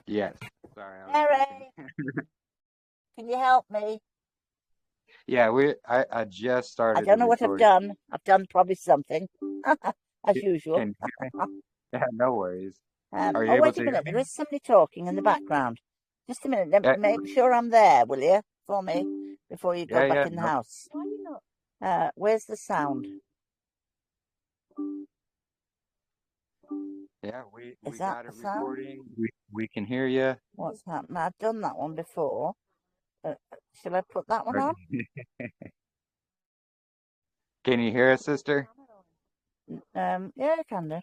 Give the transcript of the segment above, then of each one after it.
Yes. Sorry, I was Mary, typing. can you help me? Yeah, I just I started the don't know what I've recording. done. I've done probably something, as usual. Can you hear me? Yeah, no worries. Are you Oh, able wait a to hear minute. me? There is somebody talking in the background. Just a minute. Yeah, Make sure I'm there, will you, for me, before you go back yeah. in the No, house. Where's the sound? yeah, Is we that got the it sound? recording. We can hear you. What's happening? I've done that one before. Shall I put that one on? Can you hear us, sister? Yeah, I can do.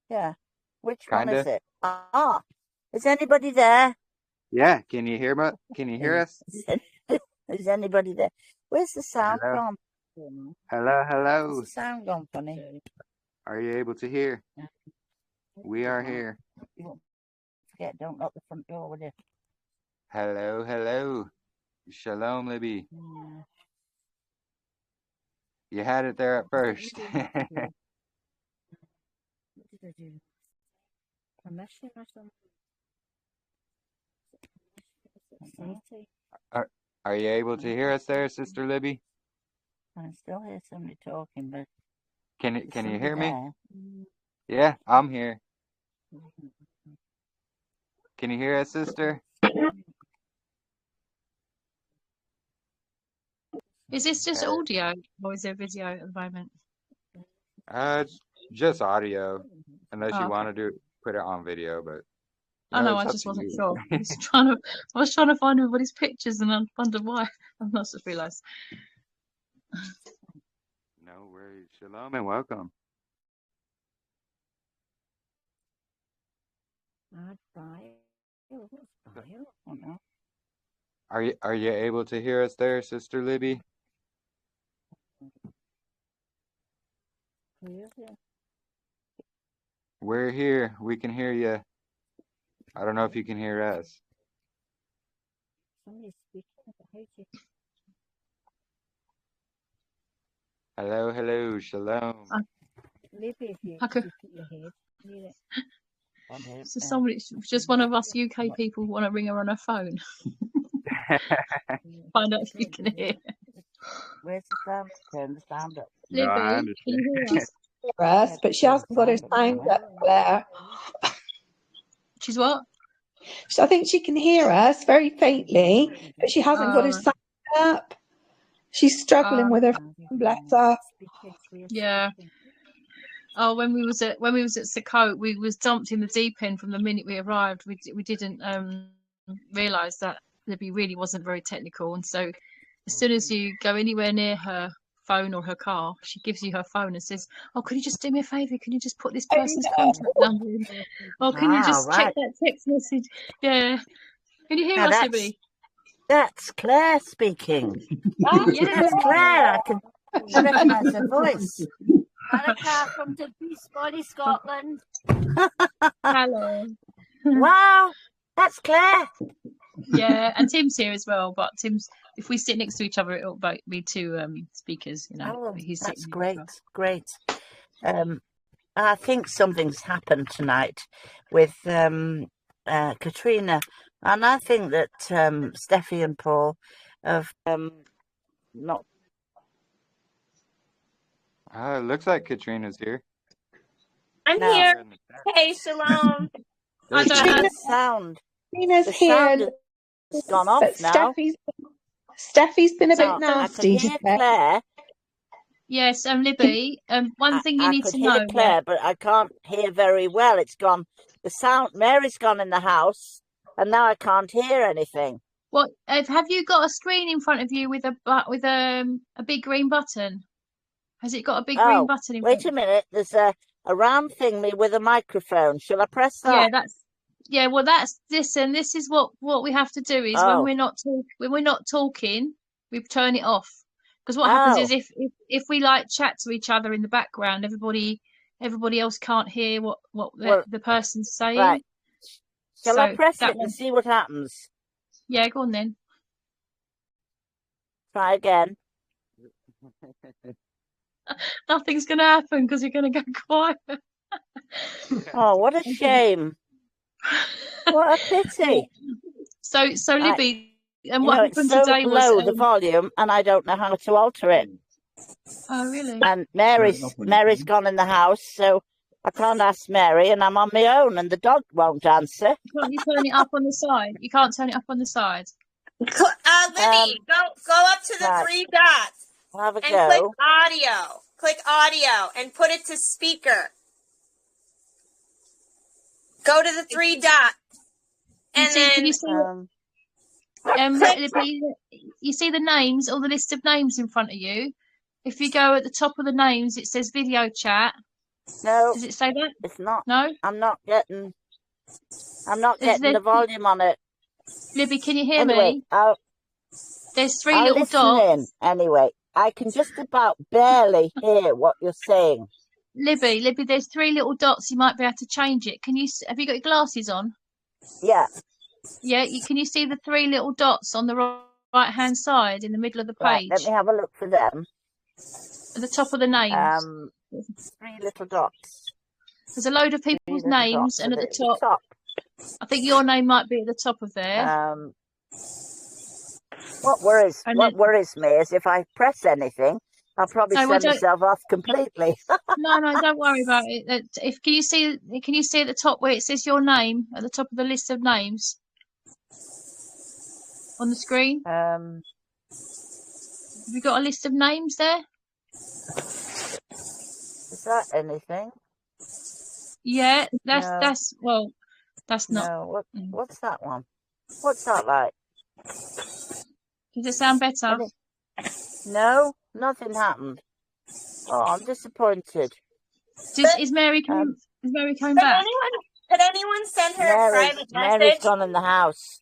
Yeah. Which one is Kinda. it? Ah, is anybody there? Yeah. Can you hear me? Can you hear Is, us? is anybody there? Where's the sound Hello. gone? Hello. Where's Hello. the sound gone, funny? Are you able to hear? We are here. Forget, don't lock the front door, will you? Hello. Hello. Shalom, Libby. Yeah. You had it there at first. What did I do? Permission or something? Are, are you able to hear us there, Sister Libby? I can still hear somebody talking, but is Can you somebody hear me? there? Yeah, I'm here. Can you hear us, sister? Is this just Okay. audio or is there video at the moment? It's just audio, unless you Oh, okay. want to put it on video, but Oh no, it's I up just to wasn't you. sure. I was trying to find everybody's pictures and I wondered why. I've not just realised. No worries. Shalom and welcome. Are you able to hear us there, Sister Libby? We're here. We can hear you. I don't know if you can hear us. Hello, hello, shalom. I could, so somebody, just one of us UK people want to ring her on her phone. Find out if you can hear. Where's the sound? Turn the sound up. No, I Libby, can you hear us? Us, but she hasn't got her sound up, Claire. She's what? So I think she can hear us very faintly, but she hasn't got her Oh, sound up. She's struggling with her phone, bless her. yeah. Oh, when we was at Sukkot, we was dumped in the deep end from the minute we arrived. We didn't realise that Libby really wasn't very technical, and so as soon as you go anywhere near her phone or her car, she gives you her phone and says, "Oh, can you just do me a favour? Can you just put this person's contact number in? Oh, can you just check that text message? Yeah, can you hear Now us, Libby? that's Claire speaking. Yes. That's Claire. I can recognise her voice. Monica from Digby, Spotty, Scotland. Hello. Wow, that's Claire. Yeah, and Tim's here as well. But Tim's, if we sit next to each other, it'll be two speakers. You know, Oh, he's that's sitting great, as well. great. I think something's happened tonight with Katrina, and I think that Steffi and Paul have not. It looks like Katrina's here. I'm No. here. Hey, shalom. I don't The have. sound. Katrina's The here, sound has gone off but now. Steffi's been a So bit I nasty can hear today. Claire. Yes, Libby. One thing you I need could to hear know. Claire, Yeah. but I can't hear very well. It's gone. The sound. Mary's gone in the house, and now I can't hear anything. What have you got a screen in front of you with a big green button? Has it got a big green button in front? Wait a minute. There's a round thingy with a microphone. Shall I press that? Yeah, well, that's this, and this is what we have to do is when we're not talking, we turn it off. Because what happens is if we like chat to each other in the background, everybody else can't hear what the person's saying. Right. Shall I press that it and see what happens? Yeah, go on then. Try again. Nothing's going to happen because you're going to go quiet. Oh, what a shame. What a pity. So Right. Libby, and You what know, it's happened so today was, low, the volume, and I don't know how to alter it. oh really? And Mary's gone in the house, so I can't ask Mary, and I'm on my own, and the dog won't answer. Can't you turn it up on the side? You can't turn it up on the side. Libby, go up to the right. 3 dots I'll have a and go. click audio. Click audio and put it to speaker. Go to the 3 dots. And then Can you see Libby, you see the names, all the list of names in front of you. If you go at the top of the names, it says video chat. No, Does it say that? it's not. No, I'm not getting the volume on it. Libby, can you hear Anyway, me? There's 3 I'll little listen dots. in. Anyway, I can just about barely hear what you're saying. Libby, there's 3 little dots. You might be able to change it. Have you got your glasses on? Yeah. Yeah, can you see the 3 little dots on the right hand side in the middle of the Right, page? let me have a look for them. At the top of the names. 3 little dots. There's a load of people's names, and at the top, I think your name might be at the top of there. What worries me is if I press anything, I'll probably send myself off completely. No, don't worry about it. Can you see at the top where it says your name at the top of the list of names on the screen? Have you got a list of names there? Is that anything? Yeah, that's not. No, what's that one? What's that like? Does it sound better? No, nothing happened. Oh, I'm disappointed. Is Mary coming back? Could anyone send her a private message? Mary's gone in the house.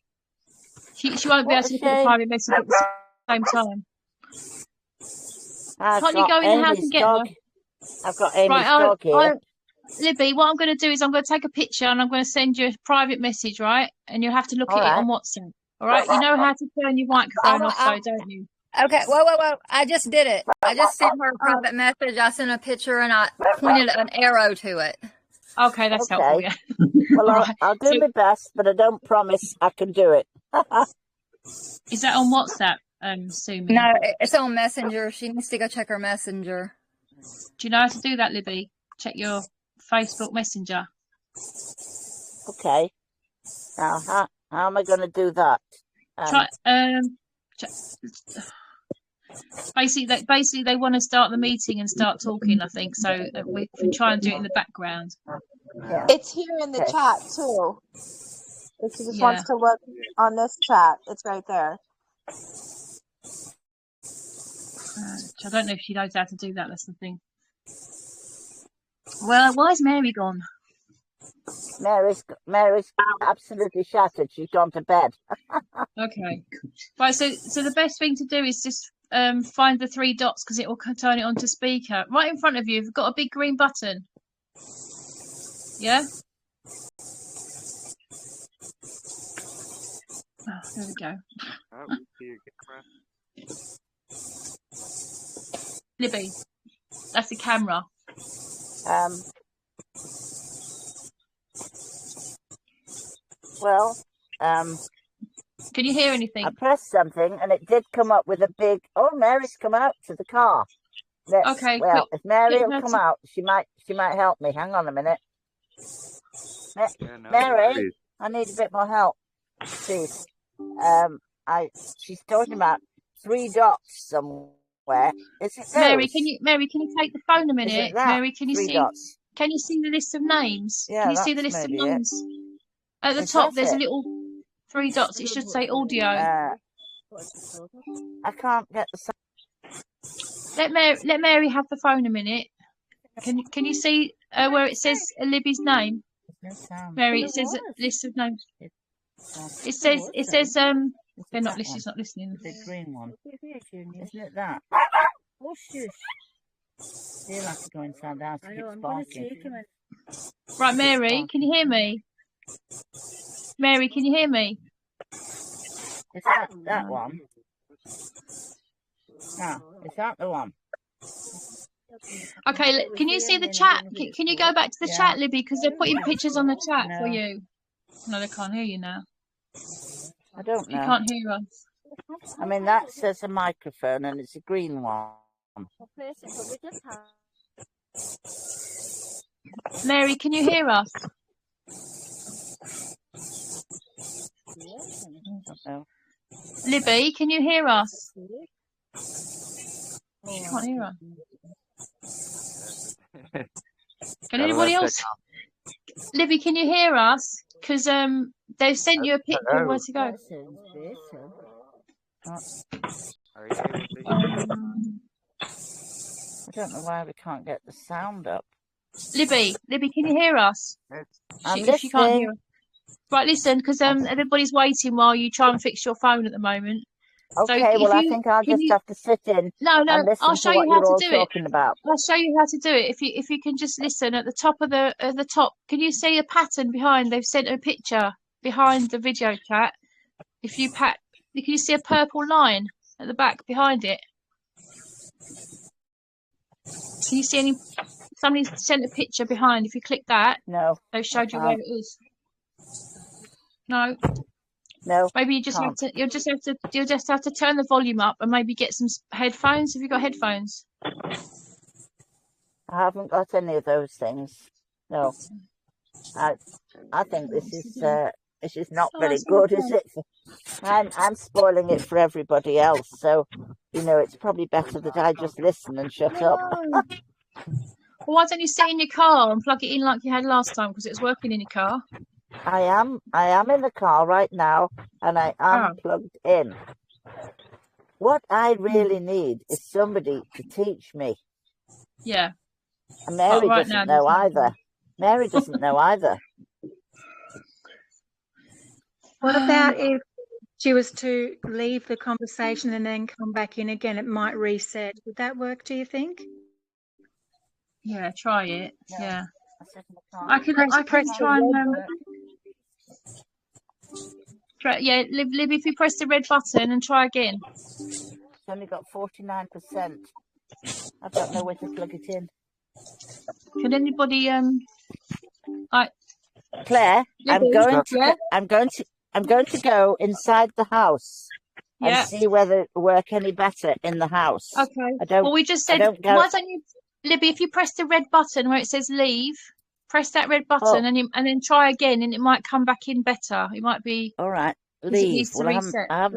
She won't be able to look at the private message at the same time. Can't you go in the house and get her? I've got Amy's dog here. Libby, what I'm going to do is I'm going to take a picture and I'm going to send you a private message, right? And you'll have to look at it on WhatsApp. All right? You know how to turn your microphone off, though, don't you? Okay. Whoa. I just did it. I just sent her a private message. I sent a picture and I pointed an arrow to it. Okay, that's helpful, yeah. Well, I'll do my best, but I don't promise I can do it. Is that on WhatsApp, Sumi? No, it's on Messenger. She needs to go check her Messenger. Do you know how to do that, Libby? Check your Facebook Messenger. Okay. Now, how am I going to do that? Basically, they want to start the meeting and start talking, I think. So we can try and do it in the background. Yeah. It's here in the chat too. If she just wants to look on this chat, it's right there. I don't know if she knows how to do that. That's the thing. Well, why is Mary gone? Mary's absolutely shattered. She's gone to bed. Okay. Right. So the best thing to do is just find the 3 dots because it will turn it on to speaker. Right in front of you, you've got a big green button. Yeah. Oh, there we go. Libby, that's the camera. Can you hear anything? I pressed something and it did come up with a big. Oh, Mary's come out to the car. Okay. Well, if Mary will come out, she might help me. Hang on a minute. Mary, I need a bit more help, please. She's talking about 3 dots somewhere. Is it Mary, can you take the phone a minute? Mary, can you 3 see? Dots? Can you see the list of names? Yeah, can you see the list of names? At the top, there's a little 3 dots. It should say audio. I can't get the sound. Let Mary have the phone a minute. Can you see where it says Libby's name? Mary, it says a list of names. It says they're not listening. It's not listening. The green one, isn't it that? Oh shush! You'll have to go inside the house and keep sparking. Right, Mary, can you hear me? Mary, can you hear me? Is that one? No, is that the one? Okay, can you see the chat? Can you go back to the chat, Libby? Because they're putting pictures on the chat for you. No, they can't hear you now. I don't You know. can't hear us. I mean, that says a microphone and it's a green one. Mary, can you hear us? I don't know. Libby, can you hear us? She can't hear us. Can Gotta anybody let else? Libby, can you hear us? Because they've sent you a picture of where to go. Are you able to hear? I don't know why we can't get the sound up. Libby, can you hear us? I'm If you can't hear listening. us. Right, listen, because everybody's waiting while you try and fix your phone at the moment. Okay, So well, I if think I'll just have to sit in No, and I'll listen show to what you how you're to all do it. talking about. I'll show you how to do it. If you can just listen at the top of the top. Can you see a pattern behind? They've sent a picture behind the video chat. If you can you see a purple line at the back behind it? Can you see any? Somebody sent a picture behind. If you click that, No. they've showed you where it is. No. No. Maybe you just can't. you'll just have to turn the volume up and maybe get some headphones. Have you got headphones? I haven't got any of those things. No. I think this is not very good, is it? I'm spoiling it for everybody else, so it's probably better that I just listen and shut up. Well, why don't you sit in your car and plug it in like you had last time, because it's working in your car? I am in the car right now, and I am plugged in. What I really need is somebody to teach me. Yeah. And Mary doesn't know either. Mary doesn't know either. What about if she was to leave the conversation and then come back in again? It might reset. Would that work, do you think? Yeah, try it. Yeah. I can try and try, yeah, Libby, if you press the red button and try again. It's only got 49%. I don't know where to plug it in. Can anybody Claire, Libby, I'm going to go inside the house and see whether it will work any better in the house. Okay. Well, we just said, why don't you, Libby, if you press the red button where it says leave, press that red button and then try again, and it might come back in better. It might be all right. Leave. It needs to reset. I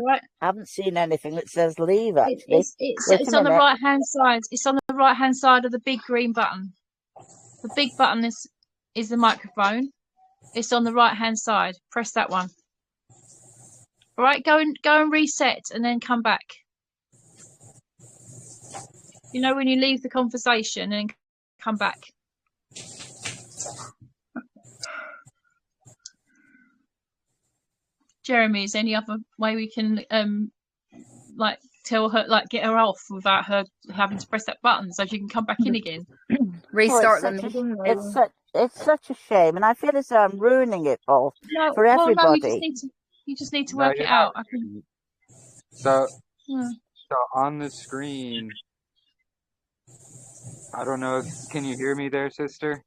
haven't seen anything that says leave. Actually, it's on the right hand side. It's on the right hand side of the big green button. The big button is the microphone. It's on the right hand side. Press that one. All right, go and reset, and then come back. You know, when you leave the conversation and come back. Jeremy, is there any other way we can tell her, get her off without her having to press that button so she can come back in again? Restart the meeting. It's such a shame, and I feel as though I'm ruining it all for everybody. No, you just need to work it out. So on the screen, I don't know. Can you hear me there, sister?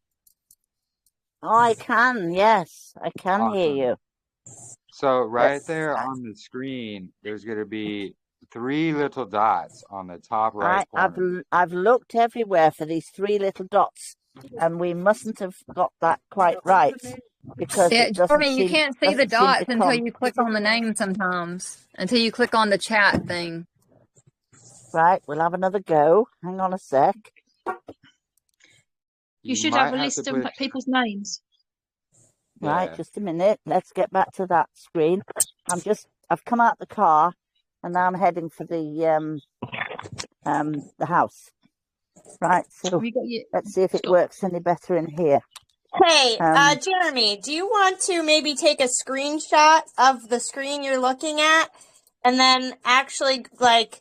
Oh, I can. Yes, I can hear you. So right there on the screen, there's going to be 3 little dots on the top right corner. I've looked everywhere for these 3 little dots, and we mustn't have got that quite right, because it doesn't you can't see the dots until you click on the name sometimes, until you click on the chat thing. Right, we'll have another go. Hang on a sec. You should have a list of people's names. Right, just a minute. Let's get back to that screen. I've come out the car, and now I'm heading for the house. Right, so let's see if it works any better in here. Hey, Jeremy, do you want to maybe take a screenshot of the screen you're looking at, and then actually take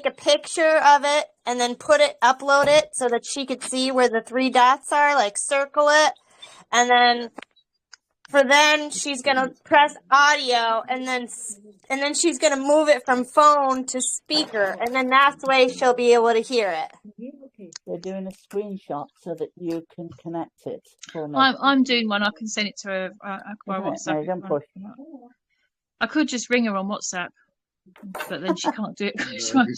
a picture of it, and then upload it so that she could see where the 3 dots are, circle it, and then she's gonna press audio, and then she's gonna move it from phone to speaker, and then that's the way she'll be able to hear it. They're doing a screenshot so that you can connect it for me. I'm doing one. I can send it to her by Isn't it? WhatsApp. No, don't push. I could just ring her on WhatsApp, but then she can't do it.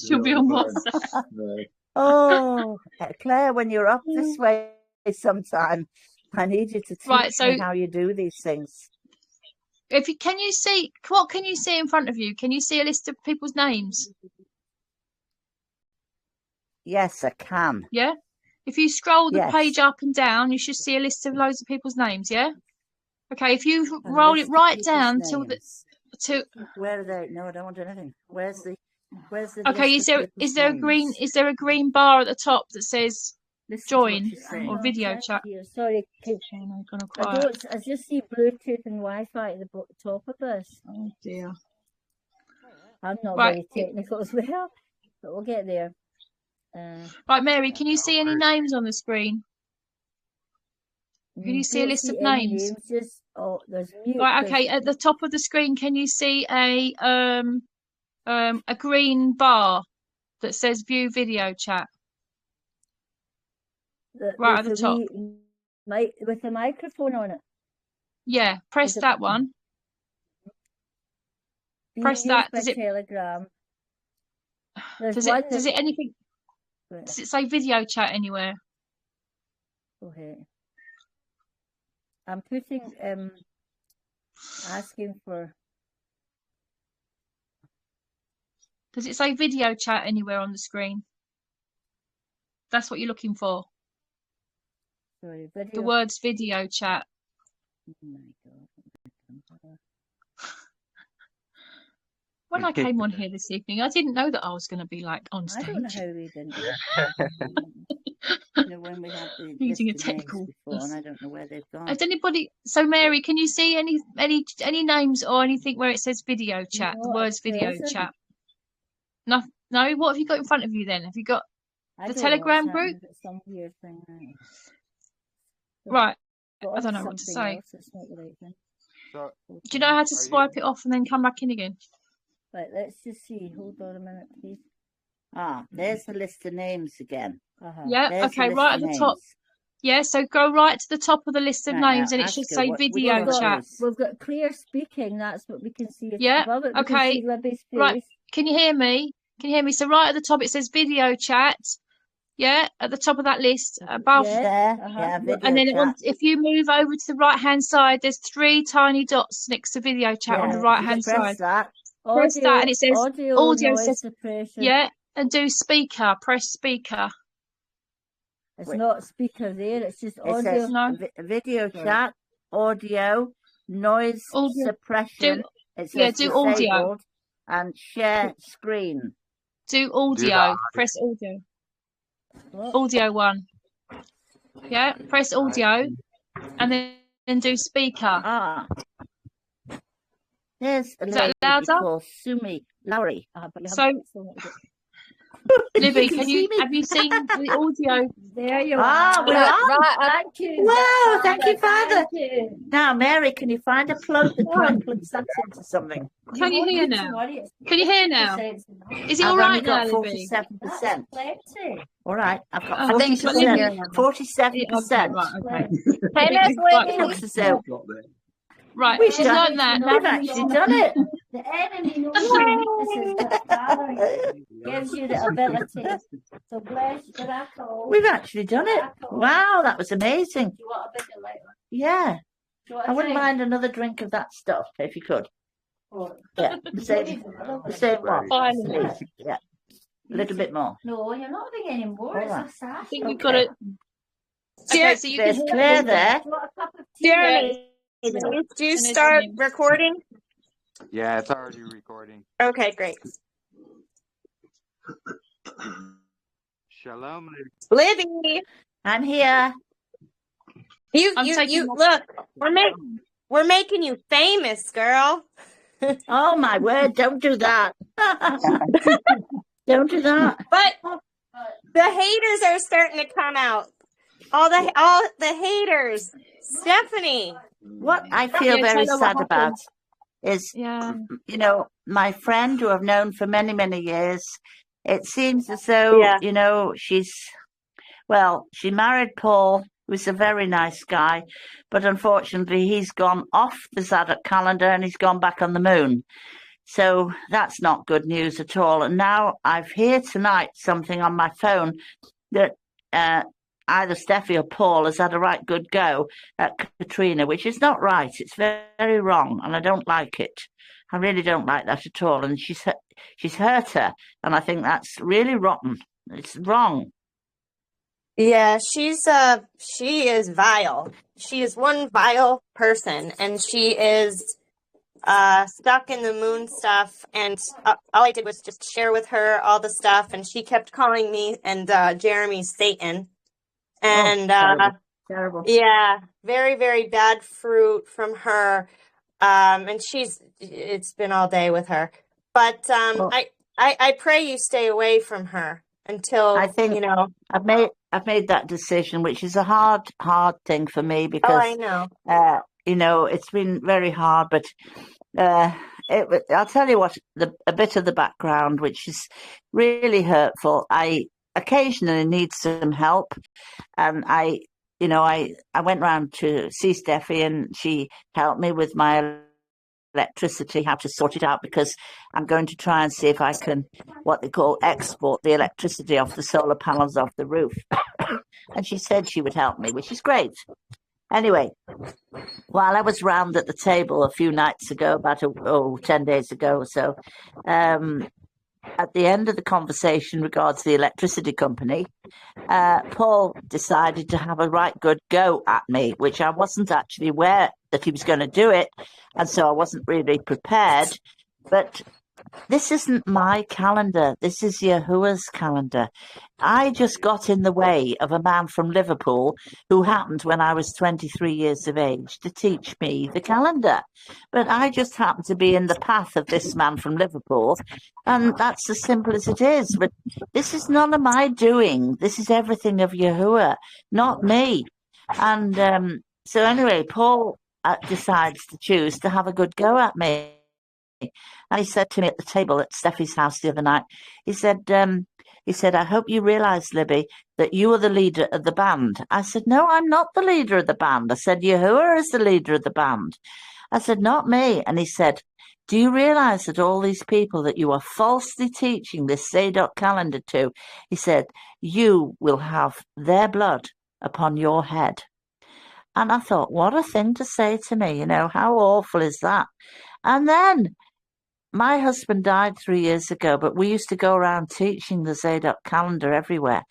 She'll be on WhatsApp. Oh, Claire, when you're up this way sometime, I need you to teach me how you do these things. Can you see what can you see in front of you? Can you see a list of people's names? Yes, I can. Yeah. If you scroll the page up and down, you should see a list of loads of people's names. Yeah. Okay. If you roll it right down to where are they? No, I don't want anything. Where's the okay? Is there a green bar at the top that says join or video chat? Sorry, I just see Bluetooth and Wi-Fi at the top of this. Oh dear. I'm not very technical as well, but we'll get there. Right, Mary, can you see any names on the screen? Can you see a list of names? There's mute. Right, okay. At the top of the screen, can you see a green bar that says view video chat? Right at the top. With a microphone on it. Yeah, press that one. Press that. Does it? Telegram. Does it anything? Does it say video chat anywhere? Okay. I'm putting asking for. Does it say video chat anywhere on the screen? That's what you're looking for. Sorry, video. The words video chat. Oh my God. When I came on here this evening, I didn't know that I was going to be like on stage. I don't know how we didn't. When we had the using a technical before, and I don't know where they've gone. Has anybody? So Mary, can you see any names or anything where it says video chat? The words video chat. No, no. What have you got in front of you then? Have you got the Telegram group? Some weird thing now. Right. I don't know what to say. So, do you know how to swipe it off and then come back in again? Right, let's just see. Hold on a minute, please. Ah, there's the list of names again. Yeah, there's okay, right at the top. Yeah, so go right to the top of the list of names and it should say video chat. We've got clear speaking, that's what we can see. Yeah, above it. okay. Right, can you hear me? Can you hear me? So right at the top it says video chat. Yeah, at the top of that list, above there. And then if you move over to the right hand side, there's 3 tiny dots next to video chat on the right hand side. Press that and it says audio suppression. Yeah, and do speaker. Press speaker. It's not speaker there. It's just audio. Video chat, audio, noise suppression. Do audio and share screen. Do audio. Press audio. Audio one. Yeah, press audio, and then do speaker. There's a lady called Sumi Lowry. So, Libby, have you seen the audio? There you are. Right. Thank you. Wow, thank you, Father. Now, Mary, can you find a plug that plugs that into something? Can you hear now? Can you hear now? Is it all right now, Libby? 47%. All right, I've got 47%. 47%. Right, okay. Right, she's done that. We've actually done it. The enemy knows gives you the ability. So bless you. We've actually done it. Wow, that was amazing. Do you want a bigger later? Yeah. I wouldn't mind another drink of that stuff if you could. Yeah, the same one. Finally. Yeah. A little bit more. No, you're not doing any more. I think we've got it. Okay, so you There's Claire there. Jeremy, do you start recording? Yeah, it's already recording. Okay, great. Shalom, Libby. I'm here. You look. We're making you famous, girl. Oh my word! Don't do that. Don't do that. But the haters are starting to come out. All the haters. Stephanie. What I feel very sad about is, my friend who I've known for many, many years. It seems as though, she's Well, she married Paul, who was a very nice guy, but unfortunately he's gone off the Zadok calendar and he's gone back on the moon. So that's not good news at all. And now I've heard tonight something on my phone that either Steffi or Paul has had a right good go at Katrina, which is not right. It's very, very wrong, and I don't like it. I really don't like that at all. And she's hurt her, and I think that's really rotten. It's wrong. Yeah, she is vile. She is one vile person, and she is stuck in the moon stuff. And all I did was just share with her all the stuff, and she kept calling me and Jeremy Satan. And terrible. Yeah, very, very bad fruit from her. And it's been all day with her. But I pray you stay away from her until I think I've made that decision, which is a hard thing for me because I know. It's been very hard. But I'll tell you what, a bit of the background, which is really hurtful. I occasionally need some help, and I went round to see Steffi, and she helped me with my electricity, how to sort it out, because I'm going to try and see if I can, what they call, export the electricity off the solar panels off the roof. And she said she would help me, which is great. Anyway, while I was round at the table a few nights ago, about 10 days ago or so, at the end of the conversation regards the electricity company, Paul decided to have a right good go at me, which I wasn't actually aware that he was going to do it, and so I wasn't really prepared. But this isn't my calendar. This is YAHUAH's calendar. I just got in the way of a man from Liverpool who happened when I was 23 years of age to teach me the calendar. But I just happened to be in the path of this man from Liverpool, and that's as simple as it is. But this is none of my doing. This is everything of YAHUAH, not me. And so anyway, Paul decides to choose to have a good go at me. And he said to me at the table at Steffi's house the other night, he said, I hope you realise, Libby, that you are the leader of the band. I said, no, I'm not the leader of the band. I said, YAHUAH is the leader of the band. I said, not me. And he said, do you realise that all these people that you are falsely teaching this Zadok calendar to, he said, you will have their blood upon your head. And I thought, what a thing to say to me, how awful is that? And then my husband died 3 years ago, but we used to go around teaching the Zadok calendar everywhere.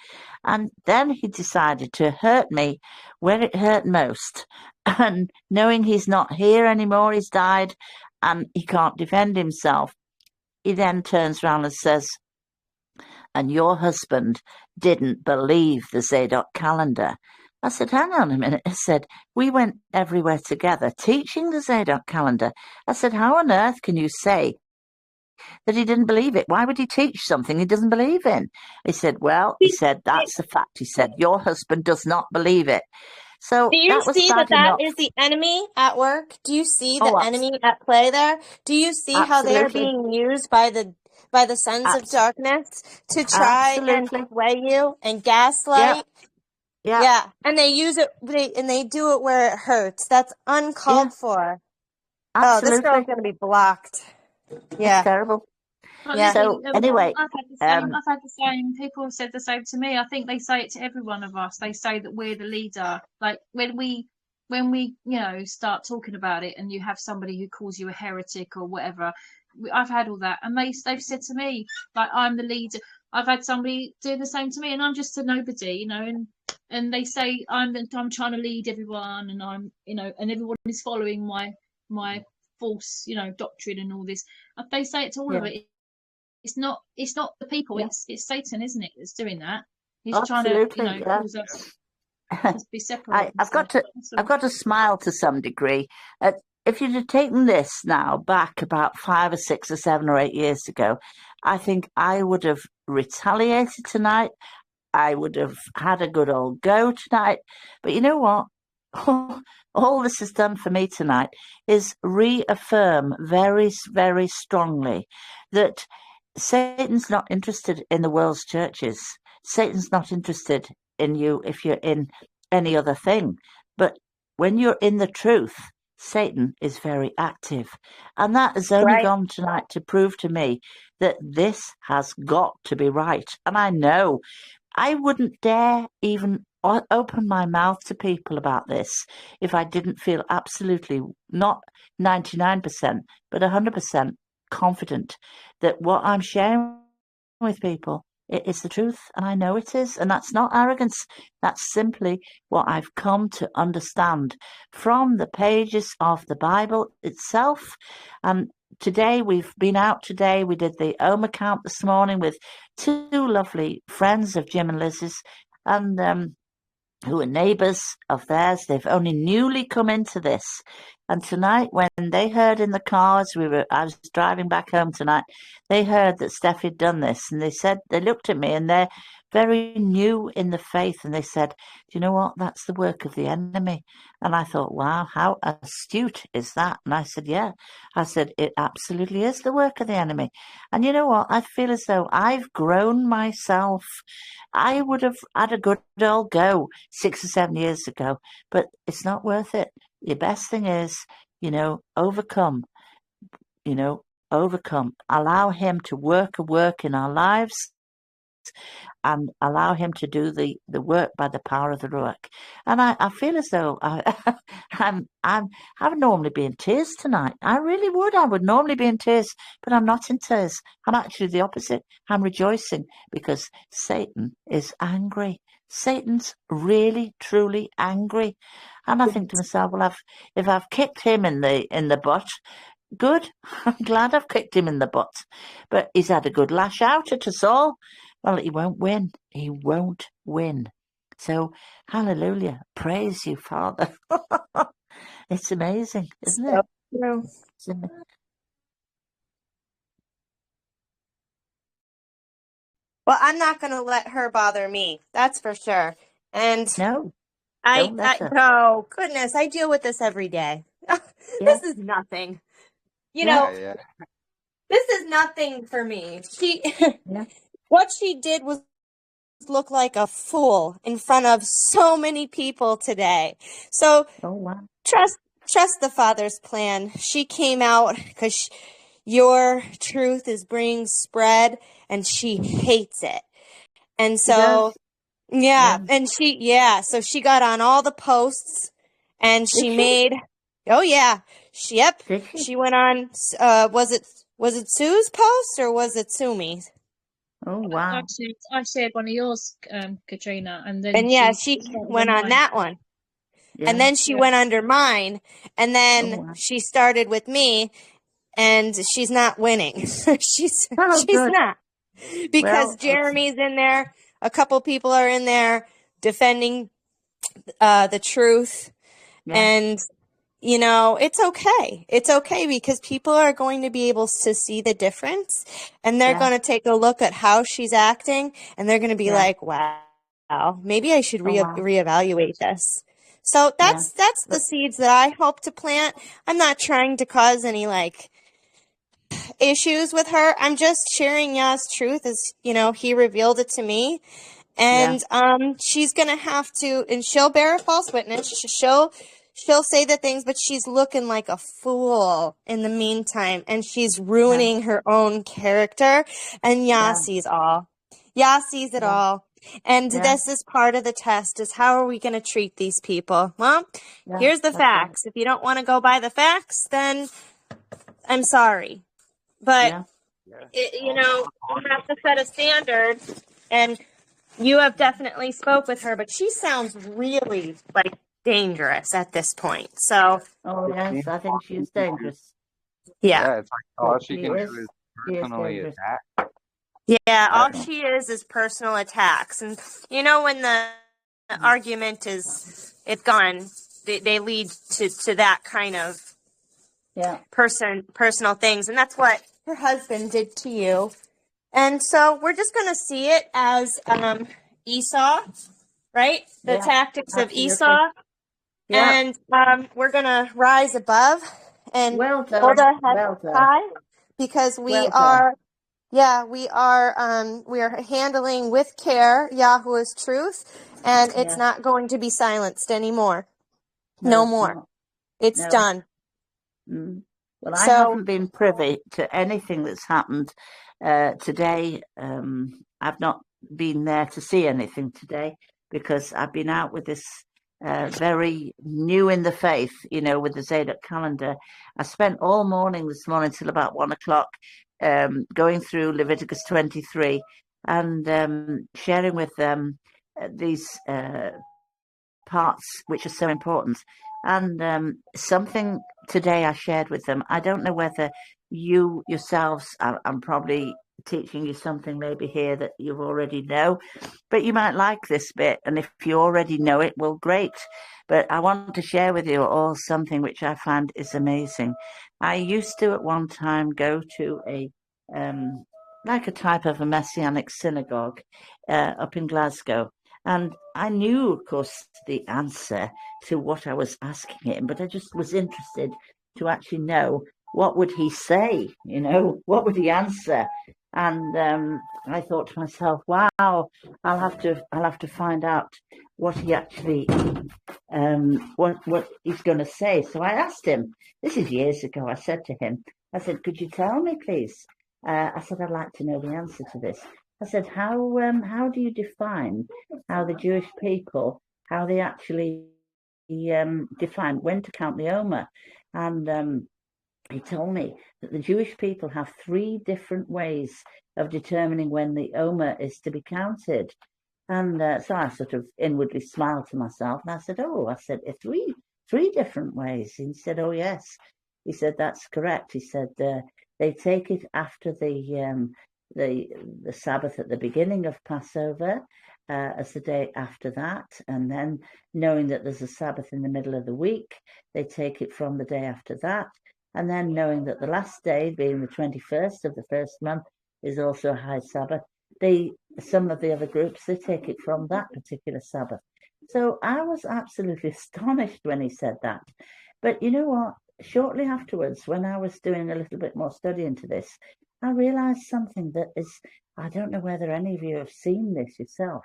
And then he decided to hurt me where it hurt most. And knowing he's not here anymore, he's died, and he can't defend himself, he then turns around and says, and your husband didn't believe the Zadok calendar. I said, hang on a minute. I said, we went everywhere together teaching the Zadok calendar. I said, how on earth can you say that he didn't believe it? Why would he teach something he doesn't believe in? He said, that's a fact. He said, your husband does not believe it. So do you see that is the enemy at work? Do you see the enemy at play there? Do you see how they are being used by the sons of darkness to try and sway you and gaslight? Yeah, and they use it, and they do it where it hurts. That's uncalled for. Absolutely. Oh, this girl's going to be blocked. Yeah, it's terrible. Yeah. So anyway, I've had the same. People have said the same to me. I think they say it to every one of us. They say that we're the leader. Like when we start talking about it, and you have somebody who calls you a heretic or whatever. I've had all that, and they've said to me like I'm the leader. I've had somebody do the same to me, and I'm just a nobody, and they say I'm trying to lead everyone, and I'm and everyone is following my false doctrine and all this. They say it to all of it. It's not the people. It's Satan, isn't it, that's doing that? He's trying to cause us to be separate. I've got to smile to some degree. If you'd have taken this now back about 5 or 6 or 7 or 8 years ago, I think I would have retaliated tonight. I would have had a good old go tonight. But you know what? All this has done for me tonight is reaffirm very, very strongly that Satan's not interested in the world's churches. Satan's not interested in you if you're in any other thing. But when you're in the truth, Satan is very active. And that has only Right. gone tonight to prove to me that this has got to be right. And I know I wouldn't dare even open my mouth to people about this if I didn't feel absolutely not 99%, but 100% confident that what I'm sharing with people, it is the truth, and I know it is, and that's not arrogance. That's simply what I've come to understand from the pages of the Bible itself. And today, we've been out today. We did the Home account this morning with two lovely friends of Jim and Liz's, and who are neighbours of theirs. They've only newly come into this. And tonight, when they heard in the car as I was driving back home tonight, they heard that Steffi had done this, and they looked at me, and they're very new in the faith, and they said, "Do you know what? That's the work of the enemy." And I thought, wow, how astute is that? And I said, yeah. I said, it absolutely is the work of the enemy. And you know what? I feel as though I've grown myself. I would have had a good old go 6 or 7 years ago, but it's not worth it. The best thing is, overcome, allow him to work a work in our lives and allow him to do the work by the power of the Ruach. And I feel as though I would normally be in tears tonight. I really would. I would normally be in tears, but I'm not in tears. I'm actually the opposite. I'm rejoicing because Satan is angry. Satan's really, truly angry. And I think to myself, well, if I've kicked him in the butt, good. I'm glad I've kicked him in the butt. But he's had a good lash out at us all. Well, he won't win. He won't win. So, hallelujah. Praise you, Father. It's amazing, isn't it? True. Well, I'm not going to let her bother me. That's for sure. And no, no, goodness, I deal with this every day. This is nothing. Yeah. This is nothing for me. What she did was look like a fool in front of so many people today. So trust the Father's plan. She came out because your truth is being spread, and she hates it. And so, so she got on all the posts, and she made, she went on, was it Sue's post or was it Sumi's? Oh, wow. I shared one of yours, Katrina, and then she went on that one. Yeah. And then she went under mine, and then she started with me, and she's not winning. she's not. Because Jeremy's in there, a couple people are in there defending the truth, and it's okay. It's okay because people are going to be able to see the difference, and they're going to take a look at how she's acting, and they're going to be like, wow, maybe I should reevaluate this. So that's the seeds that I hope to plant. I'm not trying to cause any issues with her. I'm just sharing Yah's truth as, he revealed it to me. And she's going to have to, and she'll bear a false witness. She'll say the things, but she's looking like a fool in the meantime, and she's ruining her own character. And Yah sees all. Yah sees it all. And this is part of the test, is how are we going to treat these people? Well, here's the facts. If you don't want to go by the facts, then I'm sorry. But, you have to set a standard, and you have definitely spoke with her, but she sounds really, dangerous at this point. So, yes, I think she's dangerous. Yeah, it's all she can do is personally attack. Yeah, all she is personal attacks. And, when the argument it's gone, they lead to that kind of personal things. And that's what her husband did to you. And so we're just going to see it as Esau, right? The tactics of Esau. And we're going to rise above and hold our heads high, because we are handling with care Yahuwah's truth, and it's not going to be silenced anymore. No more. Not. It's done. Well, I haven't been privy to anything that's happened today. I've not been there to see anything today because I've been out with this very new in the faith, with the Zadok calendar. I spent all morning this morning till about 1 o'clock going through Leviticus 23 and sharing with them these parts which are so important. And something today I shared with them, I don't know whether you yourselves, I'm probably teaching you something maybe here that you already know, but you might like this bit, and if you already know it, well, great. But I want to share with you all something which I find is amazing. I used to at one time go to a like a type of a Messianic synagogue up in Glasgow. And I knew, of course, the answer to what I was asking him, but I just was interested to actually know what would he say, what would he answer? And I thought to myself, wow, I'll have to find out what he actually what he's going to say. So I asked him. This is years ago. I said to him, could you tell me, please? I said, I'd like to know the answer to this. I said, how do you define how the Jewish people, how they actually define when to count the Omer? And he told me that the Jewish people have 3 different ways of determining when the Omer is to be counted. And so I sort of inwardly smiled to myself, and I said, three different ways. And he said, oh, yes. He said, that's correct. He said, they take it after the Sabbath at the beginning of Passover as the day after that, and then knowing that there's a Sabbath in the middle of the week, they take it from the day after that, and then knowing that the last day, being the 21st of the first month, is also a high Sabbath. Some of the other groups, they take it from that particular Sabbath. So I was absolutely astonished when he said that. But you know what? Shortly afterwards, when I was doing a little bit more study into this, I realized something that is, I don't know whether any of you have seen this yourself,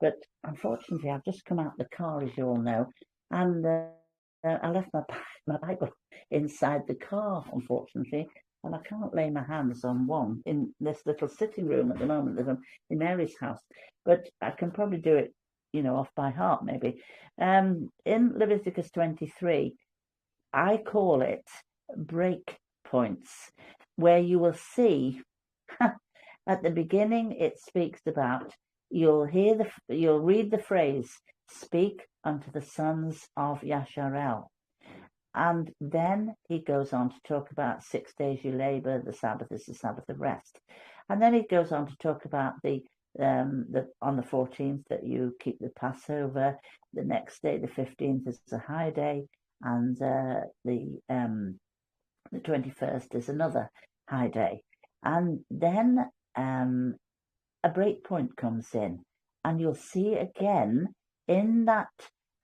but unfortunately I've just come out of the car, as you all know, and I left my Bible inside the car, unfortunately, and I can't lay my hands on one in this little sitting room at the moment that I'm in Mary's house, but I can probably do it, off by heart maybe. In Leviticus 23, I call it break points, where you will see at the beginning it speaks about, you'll read the phrase, speak unto the sons of Yasharel. And then he goes on to talk about 6 days you labor, the Sabbath is the Sabbath of rest. And then he goes on to talk about on the 14th that you keep the Passover, the next day, the 15th, is a high day, and the 21st is another high day. And then a break point comes in, and you'll see again in that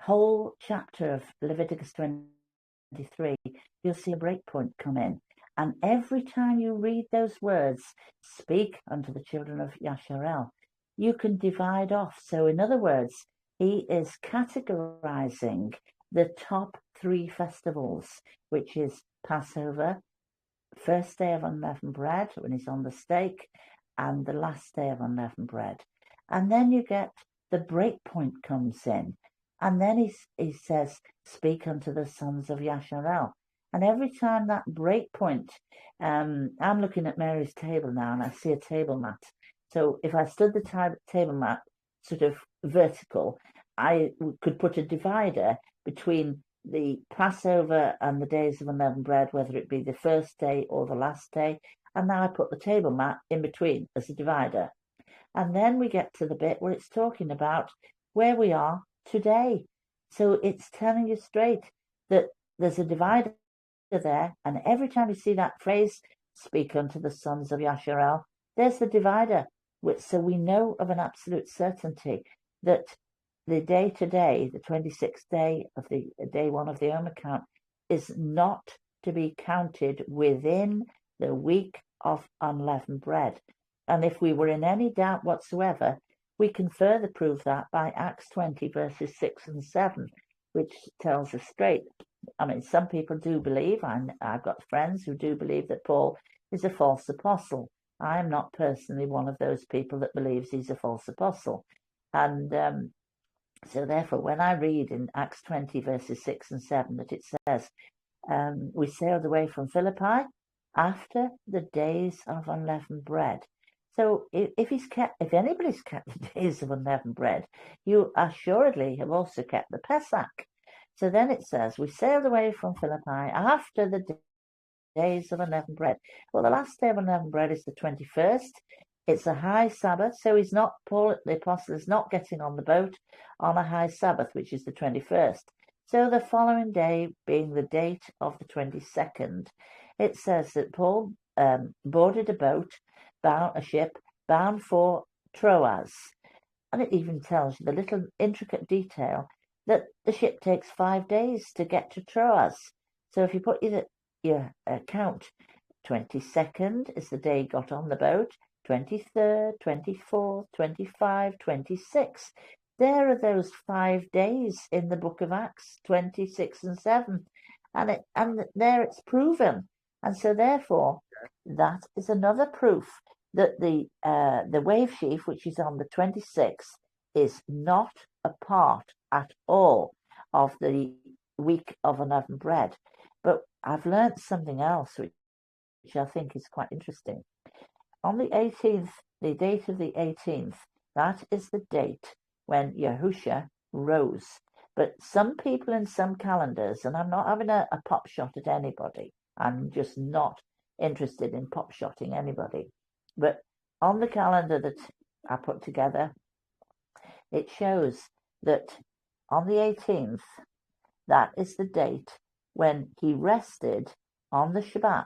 whole chapter of Leviticus 23, you'll see a break point come in. And every time you read those words, speak unto the children of Yasharel, you can divide off. So in other words, he is categorizing the top 3 festivals, which is Passover, first day of unleavened bread when he's on the stake, and the last day of unleavened bread. And then you get the break point comes in, and then he says, speak unto the sons of Yasharel. And every time that break point, I'm looking at Mary's table now, and I see a table mat. So if I stood the table mat sort of vertical, I could put a divider between the Passover and the days of unleavened bread, whether it be the first day or the last day. And now I put the table mat in between as a divider. And then we get to the bit where it's talking about where we are today. So it's telling you straight that there's a divider there, and every time you see that phrase, speak unto the sons of Yasharel, there's the divider. So we know of an absolute certainty that the day today, the 26th day of the day 1 of the Omer count, is not to be counted within the week of unleavened bread. And if we were in any doubt whatsoever, We can further prove that by Acts 20 verses 6 and 7, which tells us straight. I mean, some people do believe, I've got friends who do believe that Paul is a false apostle. I am not personally one of those people that believes he's a false apostle. And so therefore, when I read in Acts 20 verses 6 and 7 that it says, we sailed away from Philippi after the days of unleavened bread. So if anybody's kept the days of unleavened bread, you assuredly have also kept the Pesach. So then it says, we sailed away from Philippi after the days of unleavened bread. Well, the last day of unleavened bread is the 21st. It's a high Sabbath, so Paul the apostle is not getting on the boat on a high Sabbath, which is the 21st. So the following day, being the date of the 22nd, it says that Paul boarded a ship bound for Troas. And it even tells you the little intricate detail that the ship takes 5 days to get to Troas. So if you put your count, 22nd is the day he got on the boat, 23rd, 24th, 25, 26. There are those 5 days in the book of Acts, 26 and 7. And there it's proven. And so therefore, that is another proof that the wave sheaf, which is on the 26th, is not a part at all of the week of unleavened bread. But I've learnt something else, which I think is quite interesting. On the 18th, the date of the 18th, that is the date when YAHUAH rose. But some people in some calendars, and I'm not having a pop shot at anybody, I'm just not interested in pop shotting anybody. But on the calendar that I put together, it shows that on the 18th, that is the date when he rested on the Shabbat.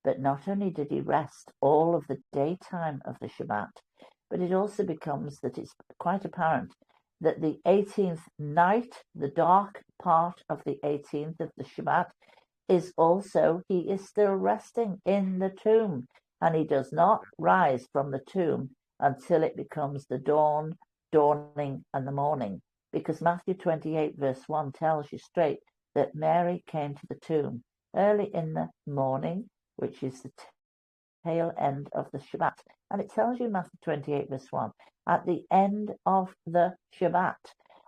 But not only did he rest all of the daytime of the Shabbat, but it also becomes that it's quite apparent that the 18th night, the dark part of the 18th of the Shabbat, is also, he is still resting in the tomb, and he does not rise from the tomb until it becomes the dawning and the morning, because Matthew 28 verse 1 tells you straight that Mary came to the tomb early in the morning, which is the tail end of the Shabbat. And it tells you, Matthew 28 verse 1, at the end of the Shabbat.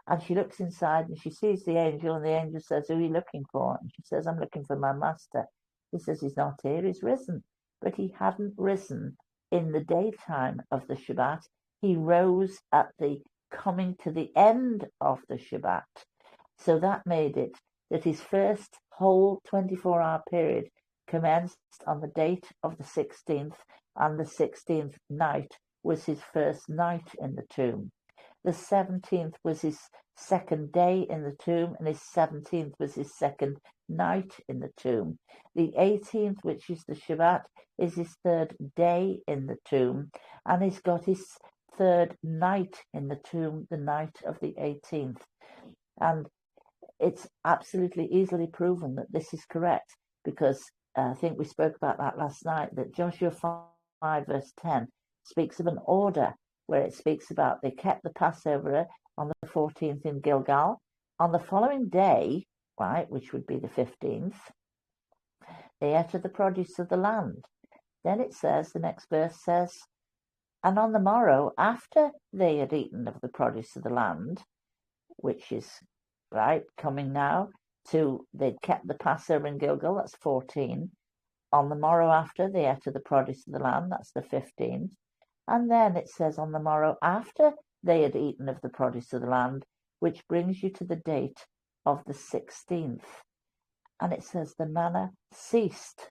And she looks inside and she sees the angel, and the angel says, who are you looking for? And she says, I'm looking for my master. He says, he's not here, he's risen. But he hadn't risen in the daytime of the Shabbat. He rose at the coming to the end of the Shabbat. So that made it that his first whole 24-hour period commenced on the date of the 16th, and the 16th night was his first night in the tomb. The 17th was his second day in the tomb, and his 17th was his second night in the tomb. The 18th, which is the Shabbat, is his third day in the tomb, and he's got his third night in the tomb, the night of the 18th. And it's absolutely easily proven that this is correct, because I think we spoke about that last night, that Joshua 5 verse 10 speaks of an order where it speaks about they kept the Passover on the 14th in Gilgal. On the following day, right, which would be the 15th, they ate of the produce of the land. Then it says, the next verse says, and on the morrow, after they had eaten of the produce of the land, which is, right, coming now to, they'd kept the Passover in Gilgal, that's 14. On the morrow after, they ate of the produce of the land, that's the 15th. And then it says on the morrow after they had eaten of the produce of the land, which brings you to the date of the 16th. And it says the manna ceased.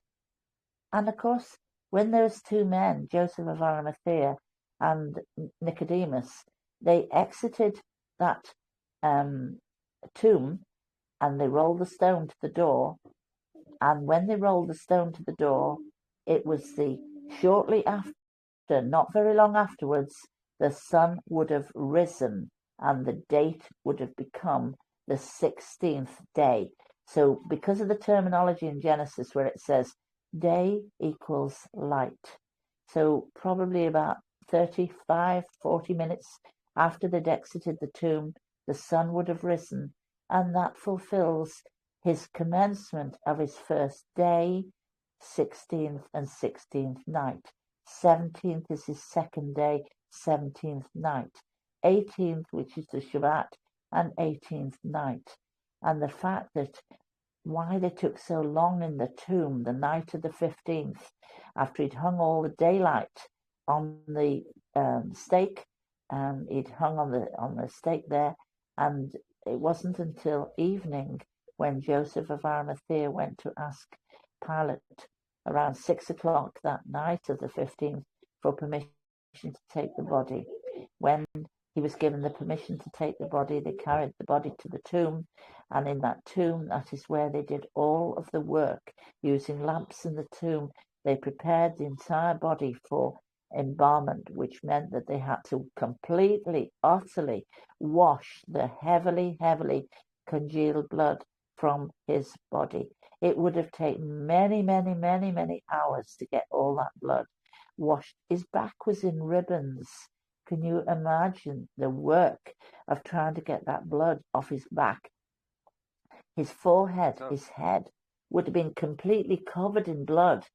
And of course, when those two men, Joseph of Arimathea and Nicodemus, they exited that tomb and they rolled the stone to the door. And when they rolled the stone to the door, it was shortly after, not very long afterwards, the sun would have risen and the date would have become the 16th day. So because of the terminology in Genesis where it says day equals light, so probably about 35, 40 minutes after they'd exited the tomb, the sun would have risen, and that fulfills his commencement of his first day, 16th and 16th night. 17th is his second day, 17th night. 18th, which is the Shabbat, and 18th night. And the fact that why they took so long in the tomb the night of the 15th, after he'd hung all the daylight on the stake, and he'd hung on the stake there, and it wasn't until evening when Joseph of Arimathea went to ask Pilate around 6 o'clock that night of the 15th for permission to take the body. When he was given the permission to take the body, they carried the body to the tomb, and in that tomb, that is where they did all of the work. Using lamps in the tomb, they prepared the entire body for embalmment, which meant that they had to completely, utterly wash the heavily, heavily congealed blood from his body. It would have taken many, many, many, many hours to get all that blood washed. His back was in ribbons. Can you imagine the work of trying to get that blood off his back? His forehead, his head would have been completely covered in blood.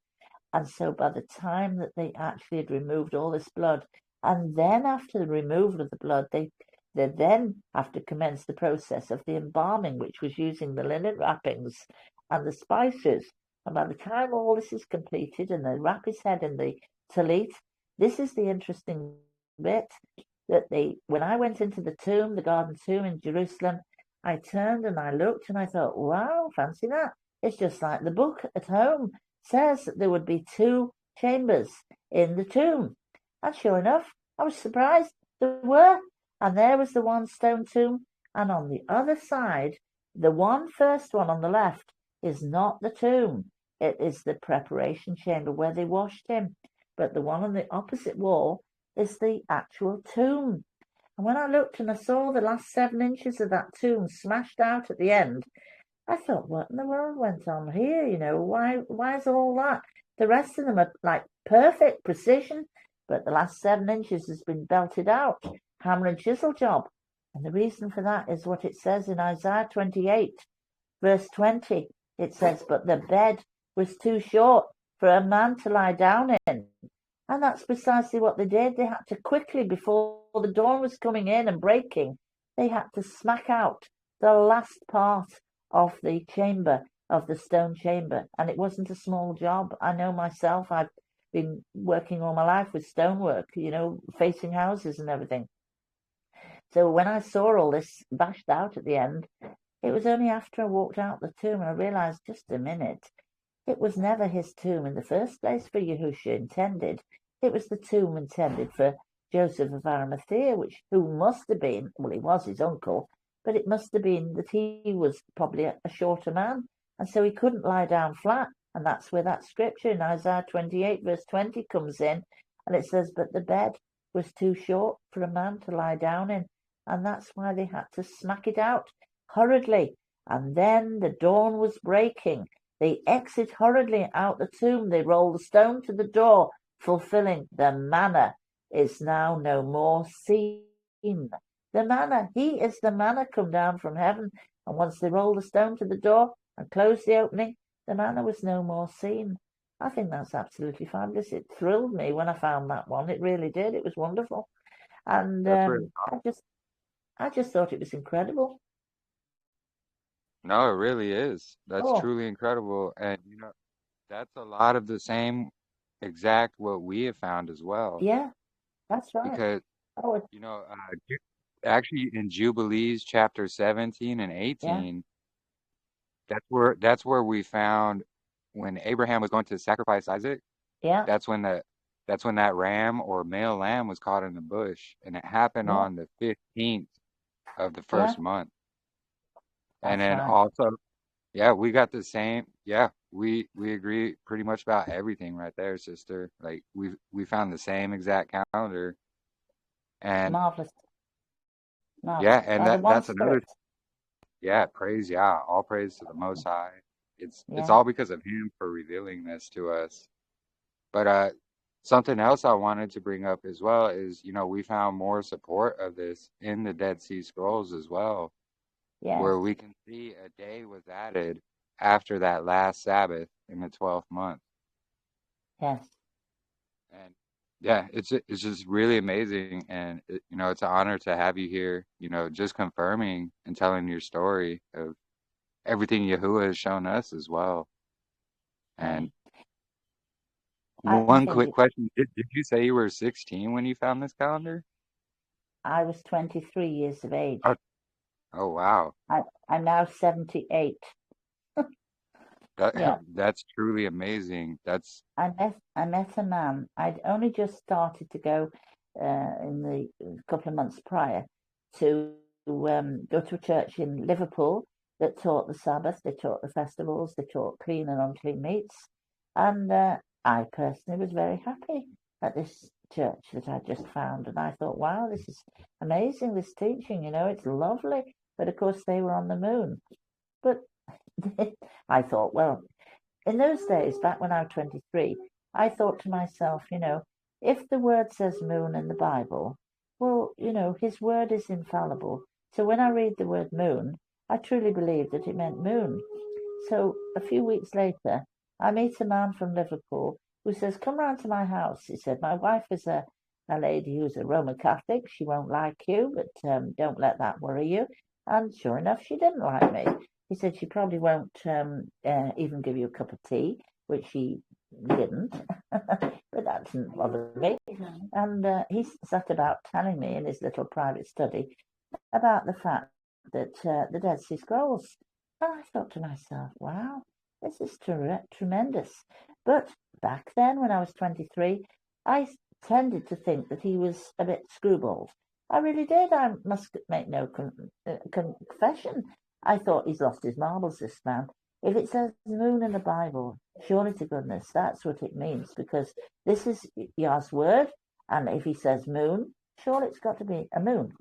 And so by the time that they actually had removed all this blood, and then after the removal of the blood, they then have to commence the process of the embalming, which was using the linen wrappings and the spices. And by the time all this is completed and they wrap his head in the talit, this is the interesting bit, that when I went into the tomb, the garden tomb in Jerusalem, I turned and I looked and I thought, wow, fancy that. It's just like the book at home says that there would be 2 chambers in the tomb. And sure enough, I was surprised there were. And there was the one stone tomb. And on the other side, the first one on the left is not the tomb. It is the preparation chamber where they washed him. But the one on the opposite wall is the actual tomb. And when I looked and I saw the last 7 inches of that tomb smashed out at the end, I thought, what in the world went on here? Why is all that? The rest of them are like perfect precision, but the last 7 inches has been belted out, hammer and chisel job. And the reason for that is what it says in Isaiah 28, verse 20. It says, but the bed was too short for a man to lie down in. And that's precisely what they did. They had to quickly, before the dawn was coming in and breaking, they had to smack out the last part of the chamber, of the stone chamber. And it wasn't a small job. I know myself, I've been working all my life with stonework, facing houses and everything. So when I saw all this bashed out at the end, it was only after I walked out the tomb and I realized, just a minute, it was never his tomb in the first place for Yahushua intended. It was the tomb intended for Joseph of Arimathea, who must have been, well, he was his uncle, but it must have been that he was probably a shorter man, and so he couldn't lie down flat. And that's where that scripture in Isaiah 28, verse 20 comes in, and it says, but the bed was too short for a man to lie down in, and that's why they had to smack it out hurriedly. And then the dawn was breaking. They exit hurriedly out the tomb. They roll the stone to the door, fulfilling the manna is now no more seen. The manna, he is the manna come down from heaven. And once they roll the stone to the door and close the opening, the manna was no more seen. I think that's absolutely fabulous. It thrilled me when I found that one. It really did. It was wonderful. And I just thought it was incredible. No, it really is. That's truly incredible. And, that's a lot of the same exact what we have found as well. Yeah, that's right. Because, actually in Jubilees chapter 17 and 18, that's where we found when Abraham was going to sacrifice Isaac. Yeah. That's when that ram or male lamb was caught in the bush, and it happened on the 15th of the first month. And then also, we got the same. Yeah, we agree pretty much about everything right there, sister. Like we found the same exact calendar. And marvelous. Yeah, and that's another. Yeah, praise Yah. All praise to the Most High. It's all because of Him for revealing this to us. But Something else I wanted to bring up as well is, we found more support of this in the Dead Sea Scrolls as well, Yes, where we can see a day was added after that last Sabbath in the 12th month. yes. And yeah, it's just really amazing, and it's an honor to have you here, just confirming and telling your story of everything Yahuwah has shown us as well. And I one think quick question, did you say you were 16 when you found this calendar? I was 23 years of age. Oh wow. I'm now 78. Yeah. That's truly amazing. I met a man. I'd only just started to go in the couple of months prior to go to a church in Liverpool that taught the Sabbath, they taught the festivals, they taught clean and unclean meats, and I personally was very happy at this church that I just found, and I thought, wow, this is amazing, this teaching, it's lovely. But of course, they were on the moon. But I thought, well, in those days, back when I was 23, I thought to myself, if the word says moon in the Bible, well, his word is infallible. So when I read the word moon, I truly believe that it meant moon. So a few weeks later, I meet a man from Liverpool who says, come round to my house. He said, my wife is a lady who's a Roman Catholic. She won't like you, but don't let that worry you. And sure enough, she didn't like me. He said she probably won't even give you a cup of tea, which she didn't, but that didn't bother me. And he sat about telling me in his little private study about the fact that the Dead Sea Scrolls. And I thought to myself, wow, this is tremendous. But back then, when I was 23, I tended to think that he was a bit screwballed. I really did. I must make no confession. I thought he's lost his marbles, this man. If it says moon in the Bible, surely to goodness, that's what it means, because this is Yah's word, and if he says moon, surely it's got to be a moon.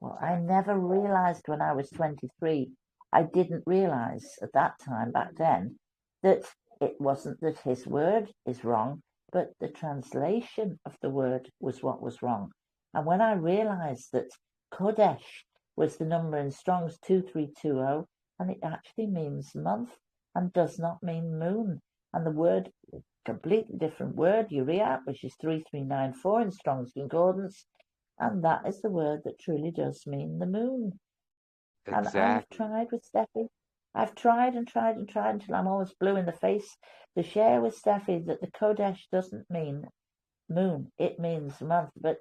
Well, I never realized when I was 23, I didn't realize at that time, back then, that it wasn't that his word is wrong, but the translation of the word was what was wrong. And when I realized that Kodesh was the number in Strong's 2320, and it actually means month and does not mean moon. And the word, completely different word, Uriah, which is 3394 in Strong's Concordance, and that is the word that truly does mean the moon. And I have tried with Steffi. I've tried and tried and tried until I'm almost blue in the face to share with Steffi that the Kodesh doesn't mean moon. It means month, but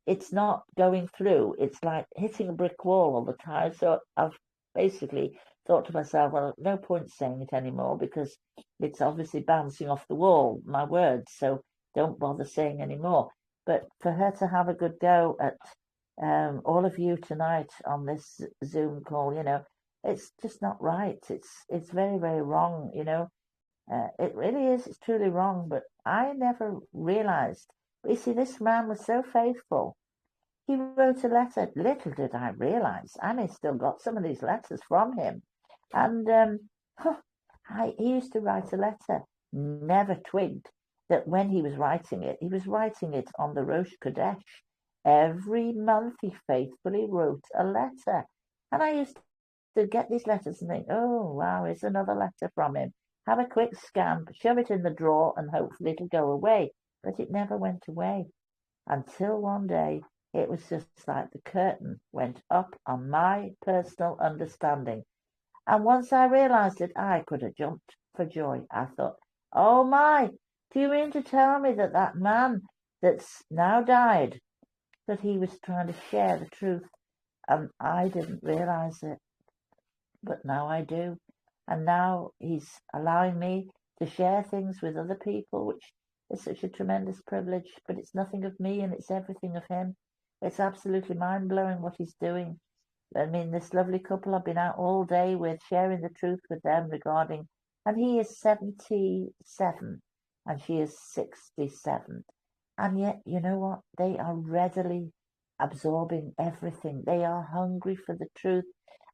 it's not going through. It's like hitting a brick wall all the time. So I've basically thought to myself, well, no point saying it anymore because it's obviously bouncing off the wall, my words. So don't bother saying anymore. But for her to have a good go at all of you tonight on this Zoom call, it's just not right. It's very, very wrong, it really is. It's truly wrong. But I never realized. You see, this man was so faithful. He wrote a letter. Little did I realize. I may still got some of these letters from him. And he used to write a letter. Never twigged that when he was writing it on the Rosh Kodesh. Every month he faithfully wrote a letter. And I used to get these letters and think, oh, wow, here's another letter from him. Have a quick scan, shove it in the drawer, and hopefully it'll go away. But it never went away until one day it was just like the curtain went up on my personal understanding. And once I realized it, I could have jumped for joy. I thought, oh my, do you mean to tell me that that man that's now died, that he was trying to share the truth, and I didn't realize it, but now I do. And now he's allowing me to share things with other people, which is such a tremendous privilege, but it's nothing of me and it's everything of him. It's absolutely mind-blowing what he's doing. I mean, this lovely couple I've been out all day with, sharing the truth with them regarding, and he is 77 and she is 67. And yet, you know what? They are readily absorbing everything. They are hungry for the truth.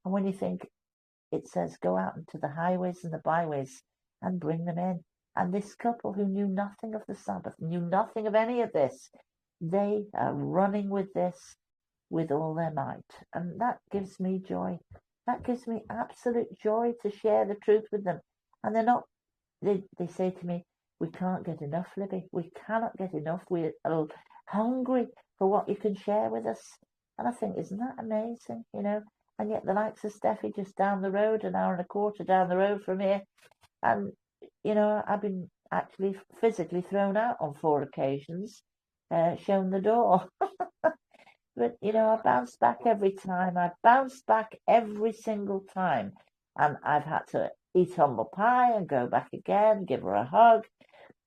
And when you think it says, go out into the highways and the byways and bring them in. And this couple who knew nothing of the Sabbath, knew nothing of any of this, they are running with this with all their might. And that gives me joy. That gives me absolute joy to share the truth with them. And they say to me, we can't get enough, Libby. We cannot get enough. We're hungry for what you can share with us. And I think, isn't that amazing, And yet the likes of Steffi just down the road, an hour and a quarter down the road from here. And, I've been actually physically thrown out on 4 occasions, shown the door. But, I bounce back every time. I bounce back every single time. And I've had to eat humble pie and go back again, give her a hug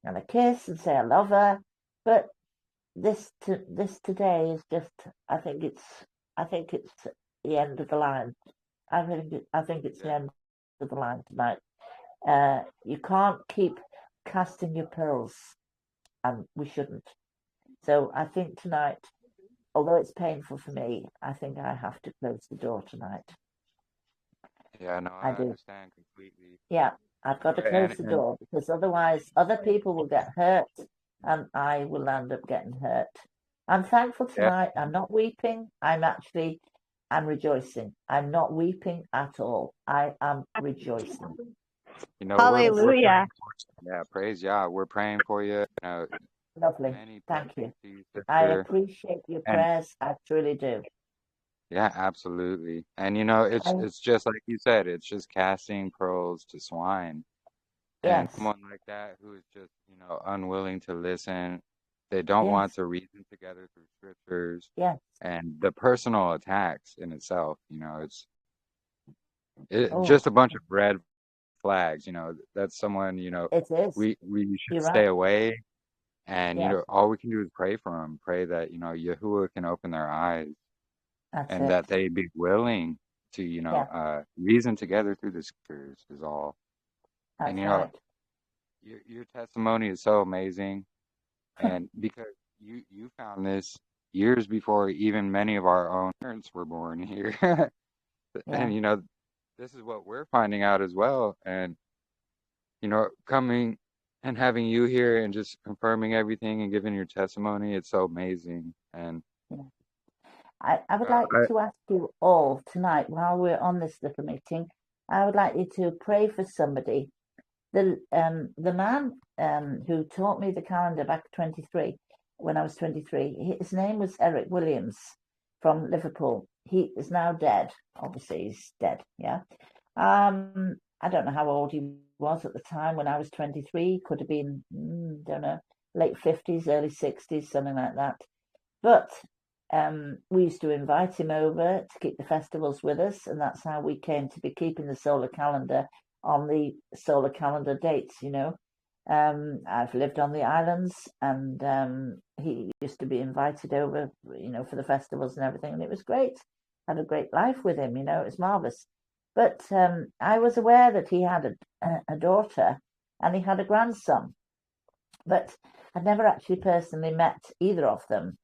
and a kiss and say I love her. But this today is just, I think it's the end of the line. I think it's the end of the line tonight. You can't keep casting your pearls, and we shouldn't. So I think tonight, although it's painful for me, I think I have to close the door tonight. Yeah, no, I understand completely. Yeah, I've got to close the door, because otherwise other people will get hurt and I will end up getting hurt. I'm thankful tonight. Yeah. I'm not weeping. I'm rejoicing. I'm not weeping at all. I am rejoicing. Hallelujah. Praise Yah. We're praying for you. Lovely. Thank you. I appreciate your prayers. I truly do. Yeah, absolutely. And it's just like you said, it's just casting pearls to swine. And someone like that who is just, unwilling to listen, they don't want to reason together through scriptures. Yes. And the personal attacks in itself, it's just a bunch of red flags, that's someone, it is. we should stay away. And, all we can do is pray for them, pray that, YAHUAH can open their eyes. That they be willing to, reason together through the scriptures is all. That's and right. Your testimony is so amazing, and because you found this years before even many of our own parents were born here, and this is what we're finding out as well, and coming and having you here and just confirming everything and giving your testimony, it's so amazing. And I would like to ask you all tonight, while we're on this little meeting, I would like you to pray for somebody. The man who taught me the calendar back 23, when I was 23, his name was Eric Williams from Liverpool. He is now dead. Obviously, he's dead. Yeah. I don't know how old he was at the time when I was 23. Could have been, don't know, late 50s, early 60s, something like that. But we used to invite him over to keep the festivals with us, and that's how we came to be keeping the solar calendar on the solar calendar dates. I've lived on the islands, and he used to be invited over, for the festivals and everything, and it was great. Had a great life with him, it was marvelous. But I was aware that he had a daughter and he had a grandson, but I'd never actually personally met either of them.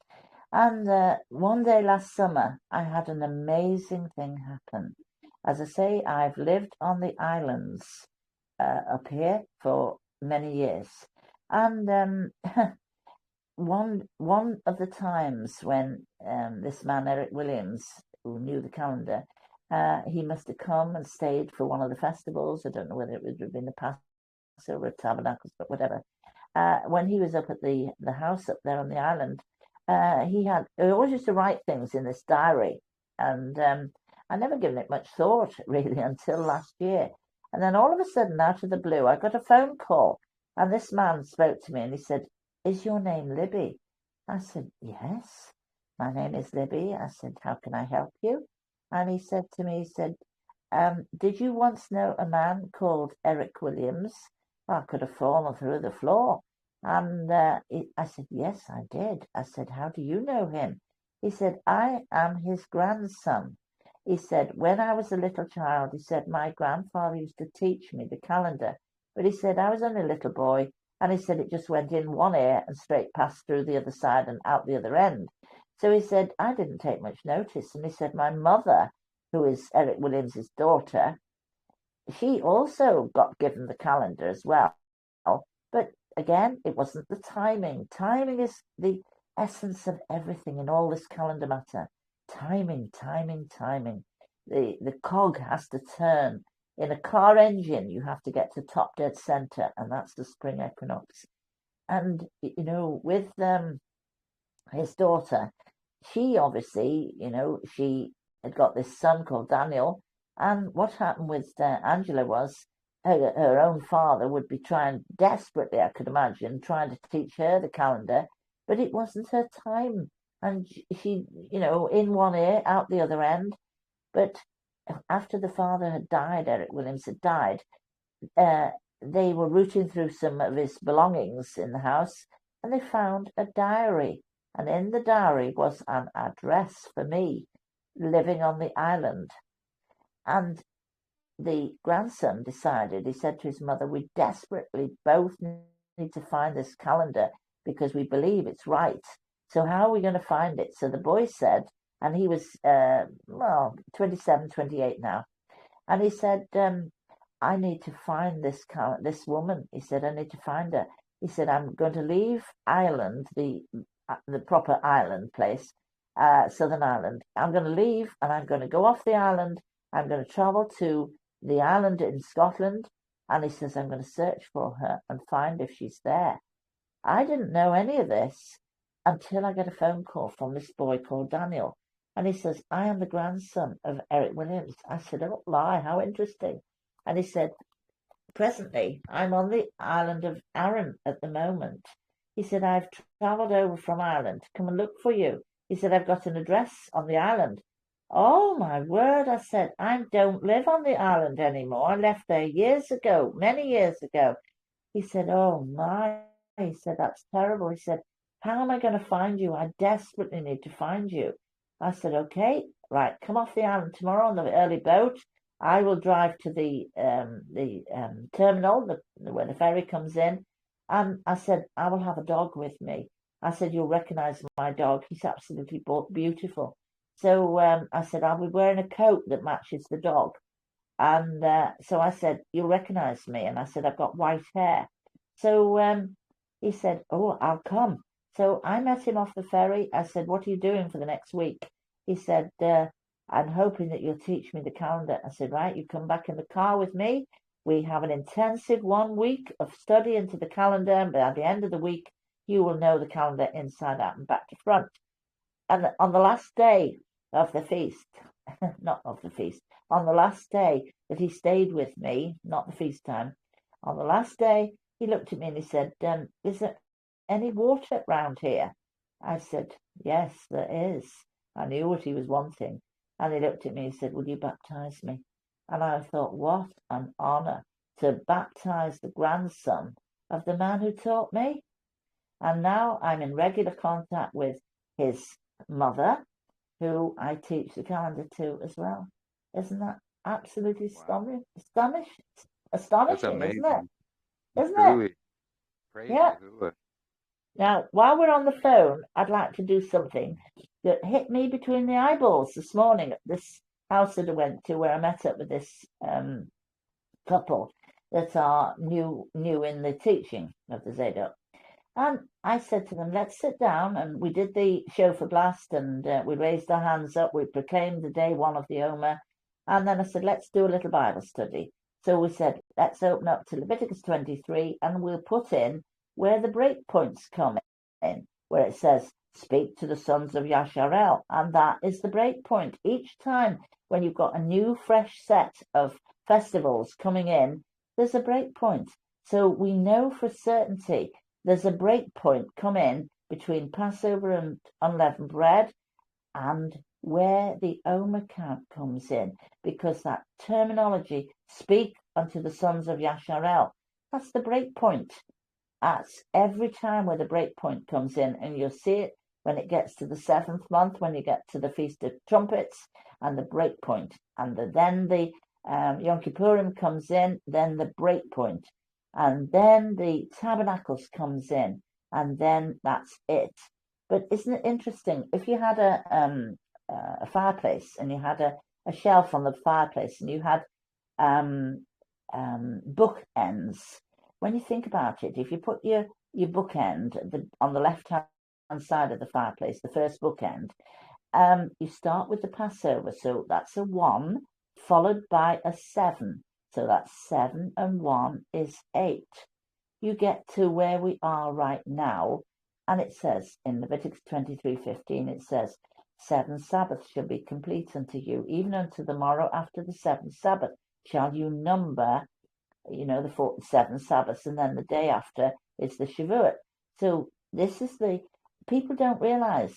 And one day last summer, I had an amazing thing happen. As I say, I've lived on the islands up here for many years. And one of the times when this man, Eric Williams, who knew the calendar, he must have come and stayed for one of the festivals. I don't know whether it would have been the Passover, Tabernacles, but whatever. When he was up at the house up there on the island, he always used to write things in this diary, and I never given it much thought really until last year. And then all of a sudden, out of the blue, I got a phone call, and this man spoke to me, and he said, "Is your name Libby?" I said, "Yes, my name is Libby." I said, "How can I help you?" And he said to me, "Did you once know a man called Eric Williams?" I could have fallen through the floor. And I said, "Yes, I did." I said, "How do you know him?" He said, "I am his grandson." He said, "When I was a little child," he said, "my grandfather used to teach me the calendar. But he said, I was only a little boy." And he said, "It just went in one ear and straight passed through the other side and out the other end." So he said, "I didn't take much notice." And he said, "My mother, who is Eric Williams's daughter, she also got given the calendar as well. But again, it wasn't the timing. Timing is the essence of everything in all this calendar matter. Timing, timing, timing. The cog has to turn. In a car engine, you have to get to top dead center, and that's the spring equinox. And, with his daughter, she obviously, she had got this son called Daniel. And what happened with Angela was her own father would be trying desperately, I could imagine, trying to teach her the calendar, but it wasn't her time. And she, in one ear, out the other end. But after the father had died, Eric Williams had died, they were rooting through some of his belongings in the house, and they found a diary. And in the diary was an address for me, living on the island. And the grandson decided, he said to his mother, we desperately both need to find this calendar because we believe it's right. So how are we going to find it? So the boy said, and he was, 27, 28 now. And he said, I need to find this woman. He said, I need to find her. He said, I'm going to leave Ireland, the proper island place, Southern Ireland. I'm going to leave and I'm going to go off the island. I'm going to travel to the island in Scotland. And he says, I'm going to search for her and find if she's there. I didn't know any of this until I get a phone call from this boy called Daniel. And he says, I am the grandson of Eric Williams. I said, oh, lie, how interesting. And he said, presently, I'm on the island of Arran at the moment. He said, I've travelled over from Ireland to come and look for you. He said, I've got an address on the island. Oh, my word, I said, I don't live on the island anymore. I left there years ago, many years ago. He said, oh, my. He said, that's terrible. He said, how am I going to find you? I desperately need to find you. I said, okay, right, come off the island tomorrow on the early boat. I will drive to the terminal where the ferry comes in. And I said, I will have a dog with me. I said, you'll recognize my dog. He's absolutely beautiful. So I said, I'll be wearing a coat that matches the dog. And so I said, you'll recognize me. And I said, I've got white hair. So he said, oh, I'll come. So I met him off the ferry. I said, what are you doing for the next week? He said, I'm hoping that you'll teach me the calendar. I said, right, you come back in the car with me. We have an intensive 1 week of study into the calendar. And by the end of the week, you will know the calendar inside out and back to front. And on the last day of the feast, not of the feast, on the last day that he stayed with me, not the feast time, on the last day, he looked at me and he said, is there any water round here? I said, yes, there is. I knew what he was wanting. And he looked at me and said, will you baptize me? And I thought, what an honor to baptize the grandson of the man who taught me. And now I'm in regular contact with his mother, who I teach the calendar to as well. Isn't that absolutely astonishing? Astonishing, That's amazing. isn't it? Isn't Truly. it? Praise Yeah. YAHUAH. Now, while we're on the phone, I'd like to do something that hit me between the eyeballs this morning at this house that I went to, where I met up with this couple that are new in the teaching of the Zadok. And I said to them, let's sit down. And we did the shofar blast, and we raised our hands up. We proclaimed the day one of the Omer. And then I said, let's do a little Bible study. So we said, let's open up to Leviticus 23, and we'll put in where the breakpoints come in, where it says, speak to the sons of Yasharel. And that is the breakpoint. Each time when you've got a new, fresh set of festivals coming in, there's a breakpoint. So we know for certainty there's a breakpoint come in between Passover and unleavened bread and where the Omer count comes in, because that terminology, speak unto the sons of Yasharel, that's the breakpoint. That's every time where the breakpoint comes in, and you'll see it when it gets to the 7th month, when you get to the Feast of Trumpets and the breakpoint, and then the Yom Kippurim comes in, then the breakpoint, and then the Tabernacles comes in, and then that's it. But isn't it interesting? If you had a fireplace and you had a shelf on the fireplace and you had bookends, when you think about it, if you put your bookend on the left-hand side of the fireplace, the first bookend, you start with the Passover. So that's a 1 followed by a 7. So that's 7 and 1 is 8. You get to where we are right now, and it says in Leviticus 23:15, it says, 7 Sabbaths shall be complete unto you, even unto the morrow after the 7th Sabbath shall you number, the 7 Sabbaths, and then the day after is the Shavuot. So people don't realize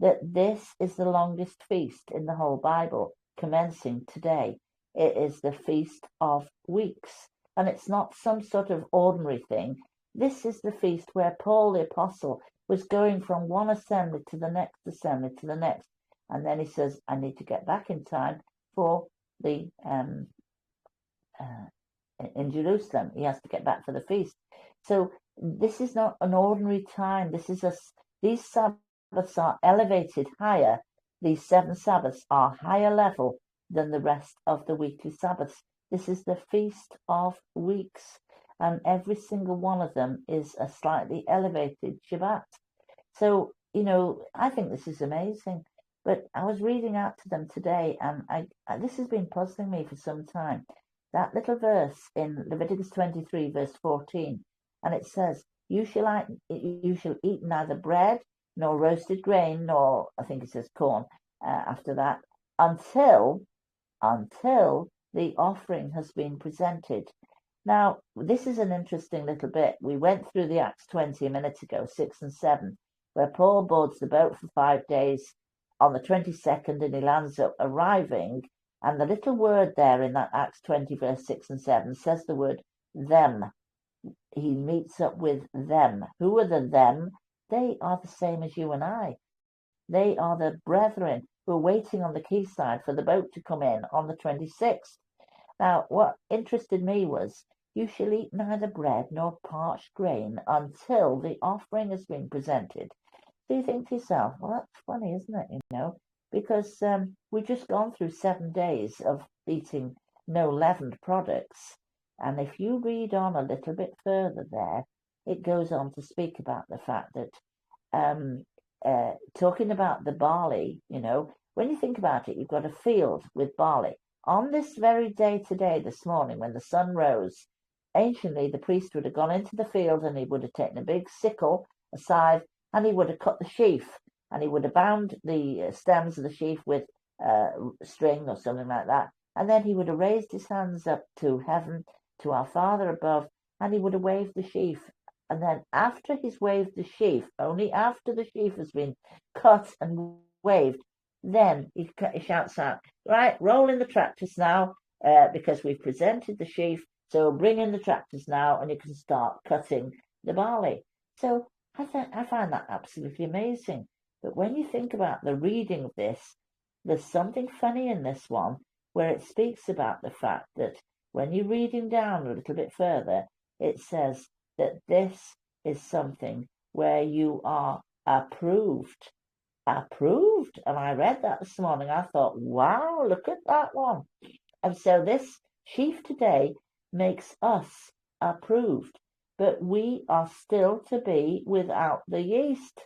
that this is the longest feast in the whole Bible, commencing today. It is the Feast of Weeks, and it's not some sort of ordinary thing. This is the feast where Paul the Apostle was going from one assembly to the next assembly to the next, and then he says, I need to get back in time for the in Jerusalem. He has to get back for the feast. So this is not an ordinary time. These Sabbaths are elevated higher. These 7 Sabbaths are higher level than the rest of the weekly Sabbaths. This is the Feast of Weeks, and every single one of them is a slightly elevated Shabbat. So, I think this is amazing. But I was reading out to them today, and this has been puzzling me for some time. That little verse in Leviticus 23, verse 14, and it says, you shall eat neither bread nor roasted grain, nor, I think it says corn after that, until the offering has been presented. Now, this is an interesting little bit. We went through the Acts 20 a minute ago, 6 and 7, where Paul boards the boat for 5 days on the 22nd, and he lands up arriving. And the little word there in that Acts 20, verse 6 and 7 says the word them. He meets up with them. Who are the them? They are the same as you and I. They are the brethren who are waiting on the quayside for the boat to come in on the 26th. Now, what interested me was, you shall eat neither bread nor parched grain until the offering has been presented. So you think to yourself, well, that's funny, isn't it? Because we've just gone through 7 days of eating no leavened products. And if you read on a little bit further there, it goes on to speak about the fact that talking about the barley, when you think about it, you've got a field with barley. On this very day today, this morning, when the sun rose, anciently the priest would have gone into the field and he would have taken a big sickle, a scythe, and he would have cut the sheaf, and he would have bound the stems of the sheaf with string or something like that, and then he would have raised his hands up to heaven, to our Father above, and he would have waved the sheaf. And then after he's waved the sheaf, only after the sheaf has been cut and waved, then he shouts out, right, roll in the tractors now, because we've presented the sheaf, so bring in the tractors now, and you can start cutting the barley. So I find that absolutely amazing. But when you think about the reading of this, there's something funny in this one, where it speaks about the fact that when you're reading down a little bit further, it says that this is something where you are approved. Approved. And I read that this morning. I thought, wow, look at that one. And so this sheaf today makes us approved. But we are still to be without the yeast.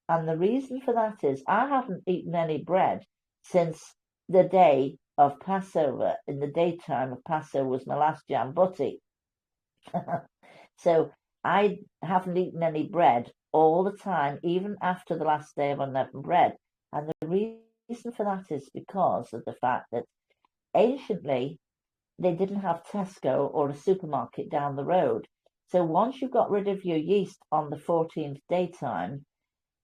And the reason for that is I haven't eaten any bread since the day of Passover. In the daytime of Passover was my last jam butty. So I haven't eaten any bread all the time, even after the last day of unleavened bread. And the reason for that is because of the fact that anciently they didn't have Tesco or a supermarket down the road. So once you've got rid of your yeast on the 14th daytime,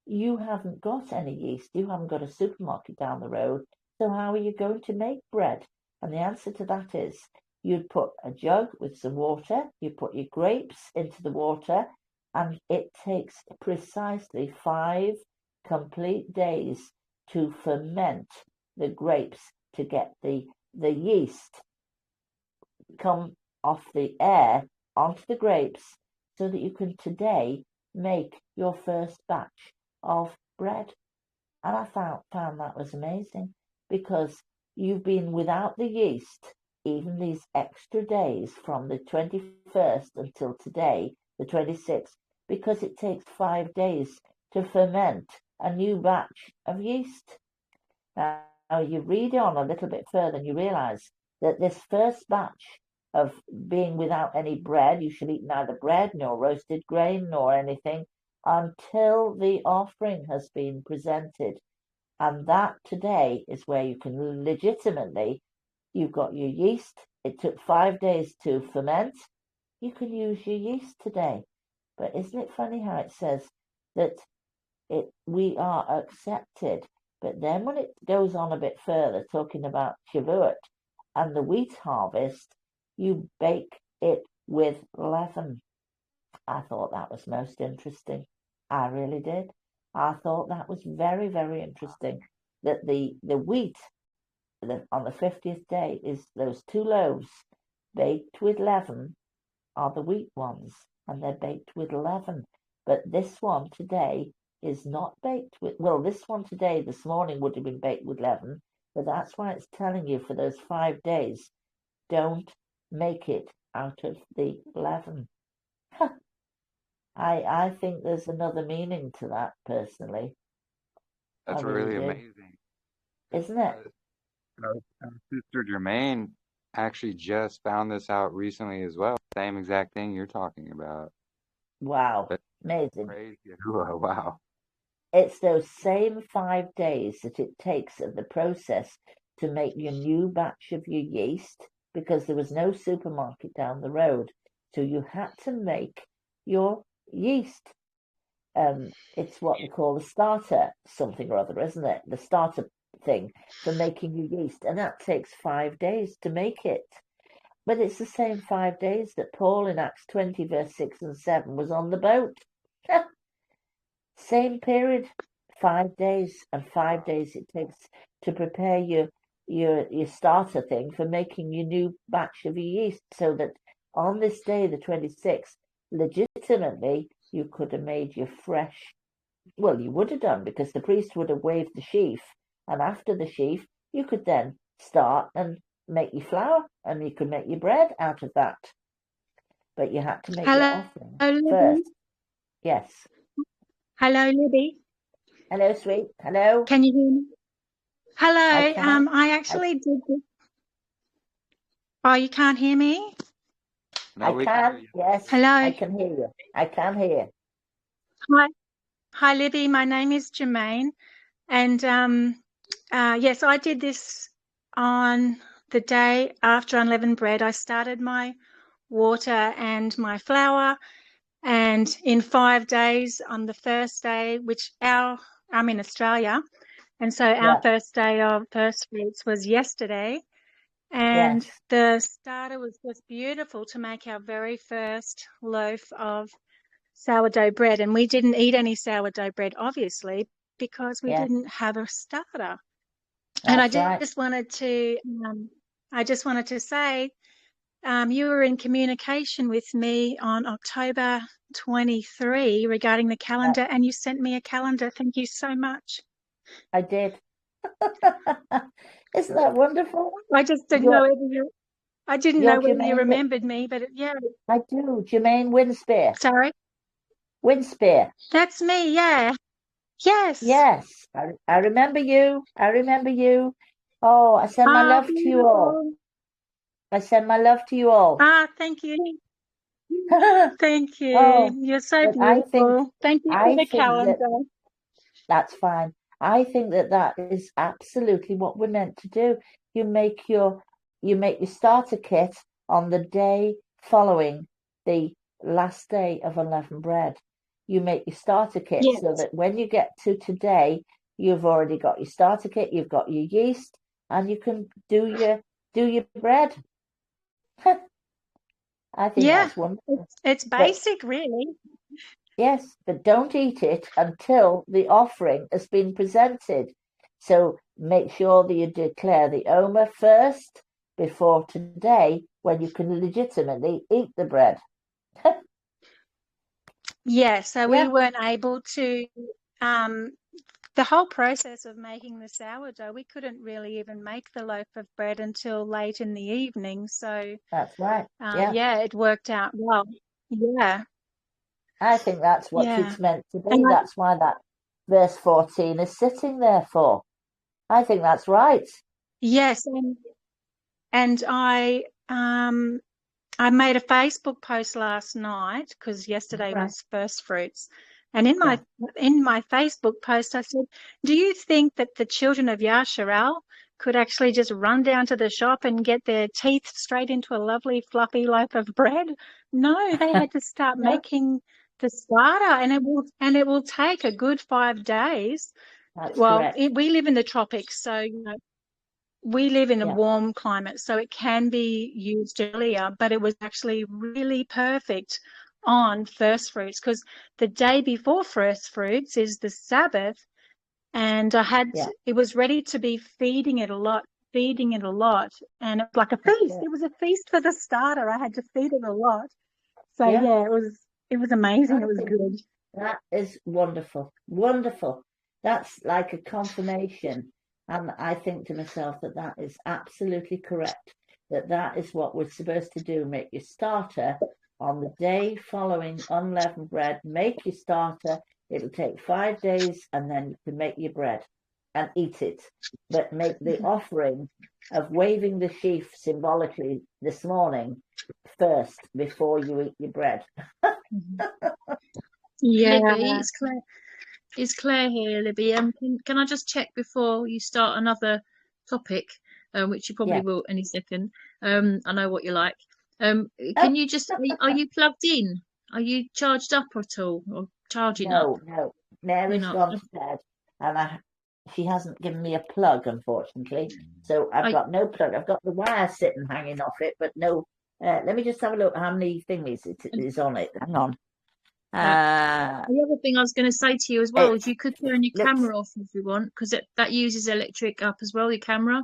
you haven't got any yeast. You haven't got a supermarket down the road. So how are you going to make bread? And the answer to that is you'd put a jug with some water, you put your grapes into the water, and it takes precisely 5 complete days to ferment the grapes to get the yeast come off the air onto the grapes so that you can today make your first batch of bread. And I found that was amazing, because you've been without the yeast even these extra days from the 21st until today, the 26th, because it takes 5 days to ferment a new batch of yeast. Now, you read on a little bit further and you realize that this first batch of being without any bread, you should eat neither bread nor roasted grain nor anything until the offering has been presented. And that today is where you can legitimately, you've got your yeast. It took 5 days to ferment. You can use your yeast today. But isn't it funny how it says that we are accepted? But then when it goes on a bit further, talking about YAHUAH and the wheat harvest, you bake it with leaven. I thought that was most interesting. I really did. I thought that was very, very interesting. That the wheat on the 50th day is those 2 loaves baked with leaven are the wheat ones, and they're baked with leaven. But this one today is not baked with, well, this one today, this morning, would have been baked with leaven, but that's why it's telling you for those 5 days, don't make it out of the leaven. I think there's another meaning to that, personally. That's really amazing. Isn't it? Our sister Jermaine actually just found this out recently as well. Same exact thing you're talking about. Wow. But amazing. Praise Yahuwah. Wow. It's those same 5 days that it takes of the process to make your new batch of your yeast, because there was no supermarket down the road. So you had to make your yeast. It's what we call the starter something or other, isn't it? The starter thing for making your yeast. And that takes 5 days to make it. But it's the same 5 days that Paul in Acts 20, verse 6 and 7 was on the boat. Same period, 5 days, and 5 days it takes to prepare your starter thing for making your new batch of your yeast, so that on this day, the 26th, legitimately, you could have made your fresh, well, you would have done, because the priest would have waved the sheaf, and after the sheaf, you could then start and make your flour, and you could make your bread out of that. But you had to make your offering first. Yes. Hello, Libby. Hello, sweet. Hello. Can you hear me? Hello. I can. I actually did this. Oh, you can't hear me? No, I can. Yes. Hello. I can hear you. I can hear. Hi, Libby. My name is Jermaine, and yes, I did this on the day after unleavened bread. I started my water and my flour, and in 5 days, on the first day, I'm in Australia, and so our first day of first fruits was yesterday, and the starter was just beautiful to make our very first loaf of sourdough bread. And we didn't eat any sourdough bread, obviously, because we didn't have a starter. And I just wanted to say, you were in communication with me on October 23 regarding the calendar, and you sent me a calendar. Thank you so much. I did. Isn't that wonderful? I just didn't know whether you remembered me, but yeah. I do. Jermaine Winspear. Sorry? Winspear. That's me, yeah. Yes. Yes. I remember you. I remember you. Oh, I send my love to you all. I send my love to you all. Thank you. Thank you. Oh, you're so beautiful. Thank you for the calendar. That's fine. I think that is absolutely what we're meant to do. You make your starter kit on the day following the last day of unleavened bread. You make your starter kit so that when you get to today, you've already got your starter kit, you've got your yeast, and you can do your bread. I think that's wonderful. It's basic, really. Yes, but don't eat it until the offering has been presented. So make sure that you declare the Omer first before today, when you can legitimately eat the bread. So we weren't able to the whole process of making the sourdough, we couldn't really even make the loaf of bread until late in the evening. So That's right. yeah, it worked out well. Yeah. I think that's what Yeah. it's meant to be. And That's why that verse 14 is sitting there for. I think that's right. yes, and I made a Facebook post last night because yesterday Right. was first fruits. And in my Facebook post, I said, do you think that the children of YAHUAH could actually just run down to the shop and get their teeth straight into a lovely fluffy loaf of bread? No, they had to start No. making the starter, and it will take a good 5 days. That's Well, correct. we live in the tropics, so we live in a warm climate, so it can be used earlier, but it was actually really perfect on first fruits because the day before first fruits is the Sabbath, and it was ready to be feeding it a lot, and it's like a feast. It was a feast for the starter. I had to feed it a lot. So yeah, it was amazing. It was good. That is wonderful. Wonderful. That's like a confirmation. And I think to myself that is absolutely correct, that is what we're supposed to do. Make your starter on the day following unleavened bread. Make your starter. It'll take 5 days, and then you can make your bread and eat it. But make the offering of waving the sheaf symbolically this morning first before you eat your bread. Yeah. Libby, it's Claire here, Libby. Can I just check before you start another topic, which you probably will any second? I know what you like. Can you just are you plugged in? Are you charged up at all, or charging up? No. Mary's gone to bed, and she hasn't given me a plug, unfortunately. So I've got no plug. I've got the wire sitting hanging off it, but no. Let me just have a look how many thingies it is on it. Hang on. The other thing I was going to say to you as well is you could turn your camera off if you want, because that uses electric up as well, your camera.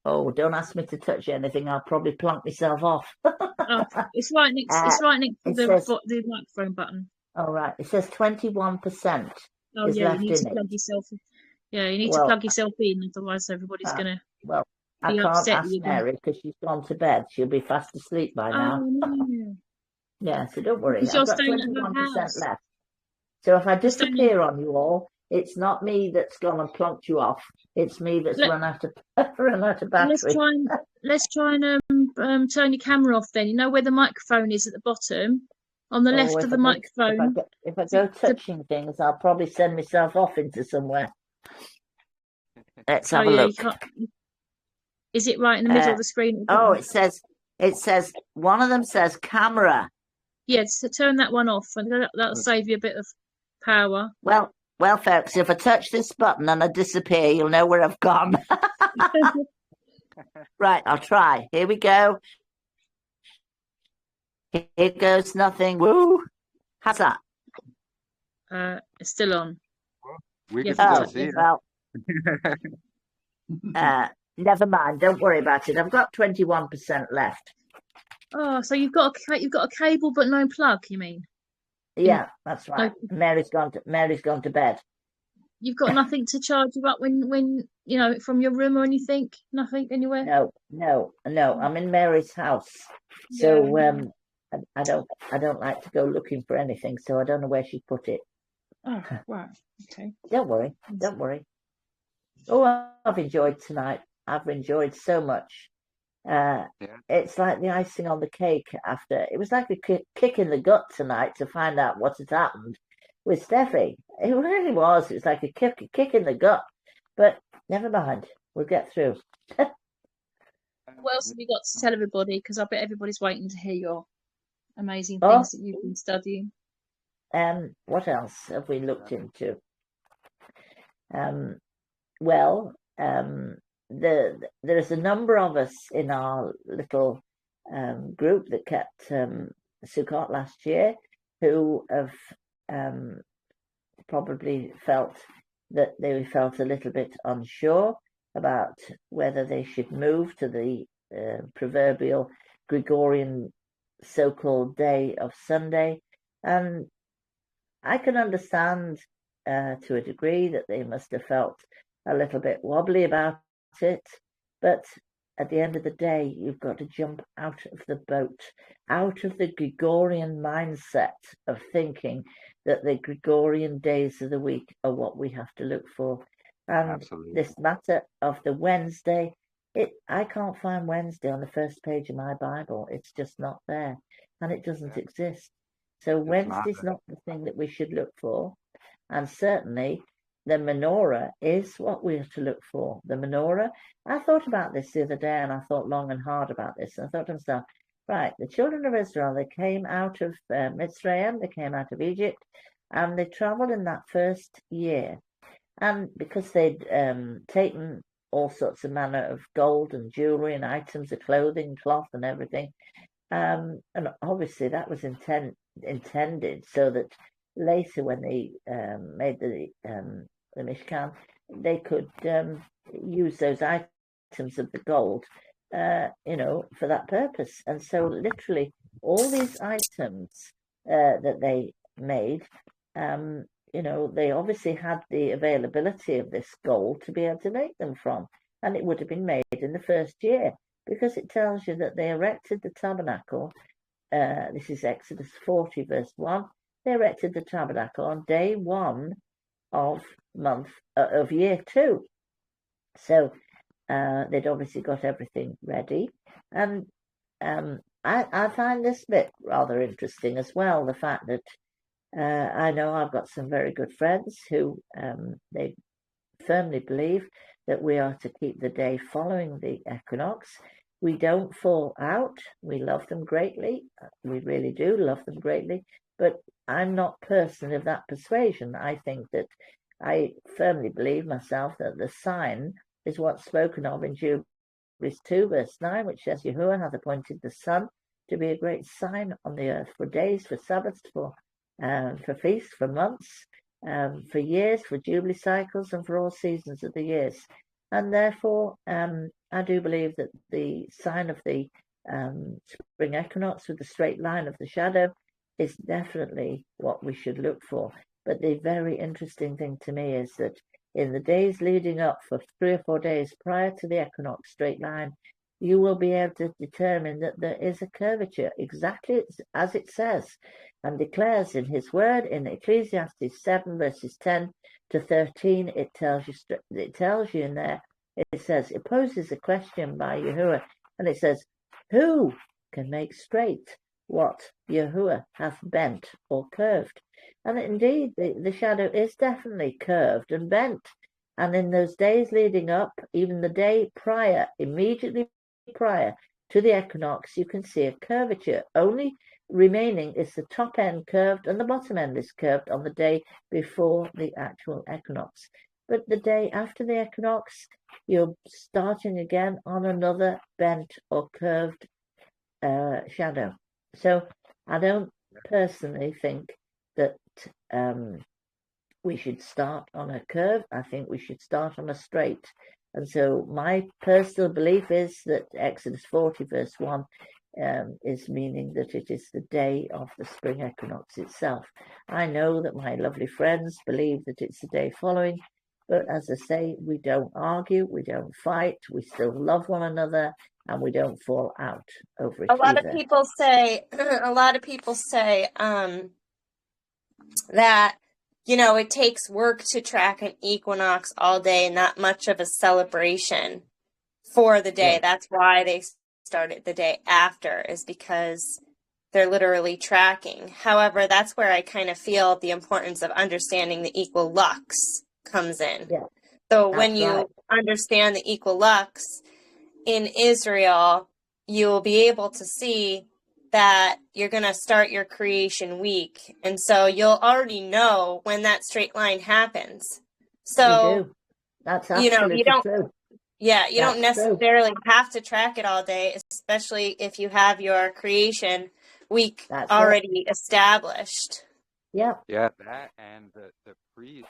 Oh, don't ask me to touch anything. I'll probably plonk myself off. It's right next. It's right next to the microphone button. All right. It says 21%. Oh is yeah, left you need in to it. plug yourself. Yeah, you need to plug yourself in, otherwise everybody's gonna. Well, I can't ask Mary because she's gone to bed. She'll be fast asleep by now. No. Yeah, so don't worry. Because I've got 21% left. So if I disappear on you all, it's not me that's gone and plunked you off. It's me that's run out of battery. Let's try and turn your camera off then. You know where the microphone is at the bottom? On the left of the microphone. If I go touching things, I'll probably send myself off into somewhere. Let's have a look. Is it right in the middle of the screen? Oh, it says one of them says camera. Yes, so turn that one off, and that'll save you a bit of power. Well, folks, if I touch this button and I disappear, you'll know where I've gone. Right, I'll try. Here we go. Here goes nothing. Woo! How's that? It's still on. We can still see it. Well, never mind. Don't worry about it. I've got 21% left. Oh, so you've got a cable but no plug, you mean? Yeah, that's right. Mary's gone to bed. You've got nothing to charge you up when from your room or anything? Nothing anywhere? No. I'm in Mary's house. So I don't like to go looking for anything, so I don't know where she put it. Oh, right. Okay. Don't worry. Oh, I've enjoyed tonight. I've enjoyed so much. It's like the icing on the cake after. It was like a kick in the gut tonight to find out what had happened with Steffi. It really was. It was like a kick in the gut. But never mind. We'll get through. What else have you got to tell everybody? Because I bet everybody's waiting to hear your amazing things that you've been studying. What else have we looked into? There's a number of us in our little group that kept Sukkot last year who have probably felt a little bit unsure about whether they should move to the proverbial Gregorian so-called day of Sunday. And I can understand to a degree, that they must have felt a little bit wobbly about it. But at the end of the day, you've got to jump out of the boat, out of the Gregorian mindset of thinking that the Gregorian days of the week are what we have to look for. And Absolutely. this matter of the Wednesday, I can't find Wednesday on the first page of my Bible. It's just not there, and it doesn't exist. So Wednesday's not the thing that we should look for. And certainly the menorah is what we have to look for. The menorah, I thought about this the other day, and I thought long and hard about this. And I thought to myself, right, the children of Israel, they came out of Mitzrayim, they came out of Egypt, and they traveled in that first year. And because they'd taken all sorts of manner of gold and jewelry and items of clothing, cloth and everything, and obviously that was intended so that later when they made the Mishkan, they could use those items of the gold, for that purpose. And so literally all these items that they made, they obviously had the availability of this gold to be able to make them from. And it would have been made in the first year, because it tells you that they erected the tabernacle. This is Exodus 40, verse 1. They erected the tabernacle on day 1 of year 2. So they'd obviously got everything ready. And I find this bit rather interesting as well, the fact that I know I've got some very good friends who they firmly believe that we are to keep the day following the equinox. We don't fall out. We love them greatly. We really do love them greatly. But I'm not personally of that persuasion. I think that I firmly believe myself that the sign is what's spoken of in Jubilees 2, verse 9, which says, YAHUAH hath appointed the sun to be a great sign on the earth, for days, for Sabbaths, for feasts, for months, for years, for Jubilee cycles, and for all seasons of the years. And therefore, I do believe that the sign of the spring equinox with the straight line of the shadow is definitely what we should look for. But the very interesting thing to me is that in the days leading up, for 3 or 4 days prior to the equinox straight line, you will be able to determine that there is a curvature, exactly as it says and declares in his word in Ecclesiastes 7 verses 10 to 13. It tells you in there, it says, it poses a question by YAHUAH, and it says, who can make straight what YAHUAH hath bent or curved? And indeed, the shadow is definitely curved and bent. And in those days leading up, even the day prior, immediately prior to the equinox, you can see a curvature. Only remaining is the top end curved and the bottom end is curved on the day before the actual equinox. But the day after the equinox, you're starting again on another bent or curved shadow. So I don't personally think that we should start on a curve. I think we should start on a straight. And so my personal belief is that Exodus 40 verse 1 is meaning that it is the day of the spring equinox itself. I know that my lovely friends believe that it's the day following, but as I say, we don't argue, we don't fight, we still love one another, and we don't fall out over it A lot either. of people say, that, it takes work to track an equinox all day, not much of a celebration for the day. Yeah. That's why they started the day after, is because they're literally tracking. However, that's where I kind of feel the importance of understanding the equal lux comes in. Yeah. So when you understand the equal lux in Israel, you'll be able to see that you're going to start your creation week. And so you'll already know when that straight line happens. So, you do. That's absolutely true. Yeah, you don't necessarily have to track it all day, especially if you have your creation week already established. Yeah. Yeah, that and the priests,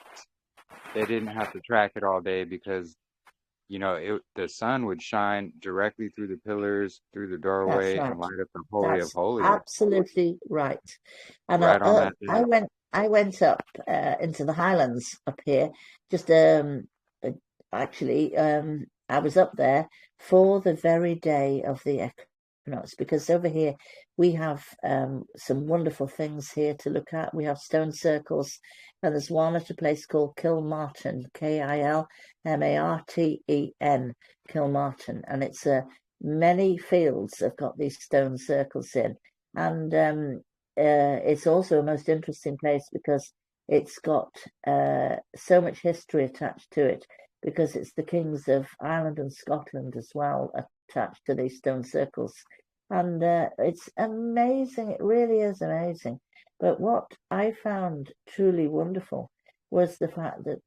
they didn't have to track it all day because, the sun would shine directly through the pillars, through the doorway, and light up the Holy of Holies. Absolutely right. And right on that day. I went I went up into the Highlands up here. Just actually, I was up there for the very day of the equinox, because over here we have some wonderful things here to look at. We have stone circles, and there's one at a place called Kilmartin, Kilmarten, Kilmartin, and it's many fields have got these stone circles in, and it's also a most interesting place because it's got so much history attached to it, because it's the kings of Ireland and Scotland as well attached to these stone circles. And it's amazing. It really is amazing. But what I found truly wonderful was the fact that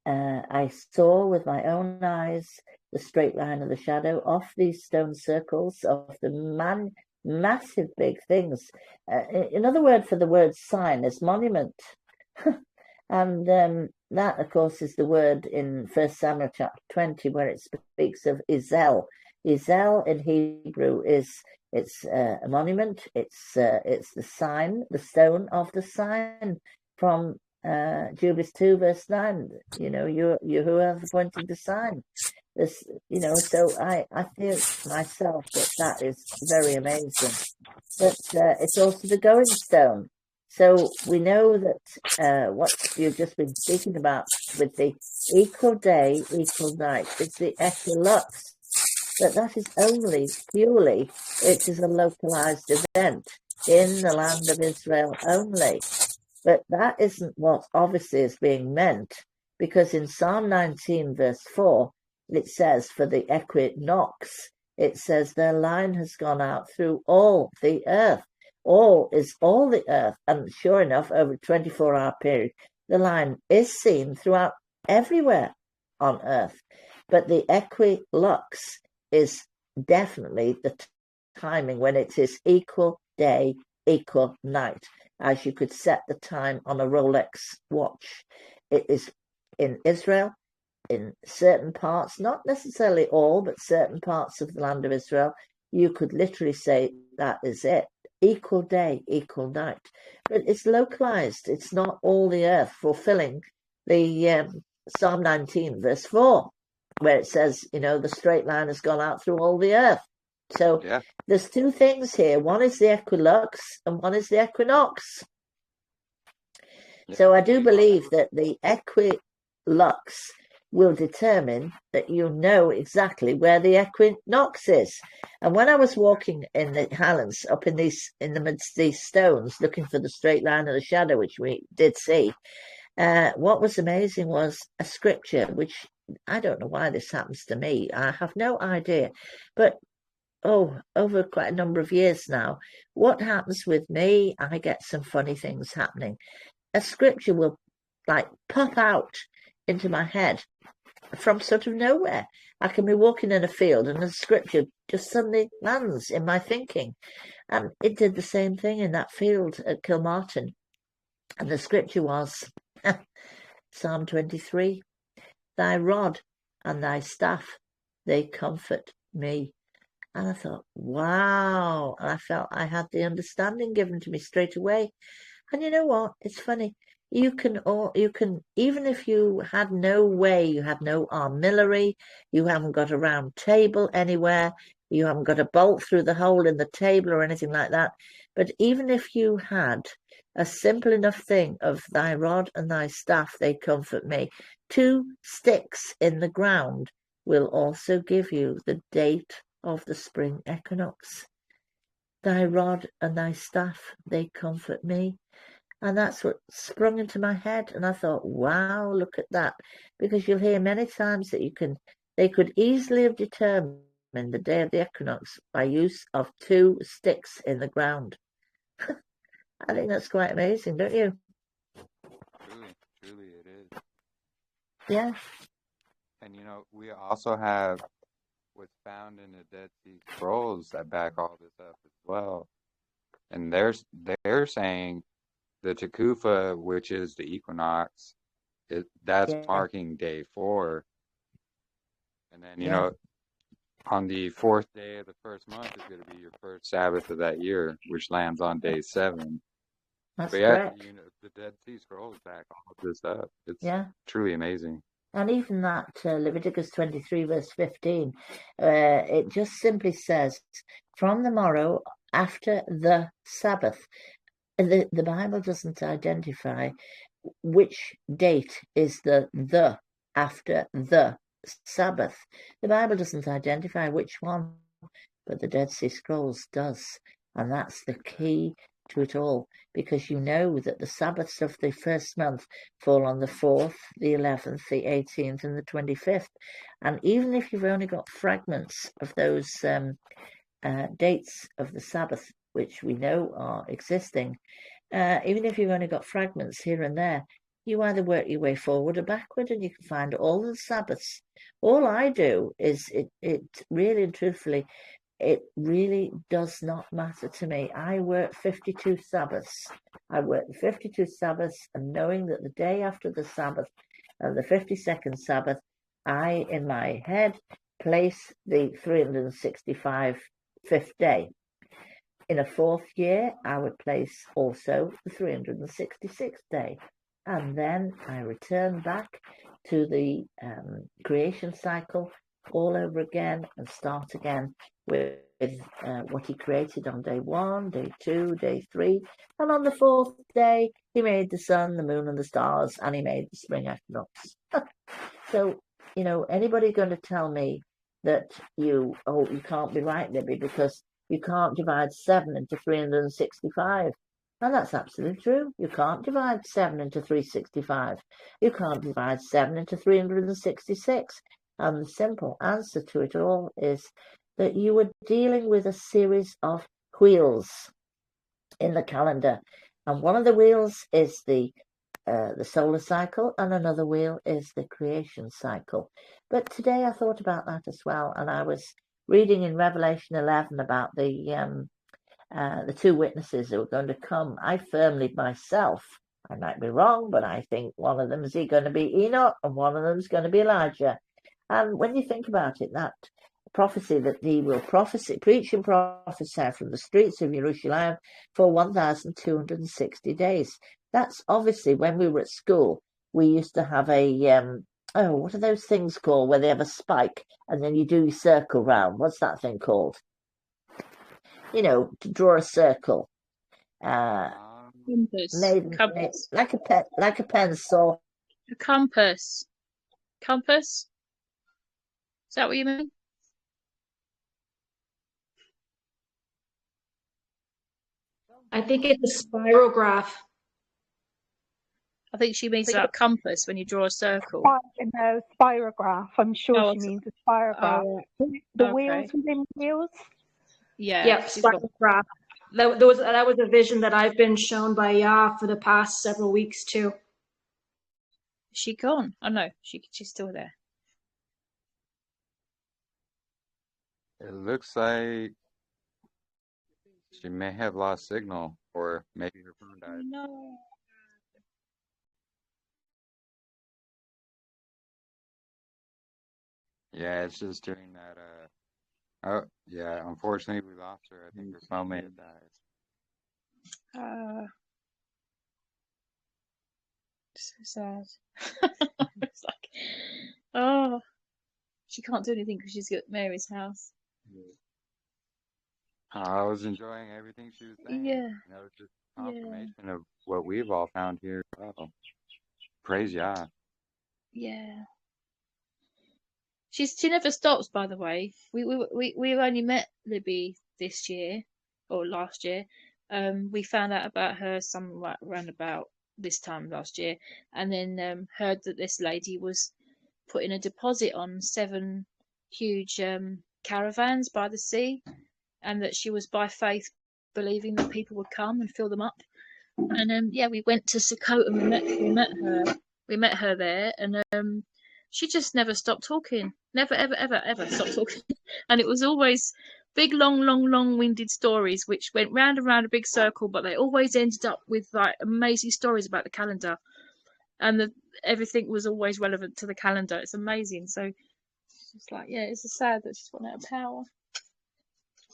I saw with my own eyes the straight line of the shadow off these stone circles of the massive big things. Another word for the word sign is monument. And that, of course, is the word in 1 Samuel chapter 20, where it speaks of Izel. Izel in Hebrew it's a monument. It's the sign, the stone of the sign from Jubilees 2 verse 9. YAHUAH have appointed the sign. This, so I feel myself that is very amazing. But it's also the going stone. So we know that what you've just been speaking about with the equal day, equal night, it's the equinox. But that is only purely, it is a localized event in the land of Israel only. But that isn't what obviously is being meant, because in Psalm 19 verse 4, it says for the equinox, it says their line has gone out through all the earth. All is all the earth, and sure enough, over a 24-hour period, the line is seen throughout everywhere on earth. But the equinox is definitely the timing when it is equal day, equal night, as you could set the time on a Rolex watch. It is in Israel, in certain parts, not necessarily all, but certain parts of the land of Israel, you could literally say that is it. Equal day, equal night. But it's localized. It's not all the earth, fulfilling the Psalm 19 verse 4, where it says, the straight line has gone out through all the earth. So there's two things here. One is the equinox and one is the equinox. So I do believe that the equinox will determine that you know exactly where the equinox is. And when I was walking in the Highlands, up in the midst of these stones, looking for the straight line of the shadow, which we did see, what was amazing was a scripture, which I don't know why this happens to me. I have no idea. But over quite a number of years now, what happens with me, I get some funny things happening. A scripture will pop out into my head from sort of nowhere. I can be walking in a field and the scripture just suddenly lands in my thinking. And it did the same thing in that field at Kilmartin. And the scripture was Psalm 23, thy rod and thy staff, they comfort me. And I thought, wow. And I felt I had the understanding given to me straight away. And you know what? It's funny. You can, even if you had no way, you had no armillary, you haven't got a round table anywhere, you haven't got a bolt through the hole in the table or anything like that. But even if you had a simple enough thing of thy rod and thy staff, they comfort me, 2 sticks in the ground will also give you the date of the spring equinox. Thy rod and thy staff, they comfort me. And that's what sprung into my head. And I thought, wow, look at that. Because you'll hear many times that they could easily have determined the day of the equinox by use of 2 sticks in the ground. I think that's quite amazing, don't you? Truly it is. Yeah. And we also have what's found in the Dead Sea Scrolls that back all this up as well. And they're saying the Tekufa, which is the equinox, that's marking day 4. And then, on the 4th day of the first month is going to be your first Sabbath of that year, which lands on day 7. That's But yeah, correct. the Dead Sea Scrolls back all of this up. It's Yeah. truly amazing. And even that Leviticus 23, verse 15, it just simply says, from the morrow after the Sabbath. The Bible doesn't identify which date is the after the Sabbath. The Bible doesn't identify which one, but the Dead Sea Scrolls does. And that's the key to it all, because you know that the Sabbaths of the first month fall on the 4th, the 11th, the 18th, and the 25th. And even if you've only got fragments of those dates of the Sabbath, which we know are existing, even if you've only got fragments here and there, you either work your way forward or backward, and you can find all the Sabbaths. All I do is it really and truthfully, it really does not matter to me. I work 52 Sabbaths. I work 52 Sabbaths, and knowing that the day after the Sabbath, the 52nd Sabbath, I, in my head, place the 365 fifth day. In a fourth year, I would place also the 366th day. And then I return back to the creation cycle all over again and start again with what he created on day 1, day 2, day 3. And on the 4th day, he made the sun, the moon, and the stars, and he made the spring equinox. So, anybody going to tell me that you can't be right, Libby, because you can't divide 7 into 365. And that's absolutely true. You can't divide 7 into 365. You can't divide 7 into 366. And the simple answer to it all is that you were dealing with a series of wheels in the calendar. And one of the wheels is the solar cycle, and another wheel is the creation cycle. But today I thought about that as well, and I was reading in Revelation 11 about the 2 witnesses who are going to come. I firmly myself, I might be wrong, but I think one of them is going to be Enoch, and one of them is going to be Elijah. And when you think about it, that prophecy that he will preach and prophesy from the streets of Jerusalem for 1,260 days. That's obviously when we were at school, we used to have a, what are those things called where they have a spike and then you do your circle round? What's that thing called? To draw a circle. Compass. Like a pencil. A compass. Compass? Is that what you mean? I think it's a spirograph. I think she means like a compass when you draw a circle. No, spirograph. I'm sure she means a spirograph. The wheels within wheels? Yeah. Yep, spirograph. That was a vision that I've been shown by YAHUAH for the past several weeks too. Is she gone? Oh no, she's still there. It looks like she may have lost signal, or maybe her phone died. No. Yeah, it's just during that. Oh, yeah. Unfortunately, we lost her. I think her phone may have died. So sad. It's like, oh, she can't do anything because she's at Mary's house. I was enjoying everything she was saying. Yeah. Just confirmation of what we've all found here. Oh, praise Yah. Yeah. She never stops, by the way. We only met Libby this year or last year. We found out about her somewhat around about this time last year, and then heard that this lady was putting a deposit on 7 huge caravans by the sea, and that she was by faith believing that people would come and fill them up. And we went to Sukkot and we met her there, and she just never stopped talking. Never, ever, ever, ever stopped talking. And it was always big, long-winded stories, which went round and round a big circle, but they always ended up with like amazing stories about the calendar. And everything was always relevant to the calendar. It's amazing. So it's like, it's sad that she's run out of power.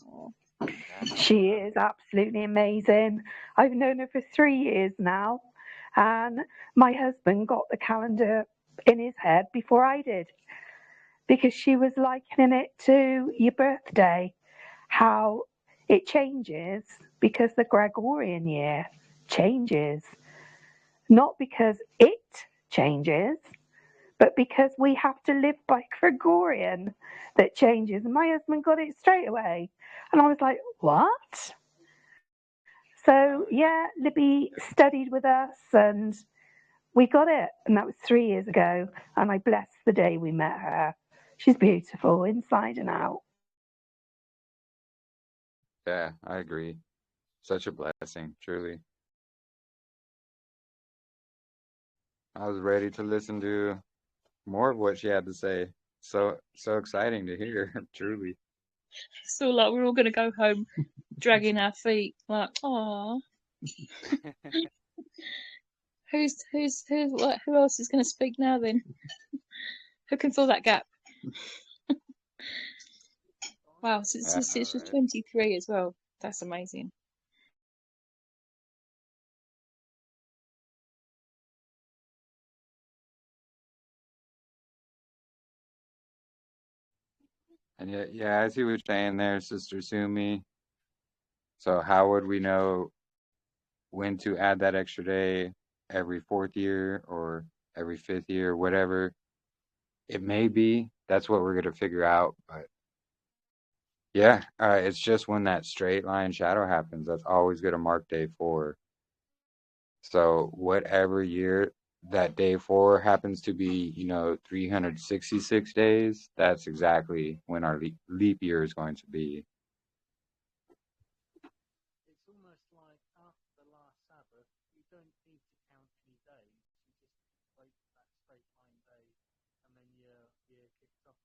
Oh. She is absolutely amazing. I've known her for 3 years now, and my husband got the calendar in his head before I did, because she was likening it to your birthday, how it changes because the Gregorian year changes, not because it changes, but because we have to live by Gregorian that changes. And my husband got it straight away. And I was like, what? So, yeah, Libby studied with us and we got it. And that was 3 years ago. And I blessed the day we met her. She's beautiful inside and out. Yeah, I agree. Such a blessing, truly. I was ready to listen to more of what she had to say. So exciting to hear, truly. It's all like we're all gonna go home dragging our feet, like, oh, who else is gonna speak now then? Who can fill that gap? Wow, since she's 23 as well. That's amazing. And yeah, I see what you're saying there, Sister Sumi. So how would we know when to add that extra day every fourth year or every fifth year, whatever it may be? That's what we're gonna figure out. But yeah, it's just when that straight line shadow happens, that's always gonna mark day 4. So whatever year that day 4 happens to be, 366 days, that's exactly when our leap year is going to be. It's almost like after the last Sabbath, you don't need to count any days. You just wait for that straight line day, and then your year kicks off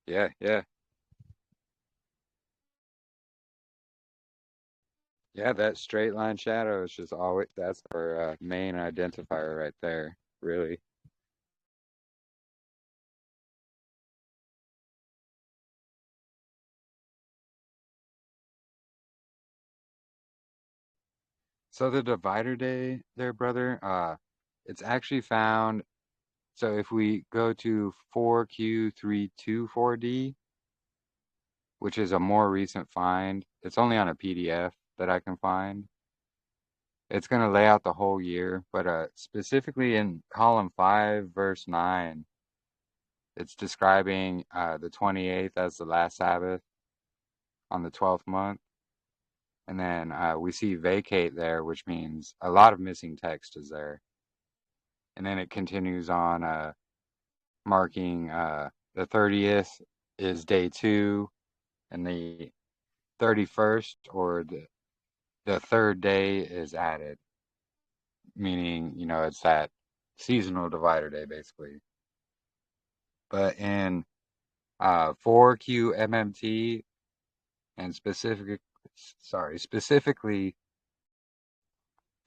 again. Yeah. Yeah, that straight line shadow is just always, that's our main identifier right there, really. So the divider day there, brother, it's actually found. So if we go to 4Q324D, which is a more recent find, it's only on a PDF that I can find. It's going to lay out the whole year, but specifically in column 5, verse 9, it's describing the 28th as the last Sabbath on the 12th month. And then we see vacate there, which means a lot of missing text is there. And then it continues on marking the 30th is day 2, and the 31st or the third day is added, meaning, it's that seasonal divider day basically. But in 4QMMT and specifically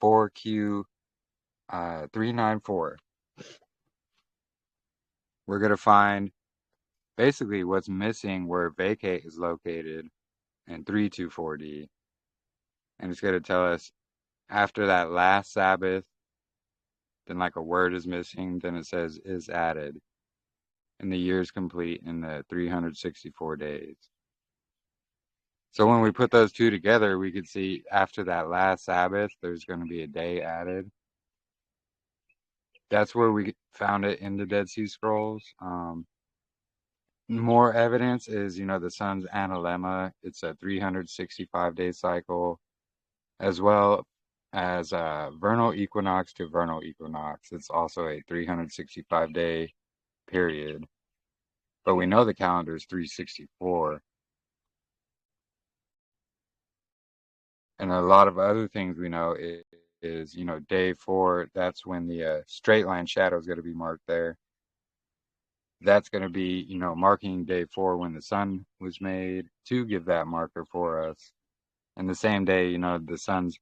4Q 394, we're going to find basically what's missing where vacate is located in 324D. And it's going to tell us after that last Sabbath, then like a word is missing, then it says is added. And the year is complete in the 364 days. So when we put those two together, we could see after that last Sabbath, there's going to be a day added. That's where we found it in the Dead Sea Scrolls. More evidence is, the sun's analemma. It's a 365-day cycle, as well as vernal equinox to vernal equinox. It's also a 365-day period. But we know the calendar is 364. And a lot of other things we know is day 4, that's when the straight line shadow is going to be marked there. That's going to be, marking day 4 when the sun was made to give that marker for us. And the same day, the sun's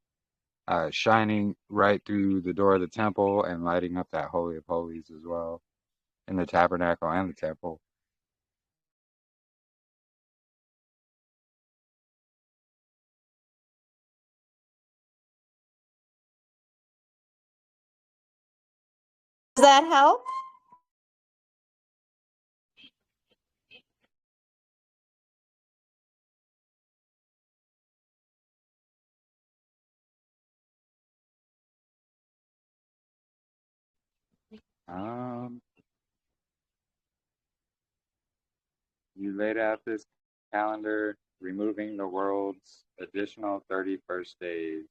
shining right through the door of the temple and lighting up that Holy of Holies as well in the tabernacle and the temple. that help? You laid out this calendar, removing the world's additional 31st days.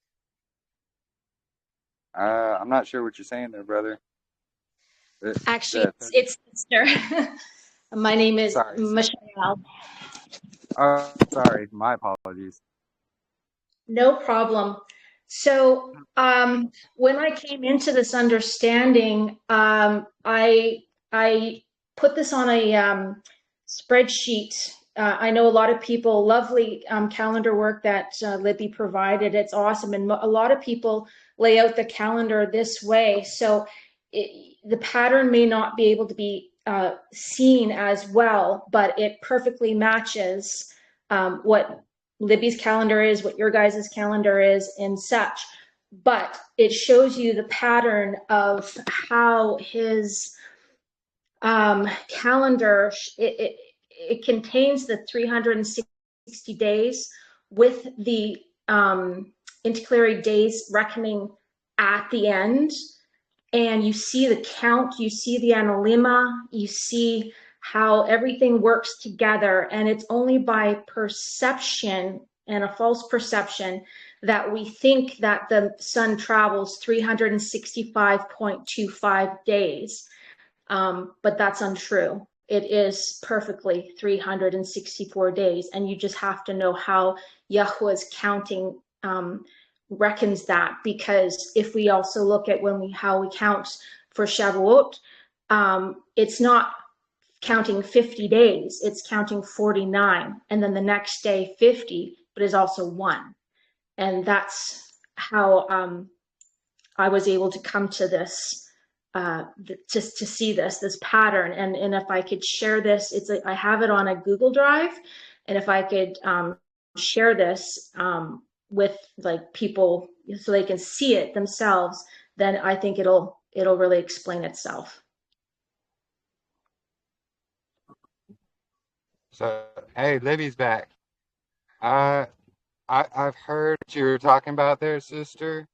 I'm not sure what you're saying there, brother. Actually, it's sister. My name is Michelle. Oh, sorry. My apologies. No problem. So when I came into this understanding, I put this on a spreadsheet. I know a lot of people, lovely calendar work that Libby provided. It's awesome. And a lot of people lay out the calendar this way. So the pattern may not be able to be seen as well, but it perfectly matches what Libby's calendar is, what your guys' calendar is, and such. But it shows you the pattern of how his calendar, it contains the 360 days with the intercalary days reckoning at the end. And you see the count, you see the analemma, you see how everything works together. And it's only by perception and a false perception that we think that the sun travels 365.25 days. But that's untrue. It is perfectly 364 days. And you just have to know how YAHUAH's counting reckons that, because if we also look at how we count for Shavuot, it's not counting 50 days, it's counting 49, and then the next day 50, but is also 1. And that's how I was able to come to this, just to see this pattern. And if I could share this, I have it on a Google Drive, and if I could share this with like people so they can see it themselves, then I think it'll really explain itself. So, hey, Libby's back. I've heard what you were talking about there, sister.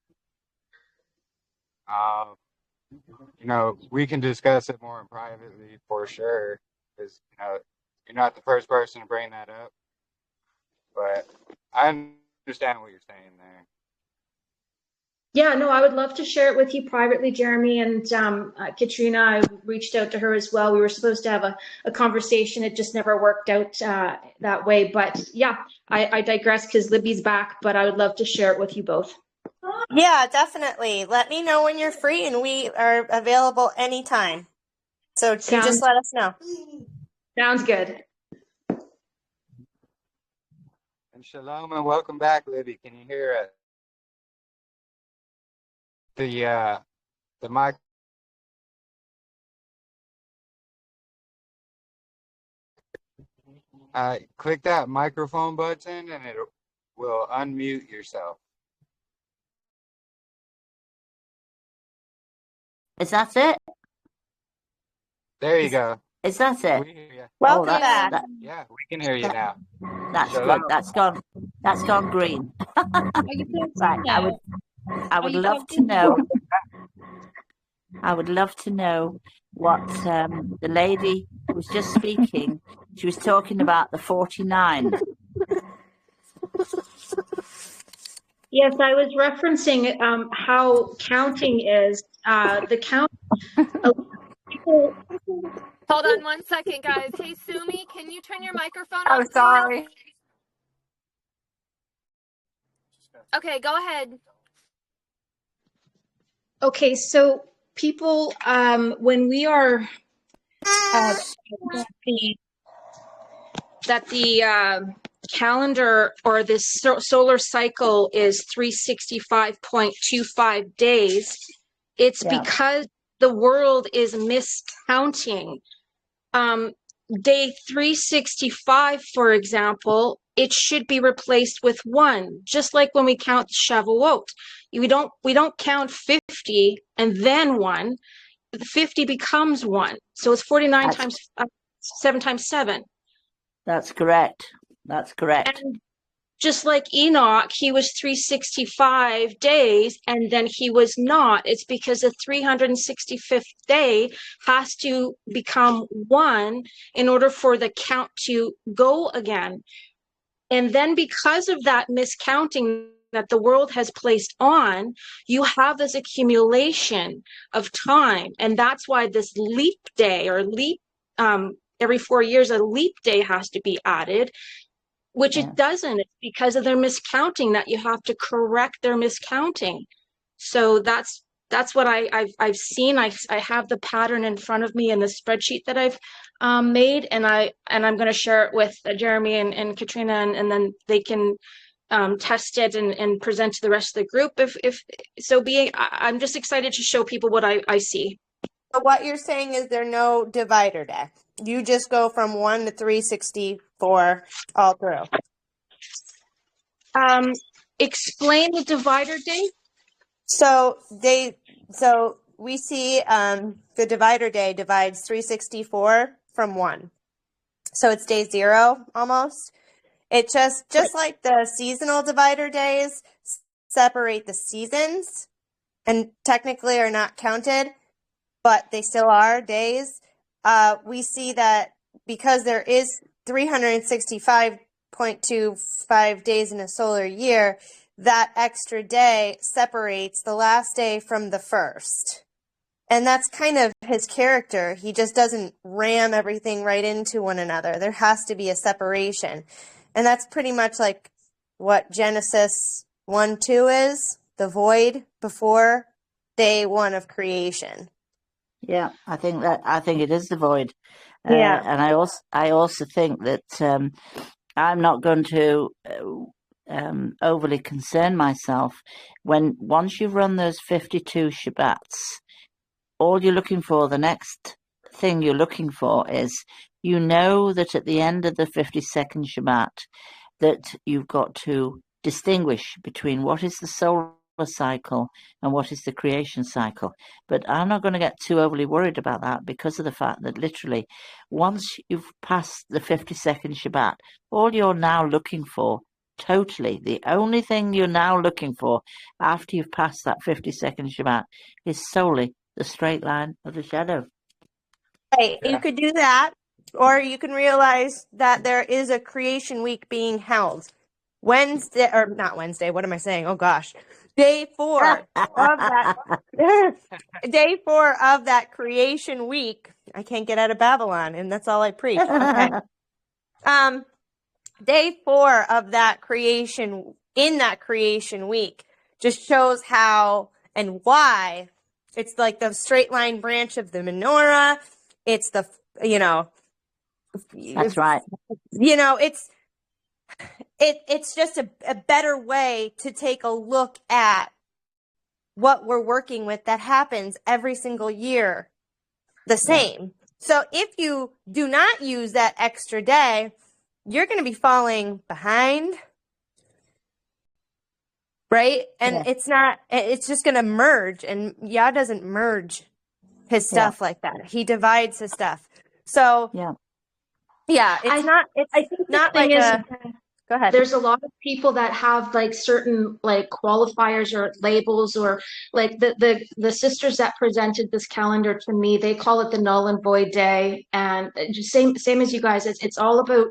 You know, we can discuss it more privately for sure, because you know you're not the first person to bring that up. But I understand what you're saying there. Yeah, no, I would love to share it with you privately, Jeremy. And Katrina, I reached out to her as well. We were supposed to have a conversation. It just never worked out that way. But yeah, I digress because Libby's back, but I would love to share it with you both. Yeah, definitely. Let me know when you're free, and we are available anytime. So you just let us know. Sounds good. And shalom and welcome back, Libby. Can you hear us? The mic. Click that microphone button and it will unmute yourself. Is that it? There you go. Is that it? We hear you. Welcome back. Yeah, we can hear you now. That's good. That's gone green. Right. I would love to know. I would love to know what the lady who was just speaking. She was talking about the 49. Yes, I was referencing how counting is. The count. Hold on 1 second, guys. Hey, Sumi, can you turn your microphone Oh, off? sorry. Okay, go ahead. Okay, so people, when we are that the calendar or this solar cycle is 365.25 days, it's because the world is miscounting. Day 365, for example, it should be replaced with 1, just like when we count Shavuot. We don't count 50 and then 1. 50 becomes 1. So it's 49 times 7 times 7. That's correct. That's correct. And just like Enoch, he was 365 days and then he was not. It's because the 365th day has to become 1 in order for the count to go again. And then because of that miscounting that the world has placed on, you have this accumulation of time. And that's why this leap day or every 4 years, a leap day has to be added, which it doesn't. It's because of their miscounting that you have to correct their miscounting. So that's what I've seen. I have the pattern in front of me in the spreadsheet that I've made, and I'm going to share it with Jeremy and Katrina, and then they can test it and present to the rest of the group. If so be, I'm just excited to show people what I see. So what you're saying is there's no divider day. You just go from 1 to 364 all through. Explain the divider day. So we see the divider day divides 364 from 1. So it's day 0 almost. It just like the seasonal divider days separate the seasons and technically are not counted, but they still are days. We see that because there is 365.25 days in a solar year, that extra day separates the last day from the first. And that's kind of his character. He just doesn't ram everything right into one another. There has to be a separation. And that's pretty much like what Genesis 1:2 is, the void before day 1 of creation. Yeah, I think it is the void. Yeah. And I also think that I'm not going to overly concern myself once you've run those 52 Shabbats. All you're looking for, the next thing you're looking for is, you know that at the end of the 52nd Shabbat, that you've got to distinguish between what is the solar cycle and what is the creation cycle. But I'm not going to get too overly worried about that, because of the fact that literally once you've passed the 52nd Shabbat, all you're now looking for, totally, the only thing you're now looking for after you've passed that 52nd Shabbat is solely the straight line of the shadow. Right. You could do that, or you can realize that there is a creation week being held. Wednesday, or not Wednesday, what am I saying? Oh gosh. Day 4 of that day 4 of that creation week. I can't get out of Babylon, and that's all I preach. Okay. Day 4 of that creation, in that creation week, just shows how and why it's like the straight line branch of the menorah. It's the, That's right. It's just a better way to take a look at what we're working with that happens every single year the same. Yeah. So if you do not use that extra day, you're going to be falling behind, right? And it's just going to merge, and Yah doesn't merge his stuff like that. He divides his stuff. So it's not like a... Go ahead. There's a lot of people that have like certain like qualifiers or labels, or like the sisters that presented this calendar to me, they call it the null and void day, and same as you guys. It's all about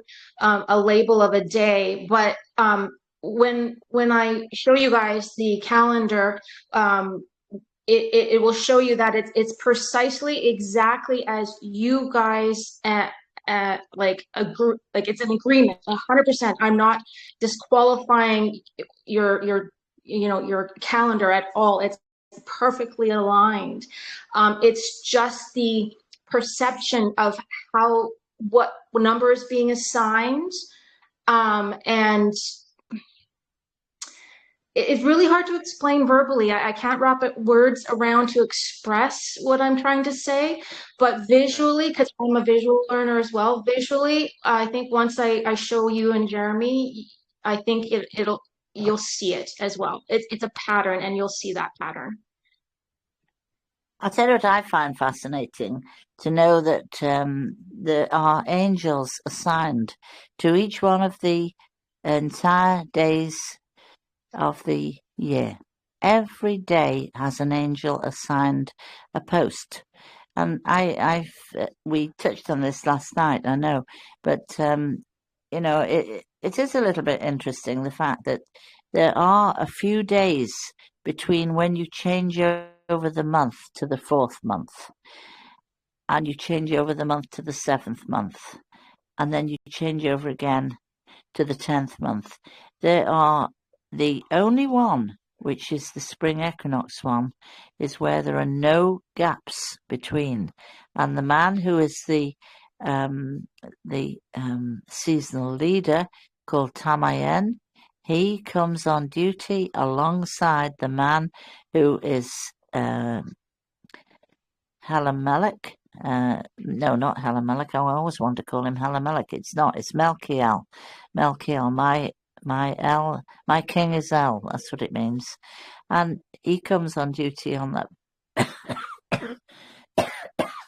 a label of a day. But when I show you guys the calendar, it will show you that it's precisely exactly as you guys like it's an agreement 100%. I'm not disqualifying your calendar at all. It's perfectly aligned. It's just the perception of what number is being assigned, and it's really hard to explain verbally. I can't wrap words around to express what I'm trying to say, but visually, because I'm a visual learner as well, visually, I think once I show you and Jeremy, I think you'll see it as well. It's a pattern, and you'll see that pattern. I'll tell you what I find fascinating, to know that there are angels assigned to each one of the entire days of the year. Every day has an angel assigned a post. And we touched on this last night, I know, but it is a little bit interesting, the fact that there are a few days between when you change over the month to the 4th month, and you change over the month to the 7th month, and then you change over again to the 10th month. There are the only one, which is the spring equinox one, is where there are no gaps between. And the man who is the seasonal leader, called Tamayen, he comes on duty alongside the man who is Halamelech. No, not Halamelech. I always want to call him Halamelech. It's not. It's Melchiel. Melchiel. My king is El. That's what it means. And he comes on duty on that.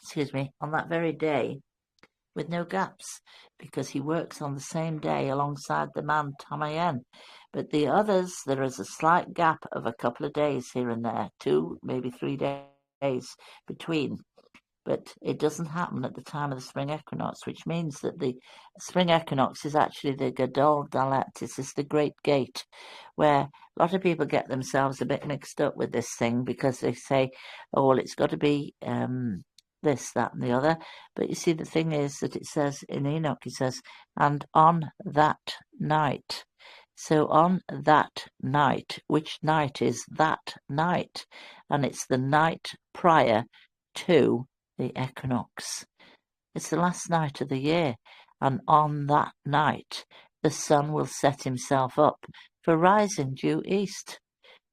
Excuse me. On that very day, with no gaps, because he works on the same day alongside the man Tamayen. But the others, there is a slight gap of a couple of days here and there, 2, maybe 3 days between. But it doesn't happen at the time of the spring equinox, which means that the spring equinox is actually the Gadol Dalet. It's the Great Gate, where a lot of people get themselves a bit mixed up with this thing, because they say, oh, well, it's got to be this, that, and the other. But you see, the thing is that it says in Enoch, it says, and on that night. So on that night, which night is that night? And it's the night prior to the equinox. It's the last night of the year, and on that night the sun will set himself up for rising due east.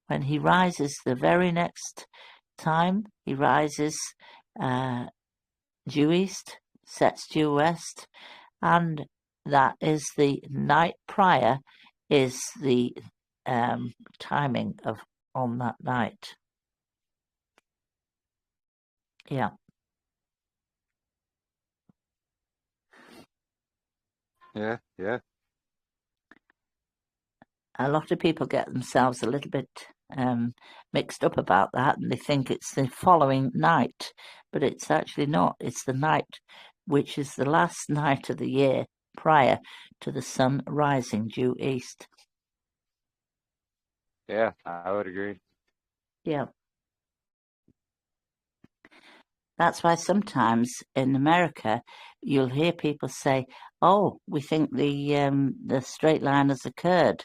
When he rises the very next time, he rises due east, sets due west, and that is the night prior, is the timing of on that night. Yeah. Yeah. A lot of people get themselves a little bit mixed up about that, and they think it's the following night, but it's actually not. It's the night which is the last night of the year prior to the sun rising due east. Yeah, I would agree. Yeah. That's why sometimes in America you'll hear people say, oh, we think the straight line has occurred.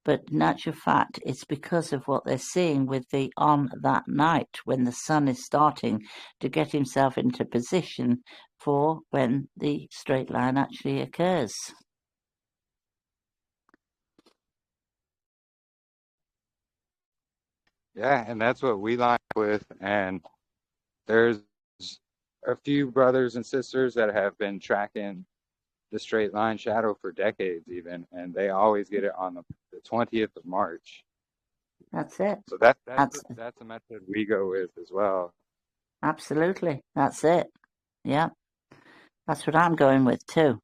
But in actual fact, it's because of what they're seeing with the on that night, when the sun is starting to get himself into position for when the straight line actually occurs. Yeah, and that's what we line up with. And there's a few brothers and sisters that have been tracking the straight line shadow for decades even, and they always get it on the 20th of March. That's it. So that's a method we go with as well. Absolutely. That's it. Yeah. That's what I'm going with too.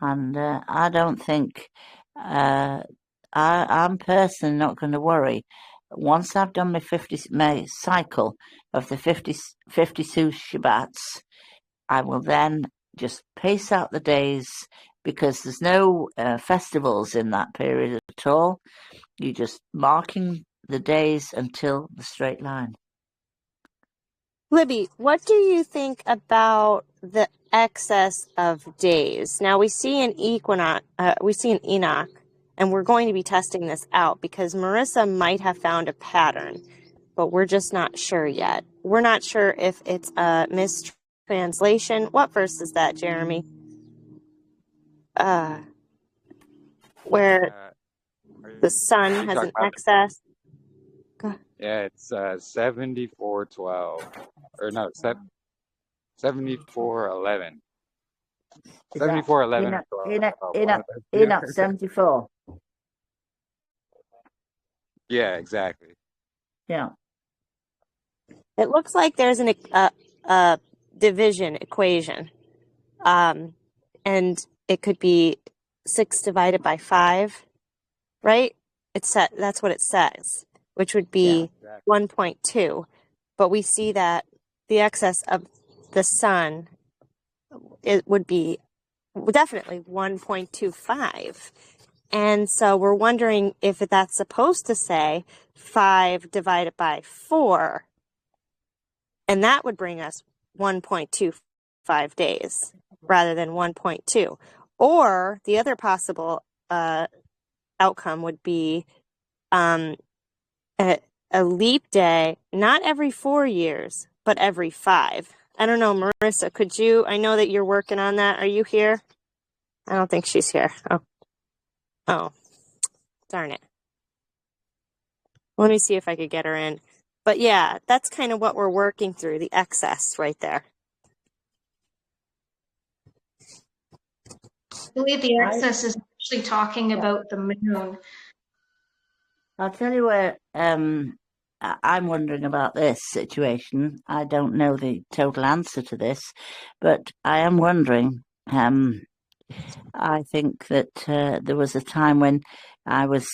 And I don't think I'm personally not going to worry. Once I've done my cycle of the 52 Shabbats, I will then just pace out the days, because there's no festivals in that period at all. You're just marking the days until the straight line. Libby, what do you think about the excess of days? Now we see an Enoch, and we're going to be testing this out because Marissa might have found a pattern, but we're just not sure yet. We're not sure if it's a mistranslation. What verse is that, Jeremy? Where the sun has an excess. Yeah, it's 74:12, or no, 74:11. 74:11. Enoch 74. Yeah, exactly. Yeah. It looks like there's a division equation, and it could be 6 divided by 5, right? That's what it says, which would be 1.2. But we see that the excess of the sun, it would be definitely 1.25. And so we're wondering if that's supposed to say 5 divided by 4, and that would bring us 1.25 days rather than 1.2. Or the other possible outcome would be a leap day, not every 4 years, but every 5. I don't know, Marissa, could you? I know that you're working on that. Are you here? I don't think she's here. Oh, darn it. Let me see if I could get her in. But yeah, that's kind of what we're working through, the excess right there. I believe the excess is actually talking about the moon. I'll tell you where I'm wondering about this situation. I don't know the total answer to this, but I am wondering. I think that there was a time when I was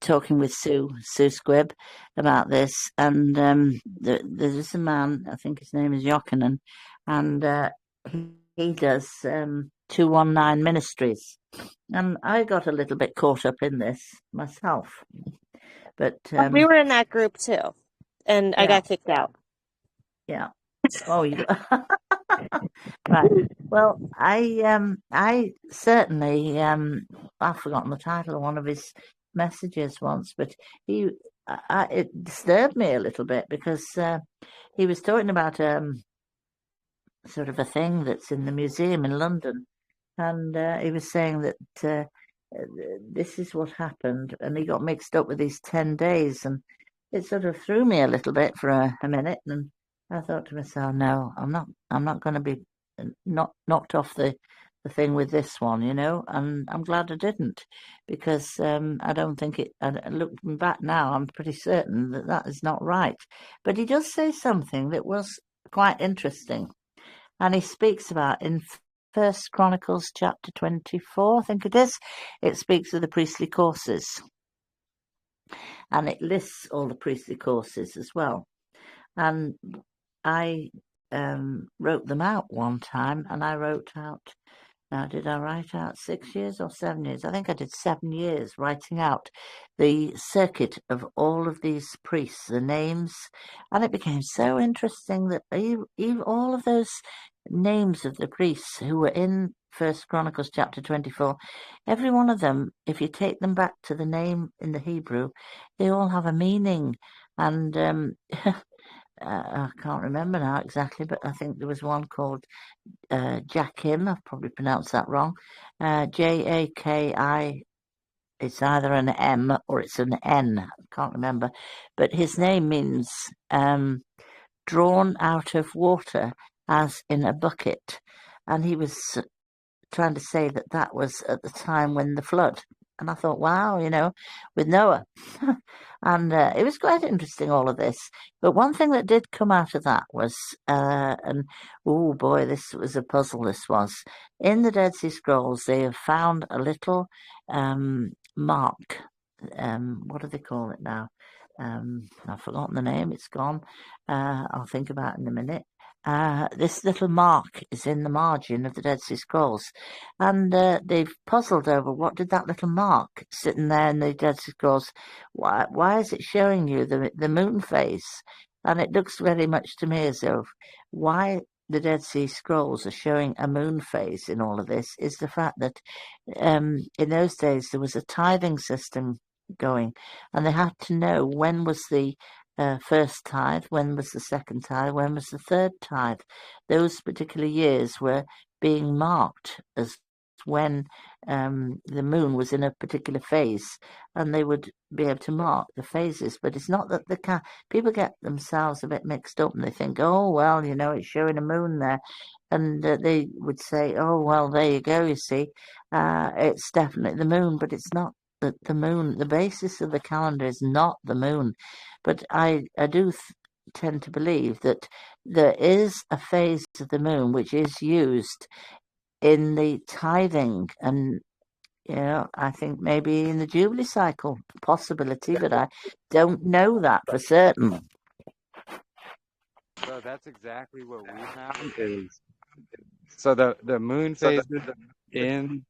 talking with Sue Squibb about this, and there's a man, I think his name is Jokinen, and he does 219 Ministries, and I got a little bit caught up in this myself. But we were in that group too, and I got kicked out. Yeah. Oh, you right. Well, I certainly I've forgotten the title of one of his messages once, but it disturbed me a little bit because he was talking about sort of a thing that's in the museum in London, and he was saying that this is what happened, and he got mixed up with these 10 days, and it sort of threw me a little bit for a minute, and I thought to myself, no, I'm not going to be knocked off the thing with this one, you know, and I'm glad I didn't, because I don't think it. Looking back now, I'm pretty certain that is not right. But he does say something that was quite interesting, and he speaks about in First Chronicles chapter 24, I think it is. It speaks of the priestly courses, and it lists all the priestly courses as well. And I wrote them out one time, and I wrote out, now did I write out 6 years or 7 years? I think I did 7 years writing out the circuit of all of these priests, the names, and it became so interesting that even all of those names of the priests who were in First Chronicles chapter 24, every one of them, if you take them back to the name in the Hebrew, they all have a meaning. And I can't remember now exactly, but I think there was one called Jakim. I've probably pronounced that wrong. Jaki. It's either an M or it's an N. I can't remember. But his name means drawn out of water, as in a bucket. And he was trying to say that was at the time when the flood. And I thought, wow, you know, with Noah. And it was quite interesting, all of this. But one thing that did come out of that was, and oh boy, this was a puzzle, this was. In the Dead Sea Scrolls, they have found a little mark. What do they call it now? I've forgotten the name, it's gone. I'll think about it in a minute. This little mark is in the margin of the Dead Sea Scrolls, and they've puzzled over what did that little mark sitting there in the Dead Sea Scrolls. Why is it showing you the moon phase? And it looks very much to me as though why the Dead Sea Scrolls are showing a moon phase in all of this is the fact that in those days there was a tithing system going, and they had to know when was the first tithe, when was the second tithe, when was the third tithe. Those particular years were being marked as when the moon was in a particular phase, and they would be able to mark the phases. But it's not that people get themselves a bit mixed up, and they think, oh well, you know, it's showing a moon there, and they would say, oh well, there you go, you see, it's definitely the moon, but it's not. The moon, the basis of the calendar is not the moon. But I do tend to believe that there is a phase of the moon which is used in the tithing, and I think maybe in the Jubilee cycle, possibility, but I don't know that for certain. So that's exactly what we found is, so the moon phases in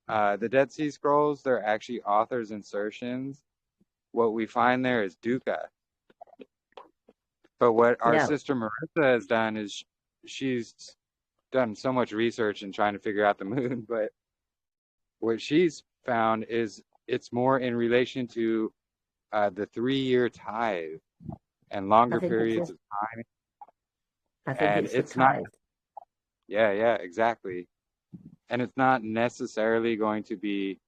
the Dead Sea Scrolls, they're actually author's insertions. What we find there is dukkha. But what our sister Marissa has done is she's done so much research in trying to figure out the moon, but what she's found is it's more in relation to the 3-year tithe and longer periods of time. I think And it's the tithe. Yeah, exactly. And it's not necessarily going to be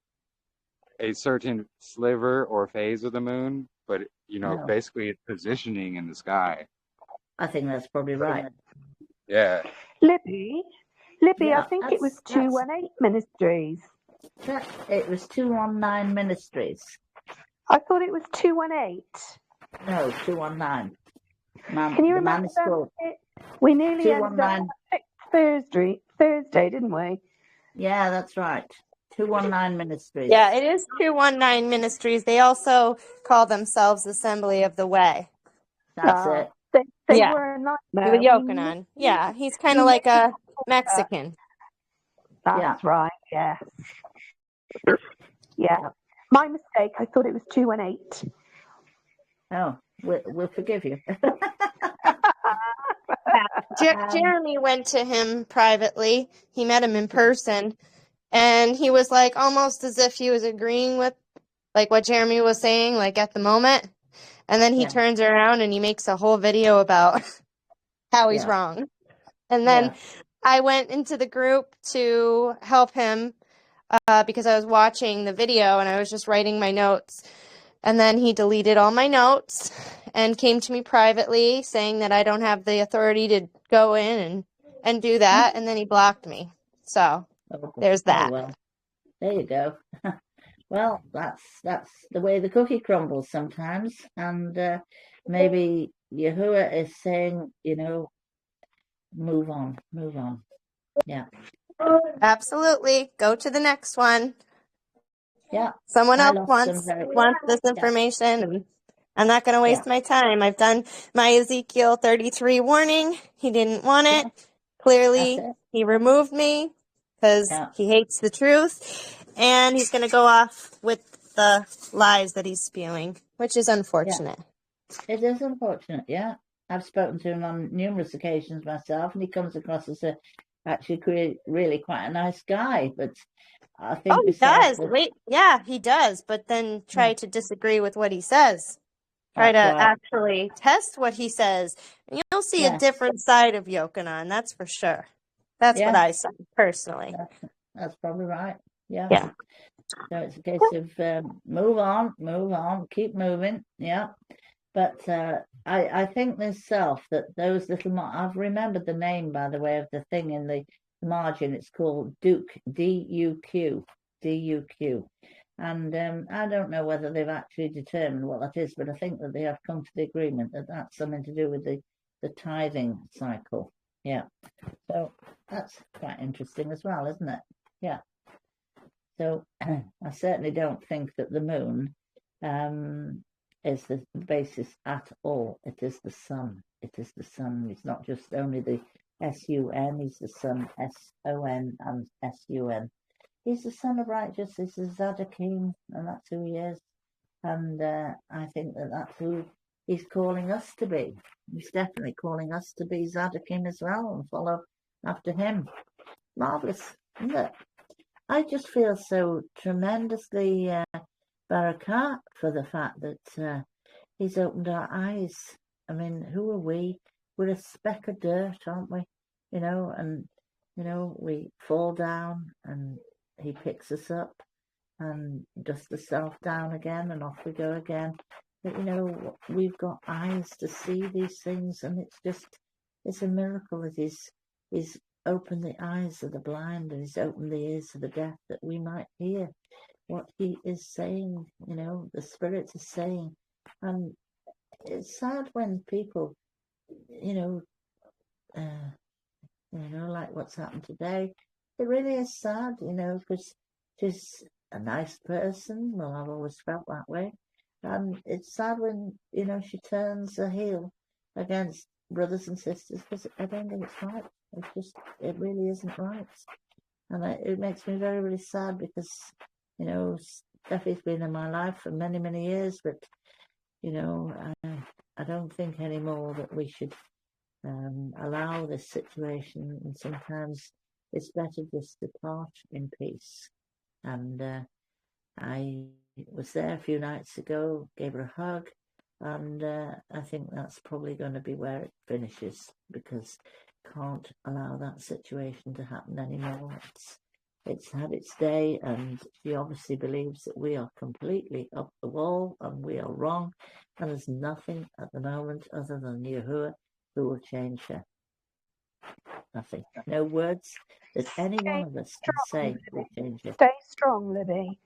a certain sliver or phase of the moon, but basically it's positioning in the sky. I think that's probably right. Yeah. Libby, I think it was 218 Ministries. It was 219 Ministries. I thought it was 218. No, 219. Can you remember that? We nearly ended up Thursday, didn't we? Yeah, that's right. 219 Ministries. Yeah, it is 219 Ministries. They also call themselves Assembly of the Way. That's it. They were a nightmare. With Yochanan. Yeah, he's kind of like a Mexican. That's right, yeah. Yeah. My mistake. I thought it was 218. Oh, we'll forgive you. Jeremy went to him privately. He met him in person, and he was like almost as if he was agreeing with like what Jeremy was saying, like at the moment. And then he turns around and he makes a whole video about how he's wrong. And then I went into the group to help him because I was watching the video and I was just writing my notes. And then he deleted all my notes and came to me privately saying that I don't have the authority to go in and do that. And then he blocked me. So there's that. Oh, well, there you go. Well, that's the way the cookie crumbles sometimes. And maybe Yahuwah is saying, move on. Yeah. Absolutely. Go to the next one. Yeah. Someone else wants this information, and I'm not going to waste my time. I've done my Ezekiel 33 warning. He didn't want it. Clearly, he removed me because he hates the truth, and he's going to go off with the lies that he's spewing, which is unfortunate. It is unfortunate, yeah. I've spoken to him on numerous occasions myself, and he comes across as actually really quite a nice guy, but I think he does. He does, but then try to disagree with what he says. Try to actually test what he says. And you'll see a different side of Yochanan, that's for sure. That's what I say, personally. That's probably right. Yeah. So it's a case of move on, keep moving. Yeah. But I think myself that those little, I've remembered the name, by the way, of the thing in the margin. It's called Duke, D-U-Q. And I don't know whether they've actually determined what that is, but I think that they have come to the agreement that that's something to do with the tithing cycle. Yeah. So that's quite interesting as well, isn't it? Yeah. So I certainly don't think that the moon is the basis at all. It is the sun. It's not just only the S-U-N. He's the sun, S-O-N and S-U-N. He's the son of righteousness. He's Zadokim, and that's who he is. And I think that that's who he's calling us to be. He's definitely calling us to be Zadokim as well and follow after him. Marvellous, isn't it? I just feel so tremendously barakat for the fact that he's opened our eyes. I mean, who are we? We're a speck of dirt, aren't we? And we fall down and he picks us up and dusts ourselves down again and off we go again. But we've got eyes to see these things, and it's a miracle that he's opened the eyes of the blind and he's opened the ears of the deaf, that we might hear what he is saying, the Spirit is saying. And it's sad when people you know, like what's happened today, it really is sad, because she's a nice person. Well, I've always felt that way. And it's sad when, she turns a heel against brothers and sisters, because I don't think it's right. It really isn't right. And it makes me very, really sad because, Steffi's been in my life for many, many years, but, I don't think anymore that we should allow this situation, and sometimes it's better just to part in peace. And I was there a few nights ago, gave her a hug, and I think that's probably going to be where it finishes, because can't allow that situation to happen anymore. It's had its day, and she obviously believes that we are completely up the wall and we are wrong, and there's nothing at the moment other than YAHUAH who will change her. Nothing. No words that any one of us can say will change her. Stay strong, Libby.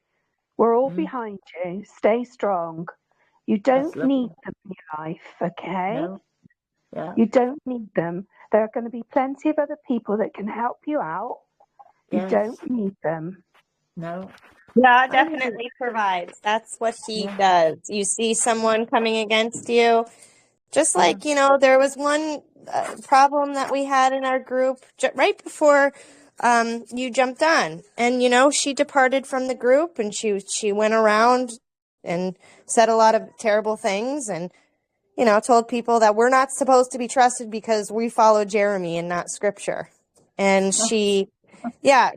We're all behind you. Stay strong. You don't need them in your life, okay? No. Yeah. You don't need them. There are going to be plenty of other people that can help you out. You don't need them. No. Yeah, definitely provides. That's what he does. You see someone coming against you, just like, there was one problem that we had in our group right before you jumped on. And, she departed from the group, and she went around and said a lot of terrible things, and, told people that we're not supposed to be trusted because we follow Jeremy and not scripture. And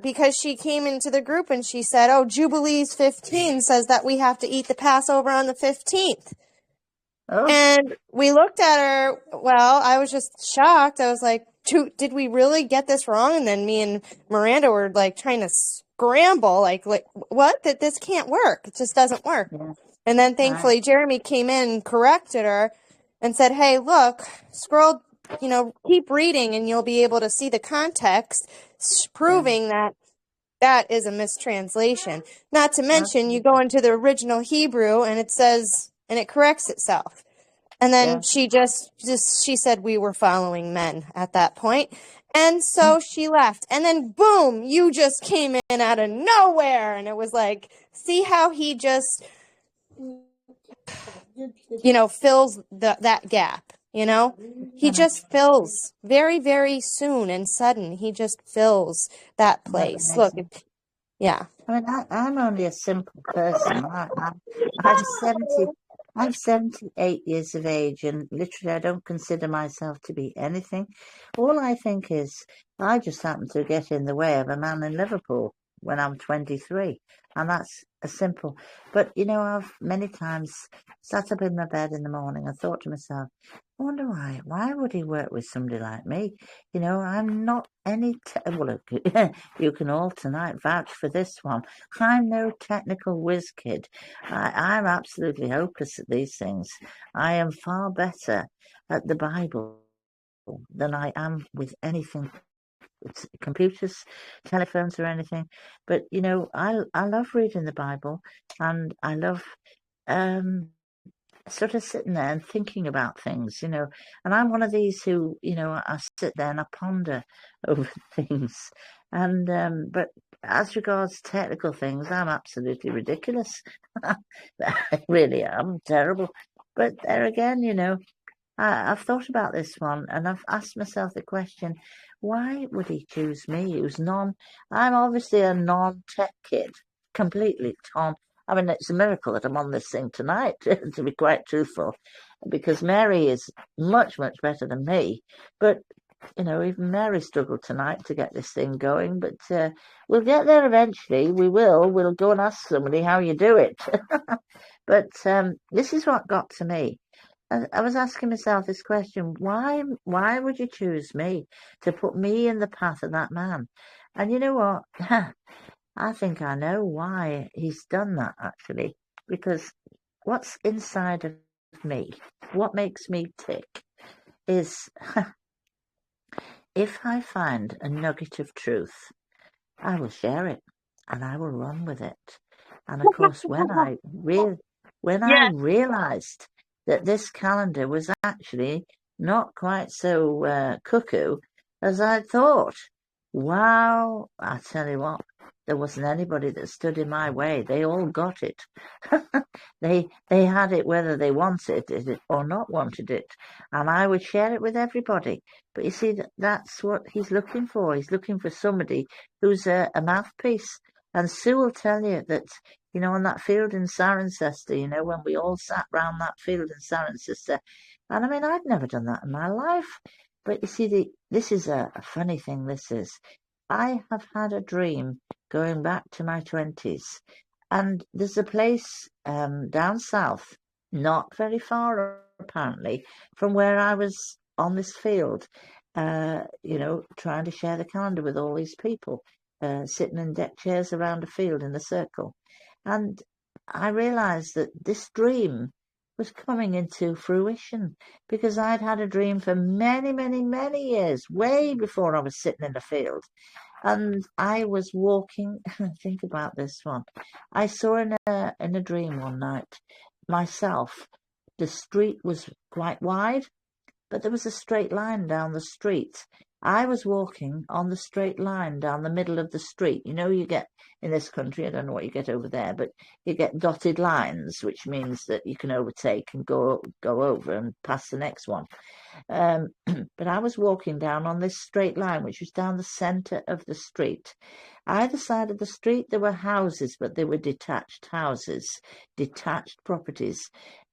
because she came into the group and she said, oh, Jubilees 15 says that we have to eat the Passover on the 15th. Oh. And we looked at her. Well, I was just shocked. I was like, did we really get this wrong? And then me and Miranda were like trying to scramble, like what? That this can't work. It just doesn't work. Yeah. And then thankfully Jeremy came in and corrected her and said, hey, look, scroll, keep reading and you'll be able to see the context proving that is a mistranslation. Not to mention, you go into the original Hebrew and it says, and it corrects itself. And then she she said we were following men at that point. And so she left. And then boom, you just came in out of nowhere. And it was like, see how he just, fills that gap, He just fills very, very soon and sudden. He just fills that place. Look, yeah. I mean, I'm only a simple person. I'm 78 years of age, and literally I don't consider myself to be anything. All I think is I just happened to get in the way of a man in Liverpool when I'm 23, and that's a simple. But, I've many times sat up in my bed in the morning and thought to myself, I wonder why. Why would he work with somebody like me? I'm not any... you can all tonight vouch for this one. I'm no technical whiz kid. I'm absolutely hopeless at these things. I am far better at the Bible than I am with anything, computers, telephones or anything. But, I love reading the Bible, and I love... sort of sitting there and thinking about things, and I'm one of these who, I sit there and I ponder over things, and but as regards technical things, I'm absolutely ridiculous. I really am terrible. But there again, I've thought about this one, and I've asked myself the question, why would he choose me, I'm obviously a non-tech kid, completely, Tom. I mean, it's a miracle that I'm on this thing tonight, to be quite truthful, because Mary is much, much better than me. But, even Mary struggled tonight to get this thing going. But we'll get there eventually. We will. We'll go and ask somebody how you do it. But this is what got to me. I was asking myself this question, why would you choose me to put me in the path of that man? And you know what? I think I know why he's done that, actually, because what's inside of me, what makes me tick, is if I find a nugget of truth, I will share it and I will run with it. And of course, when I realized that this calendar was actually not quite so cuckoo as I'd thought. Wow, I tell you what, there wasn't anybody that stood in my way. They all got it. They had it whether they wanted it or not wanted it, and I would share it with everybody. But you see, that's what he's looking for. He's looking for somebody who's a mouthpiece. And Sue will tell you that, you know, on that field in Cirencester, you know, when we all sat round that field in Cirencester, and I mean, I'd never done that in my life. But you see, this is a funny thing, this is. I have had a dream going back to my 20s, and there's a place down south, not very far apparently, from where I was on this field, you know, trying to share the calendar with all these people, sitting in deck chairs around a field in a circle. And I realised that this dream was coming into fruition because I'd had a dream for many, many, many years, way before I was sitting in the field. And I was walking, think about this one. I saw in a dream one night myself, the street was quite wide, but there was a straight line down the street. I was walking on the straight line down the middle of the street. You know, you get in this country, I don't know what you get over there, but you get dotted lines, which means that you can overtake and go over and pass the next one. But I was walking down on this straight line, which was down the centre of the street. Either side of the street, there were houses, but they were detached houses, detached properties.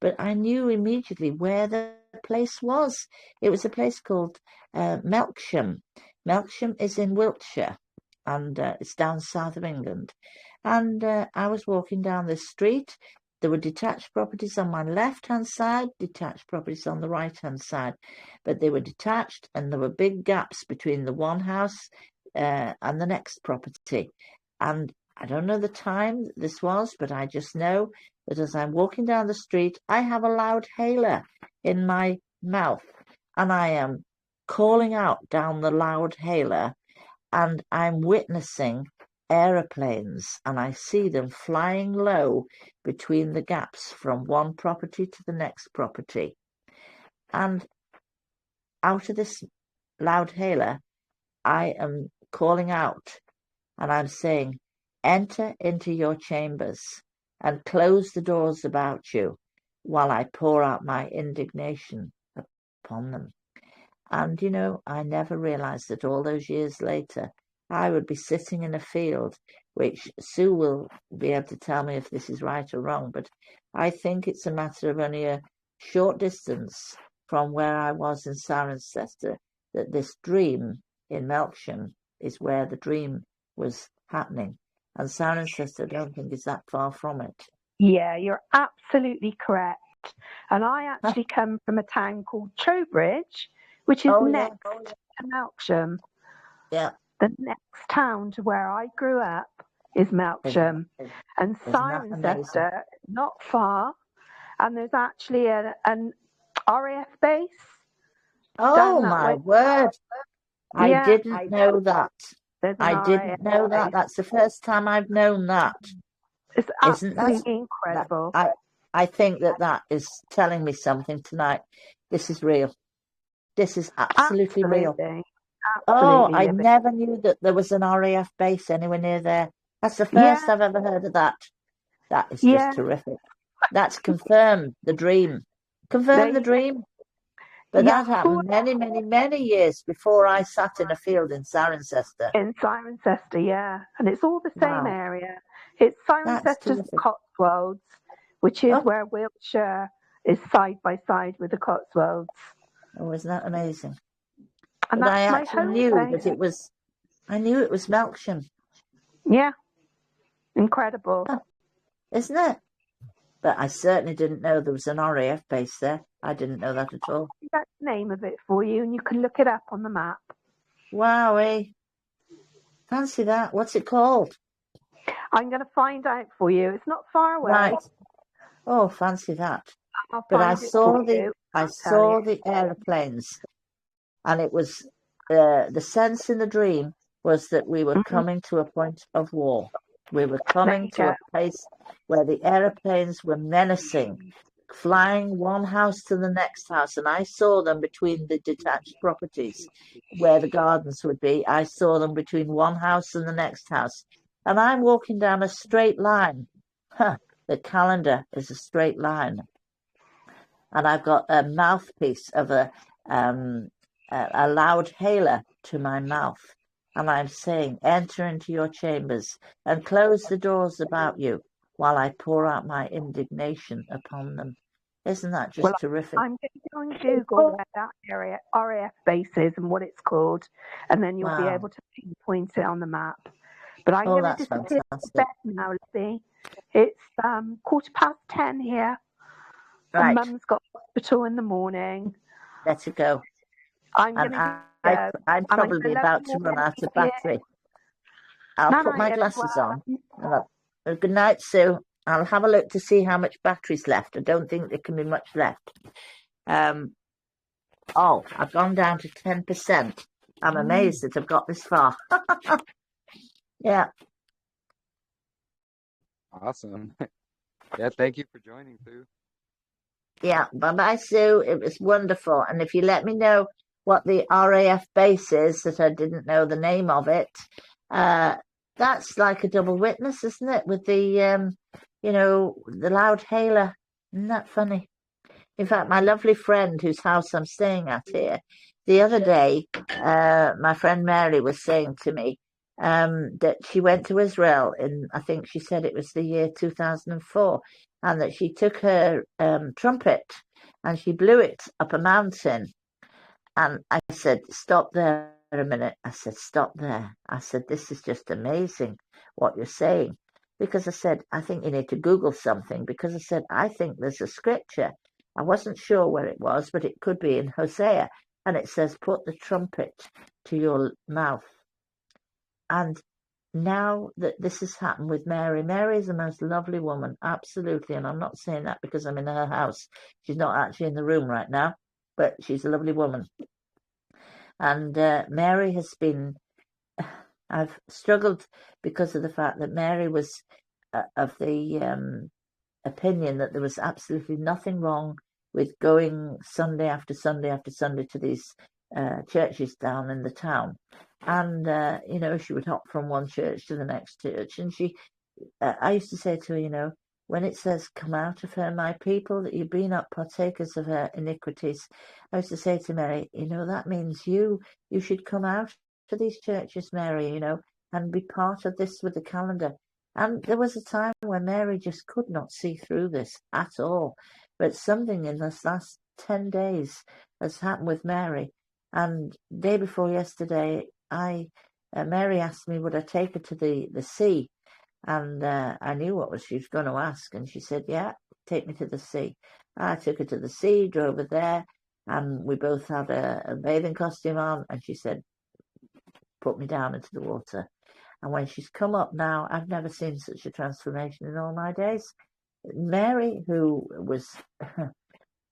But I knew immediately where the place was. It was a place called Melksham. Melksham is in Wiltshire, and it's down south of England. And I was walking down this street. There were detached properties on my left-hand side, detached properties on the right-hand side. But they were detached, and there were big gaps between the one house and the next property. And I don't know the time this was, but I just know that as I'm walking down the street, I have a loud hailer in my mouth, and I am calling out down the loud hailer, and I'm witnessing aeroplanes, and I see them flying low between the gaps from one property to the next property. And out of this loud hailer, I am calling out, and I'm saying, enter into your chambers and close the doors about you while I pour out my indignation upon them. And, you know, I never realised that all those years later, I would be sitting in a field, which Sue will be able to tell me if this is right or wrong, but I think it's a matter of only a short distance from where I was in Cirencester, that this dream in Melksham is where the dream was happening. And Cirencester, I don't think is that far from it. Yeah, you're absolutely correct. And I actually come from a town called Trowbridge, which is next to Melksham. Yeah. The next town to where I grew up is Melksham. And Cirencester, not far. And there's actually an RAF base. Oh, my word. I didn't know that. I didn't know that. That's the first time I've known that. It's absolutely incredible. I think that is telling me something tonight. This is real. This is absolutely real. Oh, I never knew that there was an RAF base anywhere near there. That's the first I've ever heard of that. That is just terrific. That's confirmed the dream. Confirmed the dream. But that happened many, many, many years before I sat in a field in Cirencester. In Cirencester, yeah. And it's all the same area. It's Cirencester's Cotswolds, which is where Wiltshire is side by side with the Cotswolds. Oh, isn't that amazing? And but I actually knew that it was, I knew it was Melksham. Yeah. Incredible. Oh, isn't it? But I certainly didn't know there was an RAF base there. I didn't know that at all. That's the name of it for you, and you can look it up on the map. Wowie. Fancy that. What's it called? I'm going to find out for you. It's not far away. Right. Oh, fancy that. But I saw the aeroplanes, and it was the sense in the dream was that we were coming to a point of war. We were coming to a place where the aeroplanes were menacing, flying one house to the next house, and I saw them between the detached properties where the gardens would be. I saw them between one house and the next house, and I'm walking down a straight line. The calendar is a straight line, and I've got a mouthpiece of a loud hailer to my mouth, and I'm saying, enter into your chambers and close the doors about you while I pour out my indignation upon them. Isn't that just terrific? I'm going to Google where that area RAF base is and what it's called, and then you'll be able to pinpoint it on the map. But I'm going to disappear to bed now, Libby. It's 10:15 here. Right. And Mum's got hospital in the morning. Let it go. I'm going to go. I'm probably about to run out of battery. I'll put my glasses on. Good night, Sue. I'll have a look to see how much battery's left. I don't think there can be much left. Oh, I've gone down to 10%. I'm amazed that I've got this far. Yeah. Awesome. Yeah, thank you for joining, Sue. Yeah, bye-bye, Sue. It was wonderful. And if you let me know what the RAF base is, that I didn't know the name of it, that's like a double witness, isn't it? With the, the loud hailer. Isn't that funny? In fact, my lovely friend whose house I'm staying at here, the other day, my friend Mary was saying to me that she went to Israel in, I think she said it was the year 2004, and that she took her trumpet and she blew it up a mountain. And I said, stop there a minute. I said, stop there. I said, this is just amazing what you're saying. Because I said, I think you need to Google something. Because I said, I think there's a scripture. I wasn't sure where it was, but it could be in Hosea. And it says, put the trumpet to your mouth. And now that this has happened with Mary, Mary is the most lovely woman, absolutely. And I'm not saying that because I'm in her house. She's not actually in the room right now, but she's a lovely woman. And Mary has been, I've struggled because of the fact that Mary was of the opinion that there was absolutely nothing wrong with going Sunday after Sunday after Sunday to these churches down in the town. And, she would hop from one church to the next church. And I used to say to her, when it says, come out of her, my people, that you've been up partakers of her iniquities, I used to say to Mary, that means you should come out to these churches, Mary, and be part of this with the calendar. And there was a time when Mary just could not see through this at all. But something in this last 10 days has happened with Mary. And day before yesterday, Mary asked me, would I take her to the sea? And I knew what she was going to ask. And she said, yeah, take me to the sea. I took her to the sea, drove her there, and we both had a bathing costume on. And she said, put me down into the water. And when she's come up now, I've never seen such a transformation in all my days. Mary, who was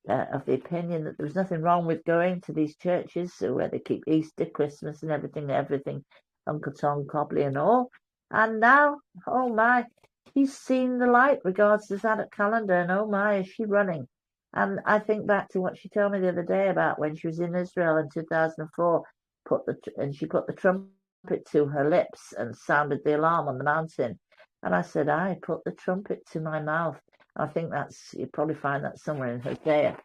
of the opinion that there was nothing wrong with going to these churches where they keep Easter, Christmas and everything, Uncle Tom, Cobley and all. And now, oh my, he's seen the light regards to that calendar, and oh my, is she running. And I think back to what she told me the other day about when she was in Israel in 2004, she put the trumpet to her lips and sounded the alarm on the mountain. And I said, I put the trumpet to my mouth. I think you'll probably find that somewhere in Hosea.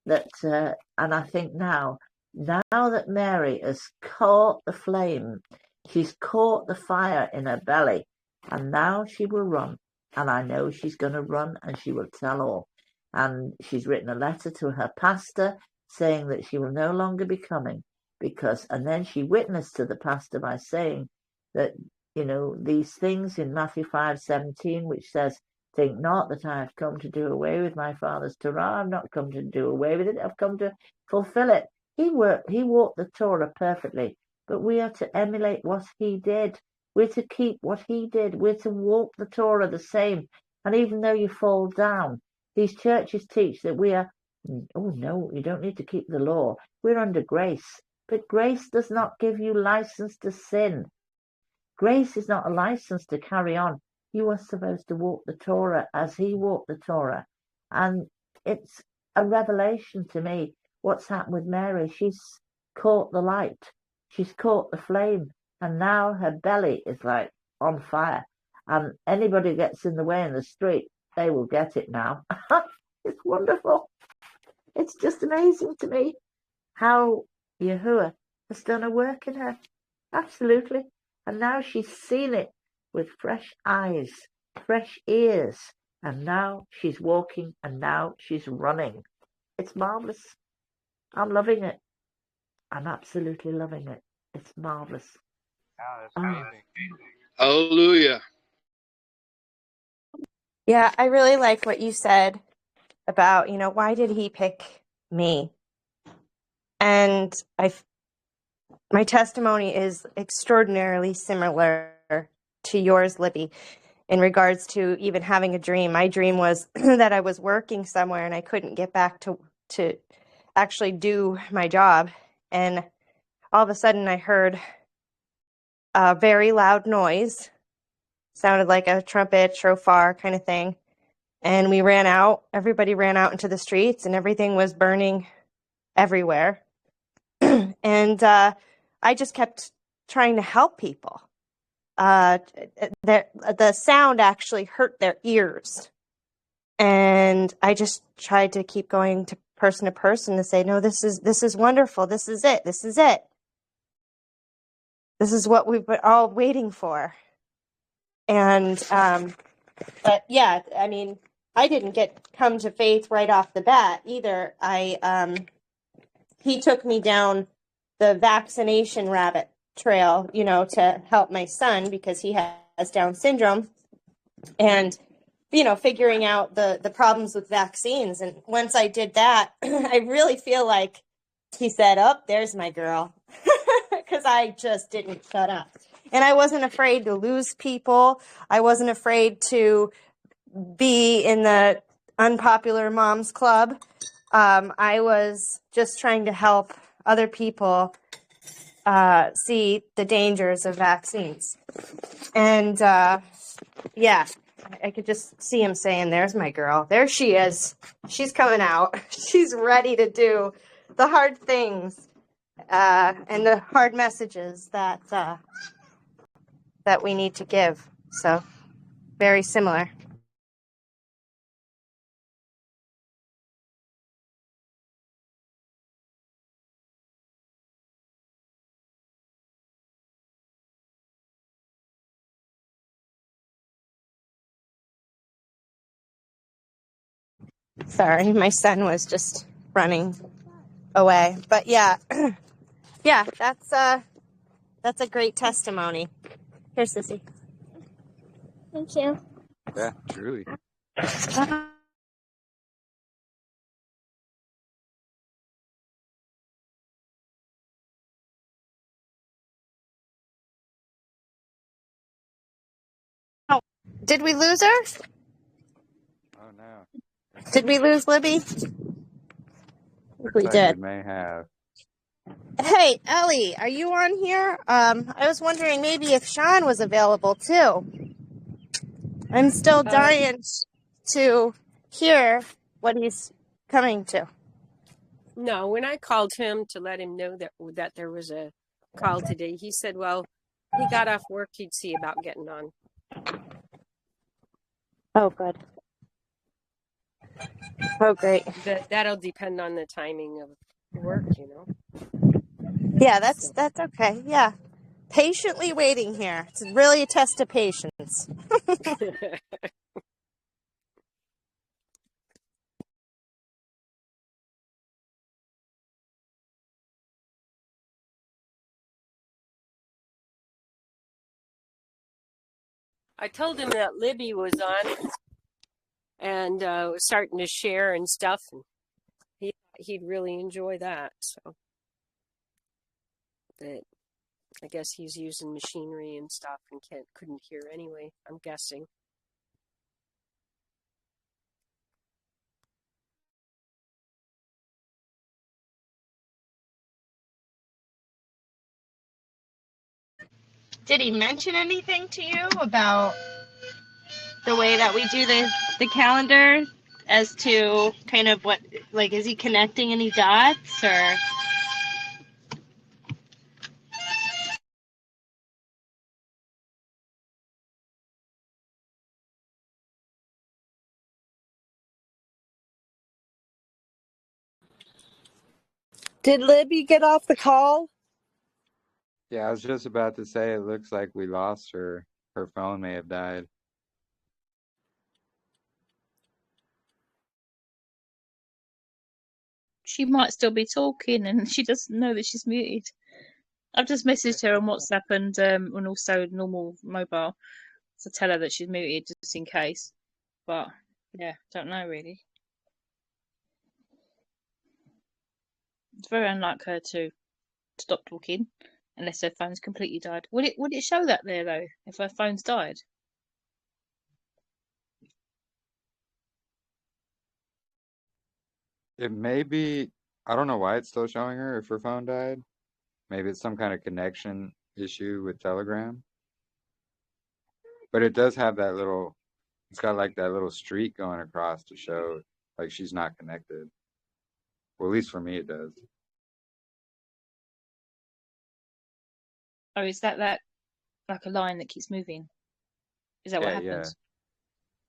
And I think now that Mary has caught the flame, she's caught the fire in her belly, and now she will run. And I know she's going to run, and she will tell all. And she's written a letter to her pastor saying that she will no longer be coming and then she witnessed to the pastor by saying that, these things in Matthew 5:17, which says, think not that I have come to do away with my Father's Torah. I've not come to do away with it. I've come to fulfill it. He walked the Torah perfectly, but we are to emulate what he did. We're to keep what he did. We're to walk the Torah the same. And even though you fall down, these churches teach that we are, oh no, you don't need to keep the law. We're under grace. But grace does not give you license to sin. Grace is not a license to carry on. You are supposed to walk the Torah as he walked the Torah. And it's a revelation to me what's happened with Mary. She's caught the light, she's caught the flame, and now her belly is like on fire. And anybody who gets in the way in the street, they will get it now. It's wonderful. It's just amazing to me how YAHUAH has done a work in her. Absolutely. And now she's seen it with fresh eyes, fresh ears, and now she's walking and now she's running. It's marvelous. I'm loving it. I'm absolutely loving it. It's marvelous. Oh, that's amazing. Hallelujah. Yeah, I really like what you said about, why did he pick me? And my testimony is extraordinarily similar to yours, Libby, in regards to even having a dream. My dream was that I was working somewhere and I couldn't get back to actually do my job. And all of a sudden I heard a very loud noise. Sounded like a trumpet, shofar kind of thing. And we ran out. Everybody ran out into the streets and everything was burning everywhere. And I just kept trying to help people. The sound actually hurt their ears. And I just tried to keep going to person to say, no, this is wonderful. This is it. This is it. This is what we've been all waiting for. And, but yeah, I mean, I didn't come to faith right off the bat either. He took me down the vaccination rabbit trail, to help my son because he has Down syndrome, and, figuring out the problems with vaccines. And once I did that, I really feel like he said, oh, there's my girl, because I just didn't shut up. And I wasn't afraid to lose people. I wasn't afraid to be in the unpopular moms club. I was just trying to help other people see the dangers of vaccines. And yeah, I could just see him saying, there's my girl. There she is. She's coming out. She's ready to do the hard things and the hard messages that we need to give. So very similar. Sorry, my son was just running away. But yeah, yeah, that's a great testimony. Here, Sissy. Thank you. Yeah, truly. Oh, did we lose her? Oh no. Did we lose Libby? Looks We like did. we may have. Hey, Ellie, are you on here? I was wondering maybe if Sean was available too. I'm still dying to hear what he's coming to. No, when I called him to let him know that there was a call today, he said, well, he got off work, he'd see about getting on. Oh, good. Oh, great. That'll depend on the timing of work, Yeah, that's okay. Yeah. Patiently waiting here. It's really a test of patience. I told him that Libby was on and was starting to share and stuff, and he'd really enjoy that. So, but I guess he's using machinery and stuff and couldn't hear anyway, I'm guessing. Did he mention anything to you about the way that we do the calendar as to kind of what, like, is he connecting any dots or? Did Libby get off the call? Yeah, I was just about to say it looks like we lost her. Her phone may have died. She might still be talking and she doesn't know that she's muted. I've just messaged her on WhatsApp and also normal mobile to tell her that she's muted just in case. But yeah, don't know really. It's very unlike her to stop talking unless her phone's completely died. Would it show that there though if her phone's died? It may be, I don't know why it's still showing her if her phone died. Maybe it's some kind of connection issue with Telegram. But it does have that little, it's got like that little streak going across to show like she's not connected. Well, at least for me it does. Oh, is that like a line that keeps moving? Is that what Yeah, happens?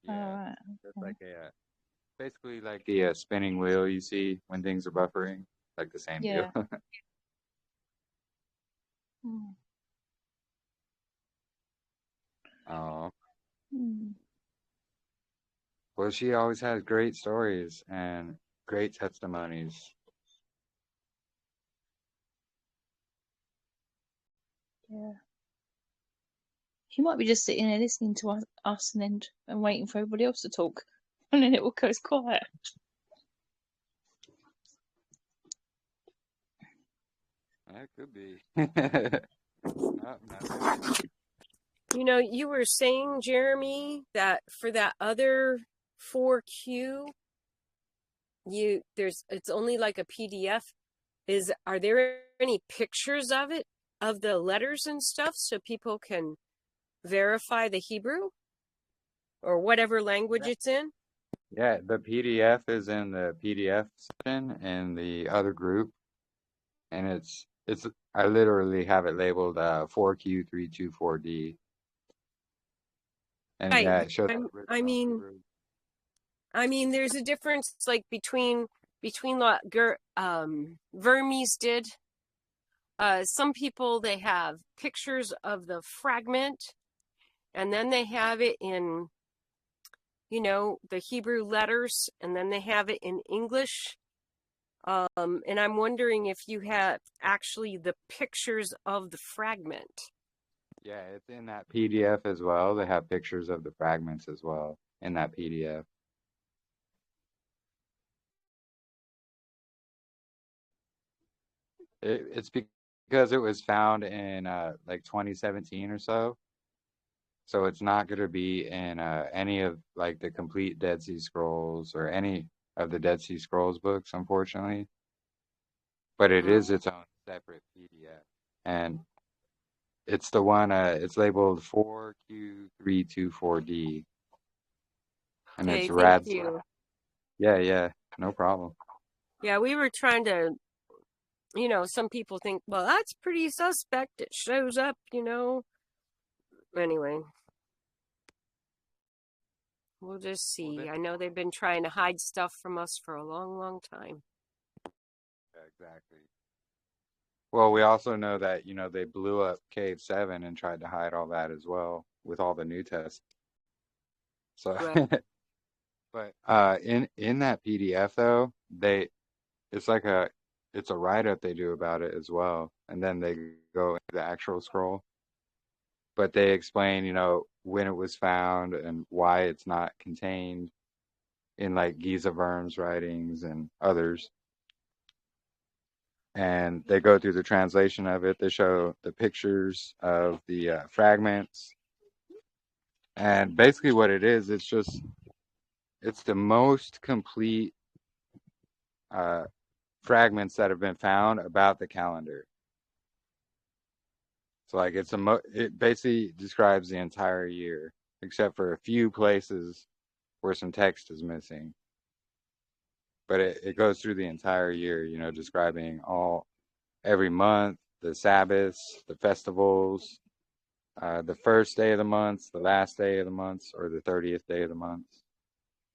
yeah. Oh, right. It's like basically like the spinning wheel you see when things are buffering, like the same deal. Yeah. Hmm. Oh, Hmm. well, she always has great stories and great testimonies. Yeah. She might be just sitting there listening to us and waiting for everybody else to talk, and then it all goes quiet. That could be. You know, you were saying, Jeremy, that for that other 4Q, it's only like a PDF. Are there any pictures of it, of the letters and stuff, so people can verify the Hebrew or whatever language it's in? Yeah, the PDF is in the PDF section in the other group, and it's I literally have it labeled 4Q324D, and Right. yeah, it shows the I mean, Hebrew. there's a difference, like between what Vermes did. Some people, they have pictures of the fragment, and then they have it in, the Hebrew letters, and then they have it in English. And I'm wondering if you have actually the pictures of the fragment. Yeah, it's in that PDF as well. They have pictures of the fragments as well in that PDF. It's because it was found in like 2017 or so. So it's not going to be in any of like the complete Dead Sea Scrolls or any of the Dead Sea Scrolls books, unfortunately. But it is its own separate PDF. And it's the one, it's labeled 4Q324D. And Okay, it's thank rad. you. Yeah, no problem. Yeah, we were trying to, some people think, well, that's pretty suspect. It shows up, Anyway, we'll just see. I know they've been trying to hide stuff from us for a long, long time. Yeah, exactly. Well, we also know that, they blew up Cave 7 and tried to hide all that as well with all the new tests. So, Right. but in that PDF though, it's like it's a write-up they do about it as well, and then they go into the actual scroll. But they explain, when it was found and why it's not contained in like Giza Vermes' writings and others. And they go through the translation of it. They show the pictures of the fragments. And basically what it is, it's the most complete fragments that have been found about the calendar. So like it basically describes the entire year, except for a few places where some text is missing. but it goes through the entire year, describing every month, the Sabbaths, the festivals, the first day of the month, the last day of the month, or the 30th day of the month,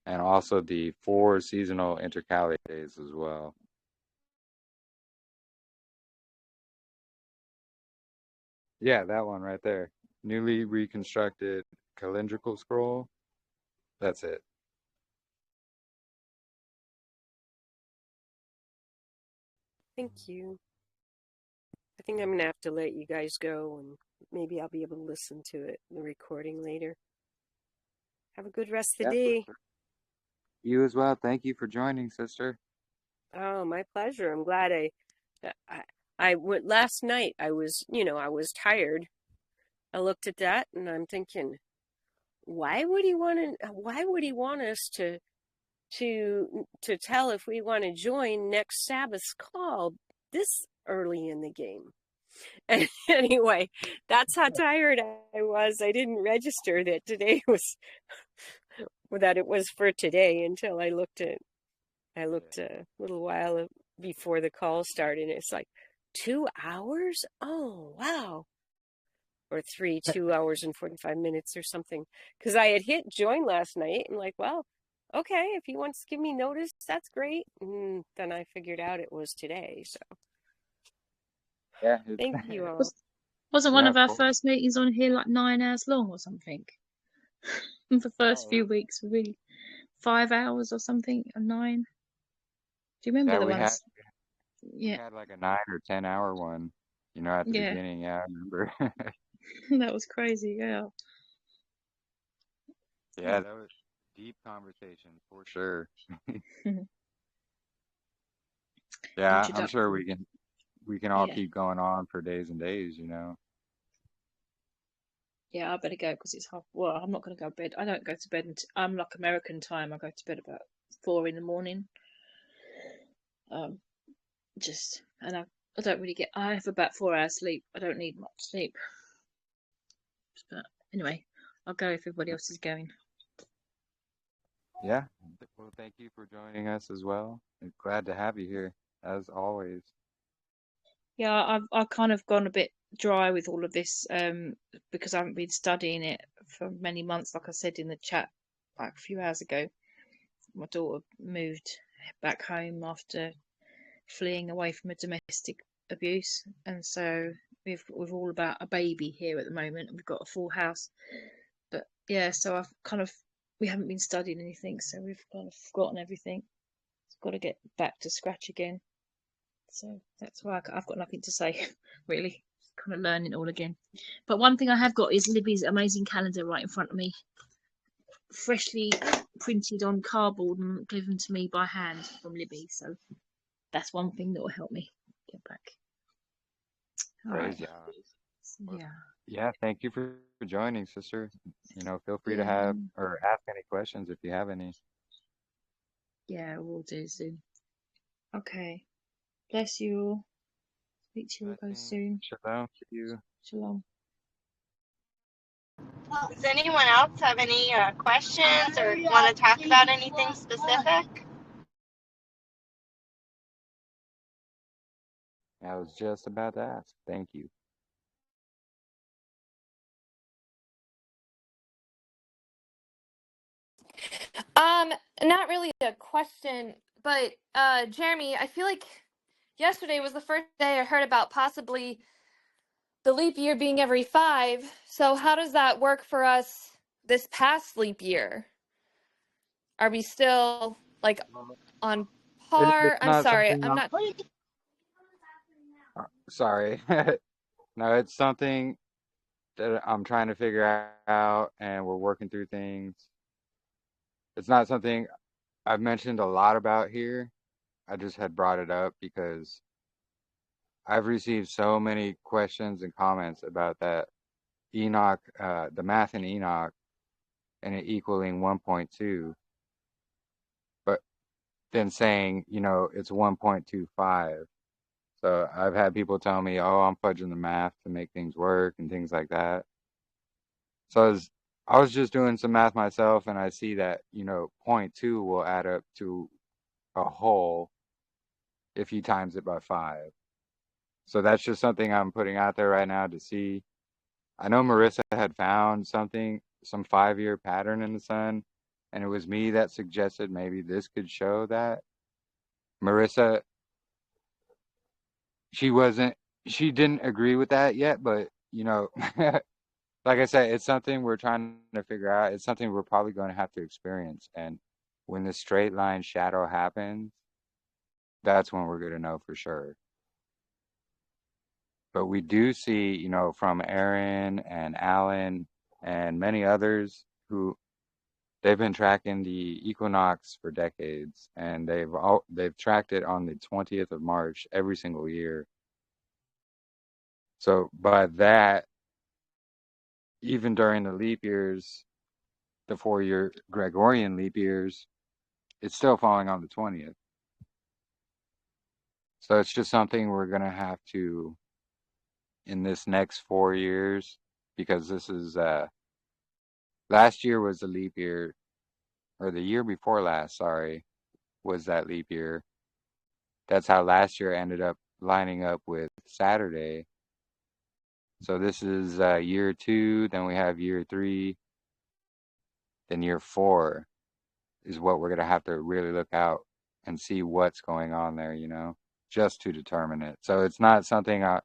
and also the 4 seasonal intercalary days as well. Yeah, that one right there. Newly reconstructed calendrical scroll. That's it. Thank you. I think I'm gonna have to let you guys go, and maybe I'll be able to listen to it, the recording later. Have a good rest of the day. You as well. Thank you for joining, sister. Oh, my pleasure. I'm glad I went last night. I was tired. I looked at that and I'm thinking, why would he want us to tell if we want to join next Sabbath's call this early in the game? And anyway, that's how tired I was. I didn't register that it was for today until I looked a little while before the call started. It's like 2 hours? Oh, wow. Or 2 hours and 45 minutes or something. Because I had hit join last night and like, well, okay, if he wants to give me notice, that's great. And then I figured out it was today. So yeah, thank you all. Wasn't one of our first meetings on here like 9 hours long or something? The first few weeks were really 5 hours or something, or 9. Do you remember the ones? We had like a 9 or 10 hour one, at the beginning. Yeah, I remember. That was crazy. Yeah. Yeah, that was deep conversation for sure. Yeah, I'm sure we can all keep going on for days and days, Yeah, I better go because it's half. Well, I'm not going to go to bed. I don't go to bed until I'm like American time. I go to bed about 4 in the morning. And I don't really get. I have about 4 hours sleep. I don't need much sleep. But anyway, I'll go if everybody else is going. Yeah. Well, thank you for joining us as well. I'm glad to have you here, as always. Yeah, I've kind of gone a bit dry with all of this because I haven't been studying it for many months. Like I said in the chat like a few hours ago, my daughter moved back home after fleeing away from a domestic abuse, and so we've all about a baby here at the moment, and we've got a full house. But yeah, so we haven't been studying anything, so we've kind of forgotten everything. Got to get back to scratch again. So that's why I've got nothing to say, really. Kind of learning it all again. But one thing I have got is Libby's amazing calendar right in front of me, freshly printed on cardboard and given to me by hand from Libby. So that's one thing that will help me get back. All right. Yeah. Yeah, thank you for joining, sister. Feel free to have or ask any questions if you have any. Yeah, we'll do soon. Okay. Bless you. Speak to you again soon. Shalom to you. Shalom. Does anyone else have any questions or want to talk about anything specific? I was just about to ask. Thank you. Not really a question, but Jeremy, I feel like yesterday was the first day I heard about possibly the leap year being every 5. So how does that work for us this past leap year? Are we still like on par? I'm sorry, I'm not. Sorry. No, it's something that I'm trying to figure out, and we're working through things. It's not something I've mentioned a lot about here. I just had brought it up because I've received so many questions and comments about that Enoch, the math in Enoch, and it equaling 1.2, but then saying, it's 1.25. So I've had people tell me, oh, I'm fudging the math to make things work and things like that. So I was just doing some math myself, and I see that, 0.2 will add up to a whole if you times it by 5. So that's just something I'm putting out there right now to see. I know Marissa had found something, some 5-year pattern in the sun, and it was me that suggested maybe this could show that. Marissa, she didn't agree with that yet, but like I said, it's something we're trying to figure out. It's something we're probably going to have to experience. And when the straight line shadow happens, that's when we're going to know for sure. But we do see, from Aaron and Alan and many others who they've been tracking the equinox for decades, and they've tracked it on the 20th of March every single year. So by that, even during the leap years, the 4-year Gregorian leap years, it's still falling on the 20th. So it's just something we're going to have to, in this next 4 years, because this is, last year was the leap year, or the year before last, sorry, was that leap year. That's how last year ended up lining up with Saturday. So this is year 2, then we have year 3, then year 4 is what we're going to have to really look out and see what's going on there, just to determine it. So it's not something I'm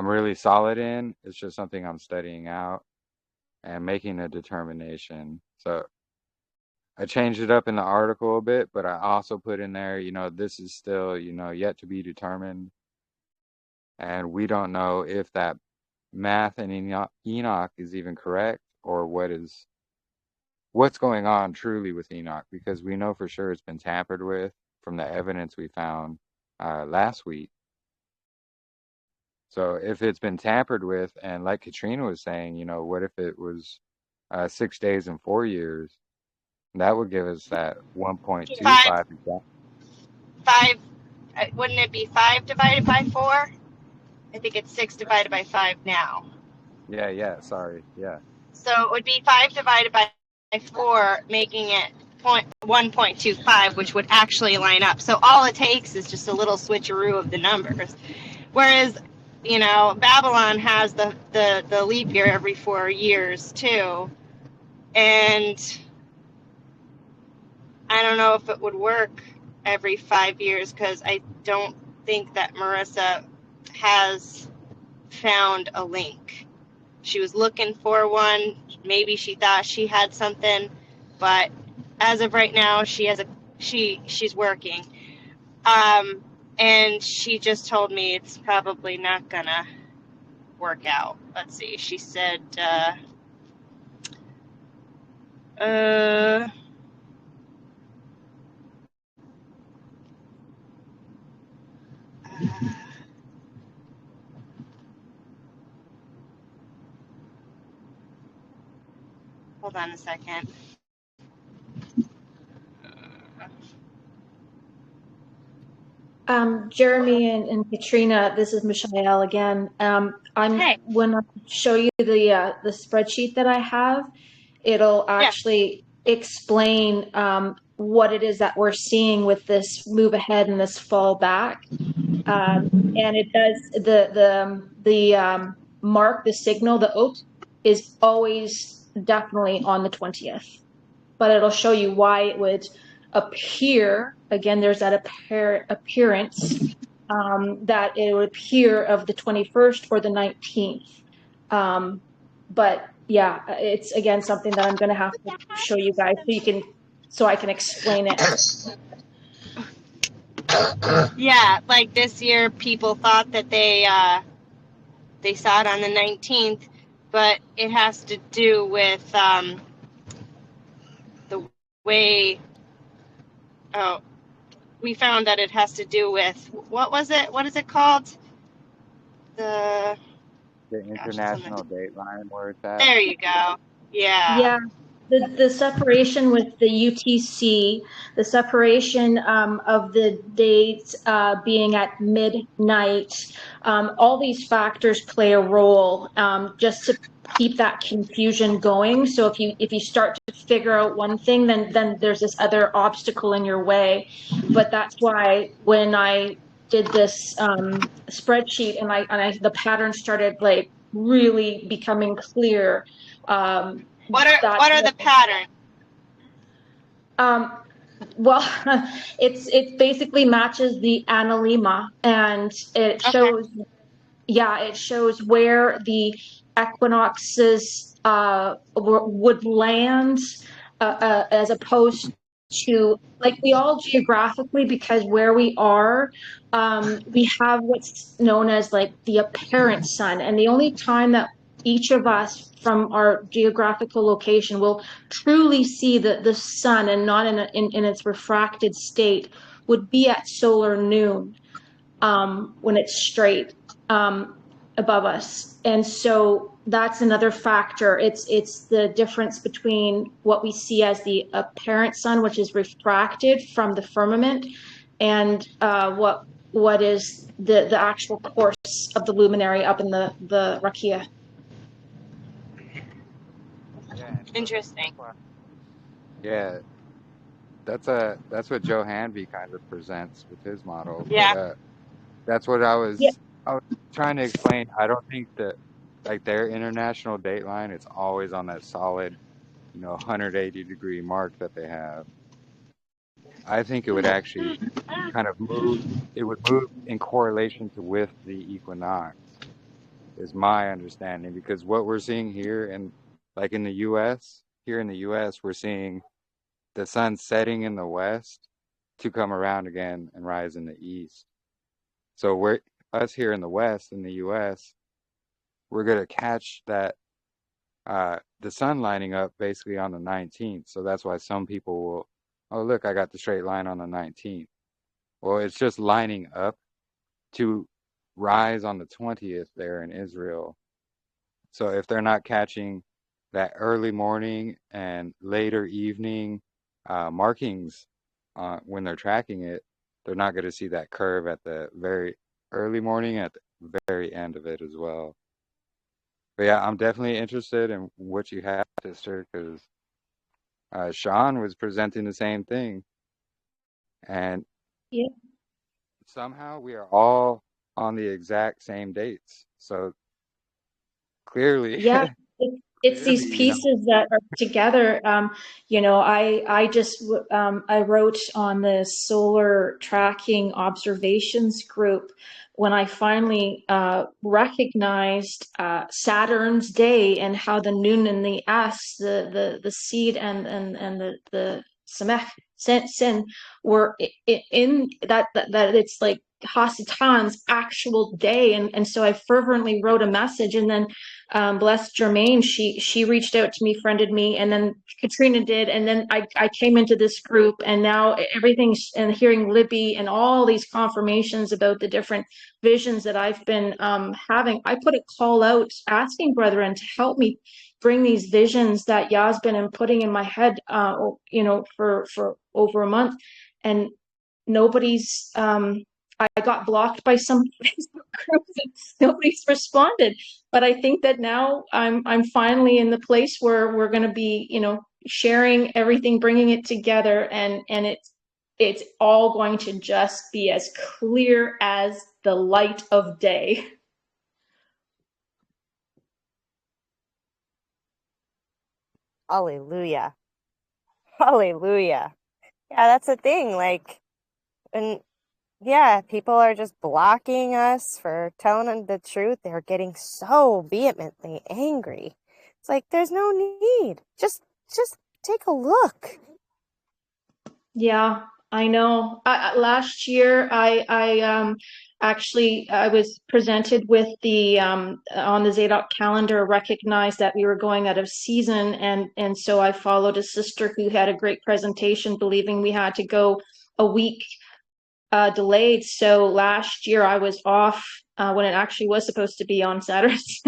really solid in. It's just something I'm studying out and making a determination. So I changed it up in the article a bit, but I also put in there, this is still, yet to be determined. And we don't know if that math in Enoch is even correct, or what's going on truly with Enoch, because we know for sure it's been tampered with from the evidence we found last week. So if it's been tampered with, and like Katrina was saying, what if it was 6 days and 4 years? That would give us that 1.25. 5, wouldn't it be 5 divided by 4? I think it's 6 divided by 5 now. Yeah, sorry, yeah. So it would be 5 divided by 4, making it 1.25, which would actually line up. So all it takes is just a little switcheroo of the numbers. Whereas, Babylon has the leap year every 4 years too. And I don't know if it would work every 5 years, because I don't think that Marissa has found a link. She was looking for one. Maybe she thought she had something, but as of right now, she's working. And she just told me it's probably not gonna work out. Let's see. She said, hold on a second. Jeremy and Katrina, this is Michelle again. When I show you the spreadsheet that I have, it'll actually explain what it is that we're seeing with this move ahead and this fall back. And it does the mark, the signal, the oat is always definitely on the 20th, but it'll show you why it would appear, again, there's that appearance that it would appear of the 21st or the 19th. But yeah, it's again something that I'm going to have to show you guys so I can explain it. Yeah, like this year, people thought that they saw it on the 19th, but it has to do with the way. Oh, we found that it has to do with what was it? What is it called? The international date line where it's at. There you go. Yeah. Yeah. the separation with the UTC, the separation of the dates being at midnight, all these factors play a role just to keep that confusion going. So if you start to figure out one thing, then there's this other obstacle in your way. But that's why when I did this spreadsheet and the pattern started like really becoming clear. What are the patterns? Well, it basically matches the analema, and it shows, yeah, it shows where the equinoxes would land, as opposed to, like, we all geographically, because where we are, we have what's known as like the apparent sun, and the only time that each of us from our geographical location will truly see the sun and not in its refracted state would be at solar noon, when it's straight above us. And so that's another factor. It's the difference between what we see as the apparent sun, which is refracted from the firmament, and what is the actual course of the luminary up in the rakia. Yeah. Interesting. Yeah, that's what Joe Hanby kind of presents with his model. Yeah. But, that's what I was trying to explain. I don't think that like their international dateline is always on that solid, 180-degree mark that they have. I think it would actually kind of move. It would move in correlation to with the equinox, is my understanding. Because what we're seeing here in the U.S., here in the U.S., we're seeing the sun setting in the west to come around again and rise in the east. So us here in the west, in the U.S., we're gonna catch that the sun lining up basically on the 19th. So that's why some people will, oh look, I got the straight line on the 19th. Well, it's just lining up to rise on the 20th there in Israel. So if they're not catching that early morning and later evening markings when they're tracking it, they're not going to see that curve at the very early morning, at the very end of it as well. But yeah, I'm definitely interested in what you have, sister, because Sean was presenting the same thing. And yeah, somehow we are all on the exact same dates. So clearly, yeah, it's these clearly, pieces that are together. I wrote on the solar tracking observations group when I finally recognized Saturn's day and how the Nun and the S, the seed and the Samech sin were in that it's like Hasitan's actual day, and so I fervently wrote a message, and then blessed Jermaine, she reached out to me, friended me, and then Katrina did, and then I came into this group, and now everything's, and hearing Libby and all these confirmations about the different visions that I've been having. I put a call out asking brethren to help me bring these visions that Yah's been putting in my head, for over a month, and nobody's. I got blocked by some Facebook groups and nobody's responded. But I think that now I'm finally in the place where we're going to be, sharing everything, bringing it together, and it's all going to just be as clear as the light of day. Hallelujah. Hallelujah. Yeah, that's the thing. Like, and yeah, people are just blocking us for telling them the truth. They're getting so vehemently angry. It's like, there's no need. Just take a look. Yeah, I know. Last year, I was presented with the on the Zadok calendar, recognized that we were going out of season, and so I followed a sister who had a great presentation, believing we had to go a week delayed. So last year I was off when it actually was supposed to be on Saturday's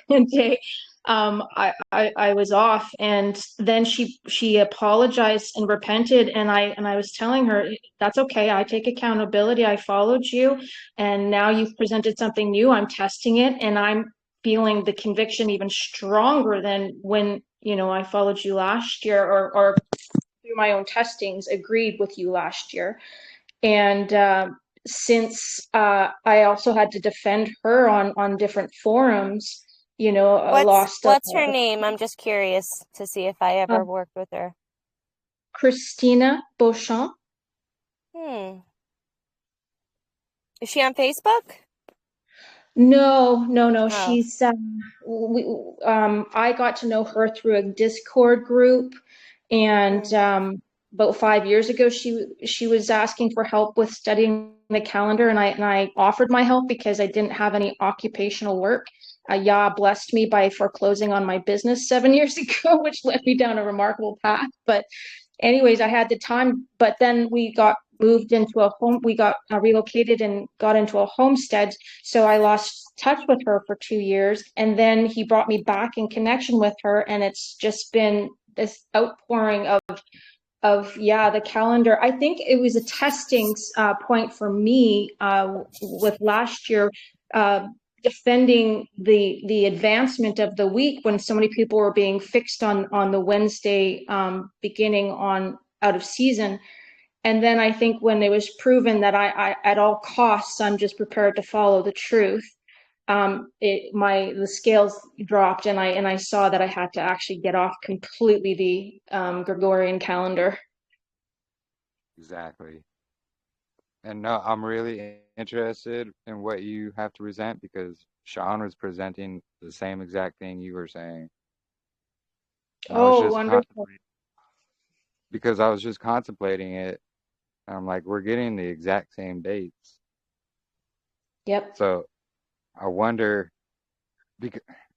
day. I was off, and then she apologized and repented, and I was telling her, that's okay. I take accountability. I followed you, and now you've presented something new. I'm testing it, and I'm feeling the conviction even stronger than when, I followed you last year, or through my own testings agreed with you last year. And since I also had to defend her on different forums, What's her name? I'm just curious to see if I ever worked with her. Christina Beauchamp. Is she on Facebook? No. Oh. She's I got to know her through a Discord group, and about 5 years ago, she was asking for help with studying the calendar, and I offered my help because I didn't have any occupational work. YAHUAH blessed me by foreclosing on my business 7 years ago, which led me down a remarkable path. But anyways, I had the time, but then we got moved into a home. We got relocated and got into a homestead. So I lost touch with her for 2 years. And then he brought me back in connection with her. And it's just been this outpouring of the calendar. I think it was a testing point for me with last year, defending the advancement of the week when so many people were being fixed on the Wednesday beginning on out of season. And then I think when it was proven that I at all costs, I'm just prepared to follow the truth, the scales dropped, and I saw that I had to actually get off completely the Gregorian calendar. Exactly. And no, I'm really interested in what you have to present because Sean was presenting the same exact thing you were saying. And Wonderful. Because I was just contemplating it. And I'm like, we're getting the exact same dates. Yep. So I wonder,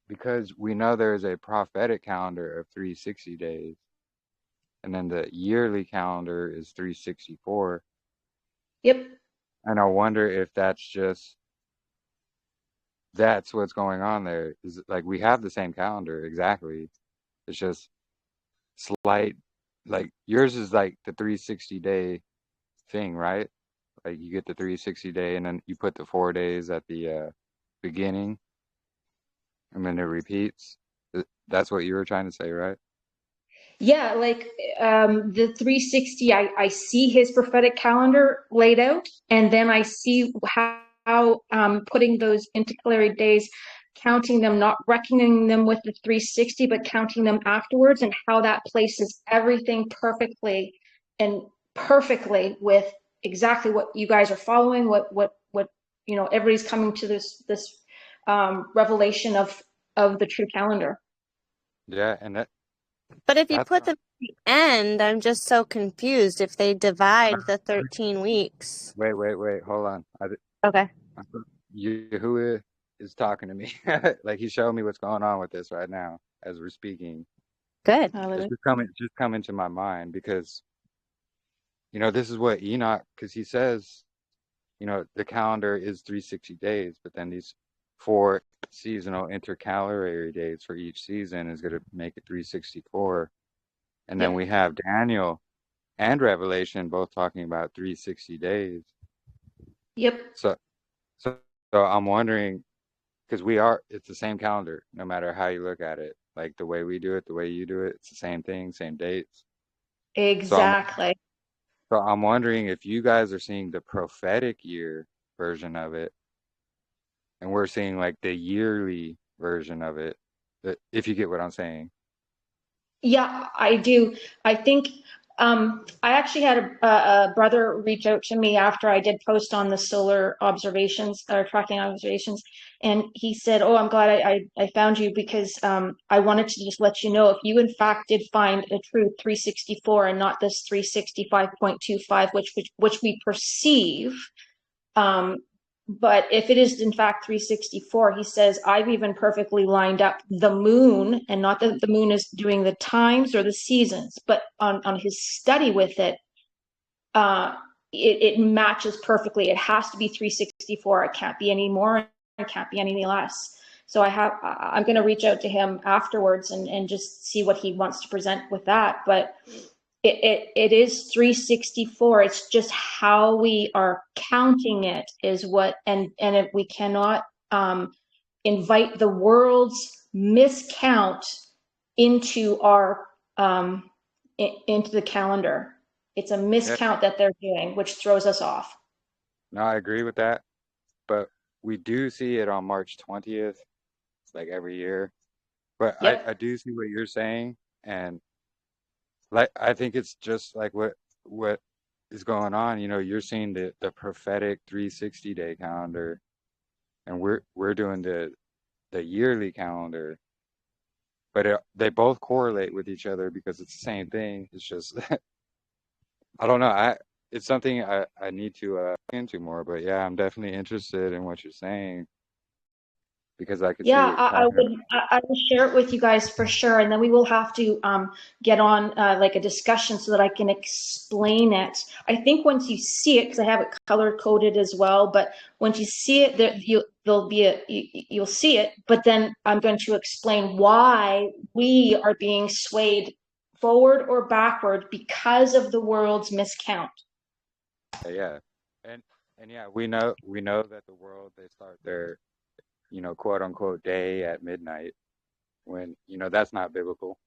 because we know there's a prophetic calendar of 360 days, and then the yearly calendar is 364. Yep. And I wonder if that's what's going on there. Is like we have the same calendar exactly. It's just slight, like yours is like the 360-day thing, right? Like you get the 360 day and then you put the 4 days at the beginning and then it repeats. That's what you were trying to say, right? Yeah, like the 360, I see his prophetic calendar laid out, and then I see how putting those intercalary days, counting them, not reckoning them with the 360, but counting them afterwards, and how that places everything perfectly with exactly what you guys are following, what everybody's coming to this revelation of the true calendar. Yeah, and But if you put them at the end, I'm just so confused if they divide the 13 weeks. Wait, hold on. Okay. YAHUAH is talking to me. Like he's showing me what's going on with this right now as we're speaking. Good. It's just coming to my mind because, this is what Enoch, because he says, the calendar is 360 days, but then these 4 seasonal intercalary days for each season is going to make it 364. And then we have Daniel and Revelation both talking about 360 days. Yep. So I'm wondering, because it's the same calendar, no matter how you look at it. Like the way we do it, the way you do it, it's the same thing, same dates. Exactly. So I'm wondering if you guys are seeing the prophetic year version of it, and we're seeing like the yearly version of it, if you get what I'm saying. Yeah, I do. I think I actually had a brother reach out to me after I did post on the solar observations or tracking observations, and he said, "Oh, I'm glad I found you because I wanted to just let you know if you in fact did find a true 364 and not this 365.25, which we perceive." But if it is in fact 364, he says, I've even perfectly lined up the moon, and not that the moon is doing the times or the seasons, but on his study with it, it matches perfectly. It has to be 364. It can't be any more. It can't be any less. So I'm going to reach out to him afterwards and just see what he wants to present with that. But it is 364. It's just how we are counting it is what, and if we cannot invite the world's miscount into our into the calendar. It's a Yeah. miscount that they're doing, which throws us off. No, I agree with that. But we do see it on March 20th. It's like every year. But Yep. I do see what you're saying. And like I think it's just like what is going on. You know, you're seeing the prophetic 360-day calendar, and we're doing the yearly calendar. But they both correlate with each other because it's the same thing. It's just I don't know. It's something I need to look into more. But yeah, I'm definitely interested in what you're saying because I could see Yeah, what you're talking about. I will share it with you guys for sure, and then we will have to get on like a discussion so that I can explain it. I think once you see it, because I have it color coded as well, but once you see it, you'll see it. But then I'm going to explain why we are being swayed forward or backward because of the world's miscount. Yeah, and yeah, we know that the world they start their quote unquote day at midnight when that's not biblical.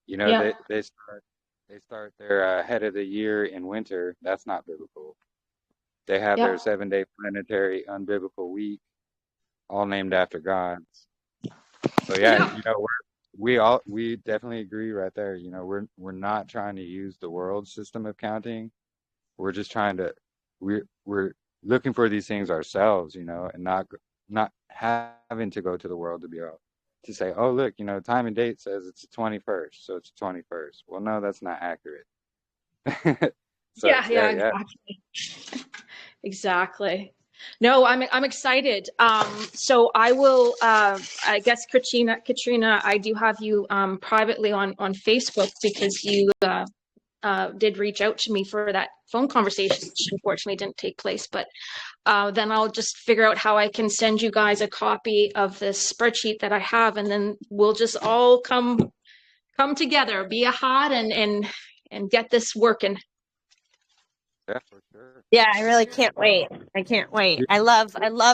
Yeah. They start their head of the year in winter. That's not biblical. They have their Yeah. 7-day planetary unbiblical week, all named after gods. So yeah, we definitely agree right there. We're not trying to use the world system of counting. We're just trying to we're looking for these things ourselves, and not having to go to the world to be able to say, oh look, time and date says it's the 21st, so it's the 21st. Well, no, that's not accurate. So Yeah, yeah. exactly. No, I'm excited. So I will. I guess Katrina, I do have you privately on Facebook because you did reach out to me for that phone conversation, which unfortunately didn't take place. But then I'll just figure out how I can send you guys a copy of this spreadsheet that I have, and then we'll just all come together, be a hot and get this working. Yeah, for sure. Yeah, I really can't wait. I can't wait. I love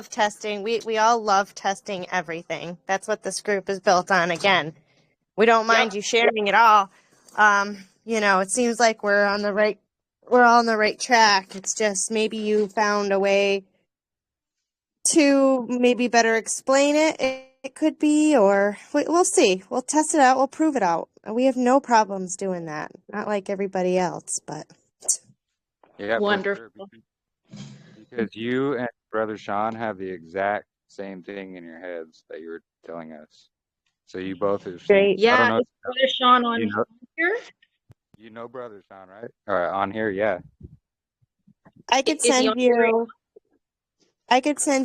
testing. We all love testing everything. That's what this group is built on. Again, we don't mind you sharing it all. It seems like we're all on the right track. It's just maybe you found a way to maybe better explain it. It could be, or we'll see. We'll test it out. We'll prove it out. We have no problems doing that. Not like everybody else, but Yeah, wonderful. For sure. Because you and Brother Sean have the exact same thing in your heads that you were telling us. So you both have seen. great. I don't Yeah, know. is Brother Sean on here? You know Brother Sean, right? Or on here, yeah. I could send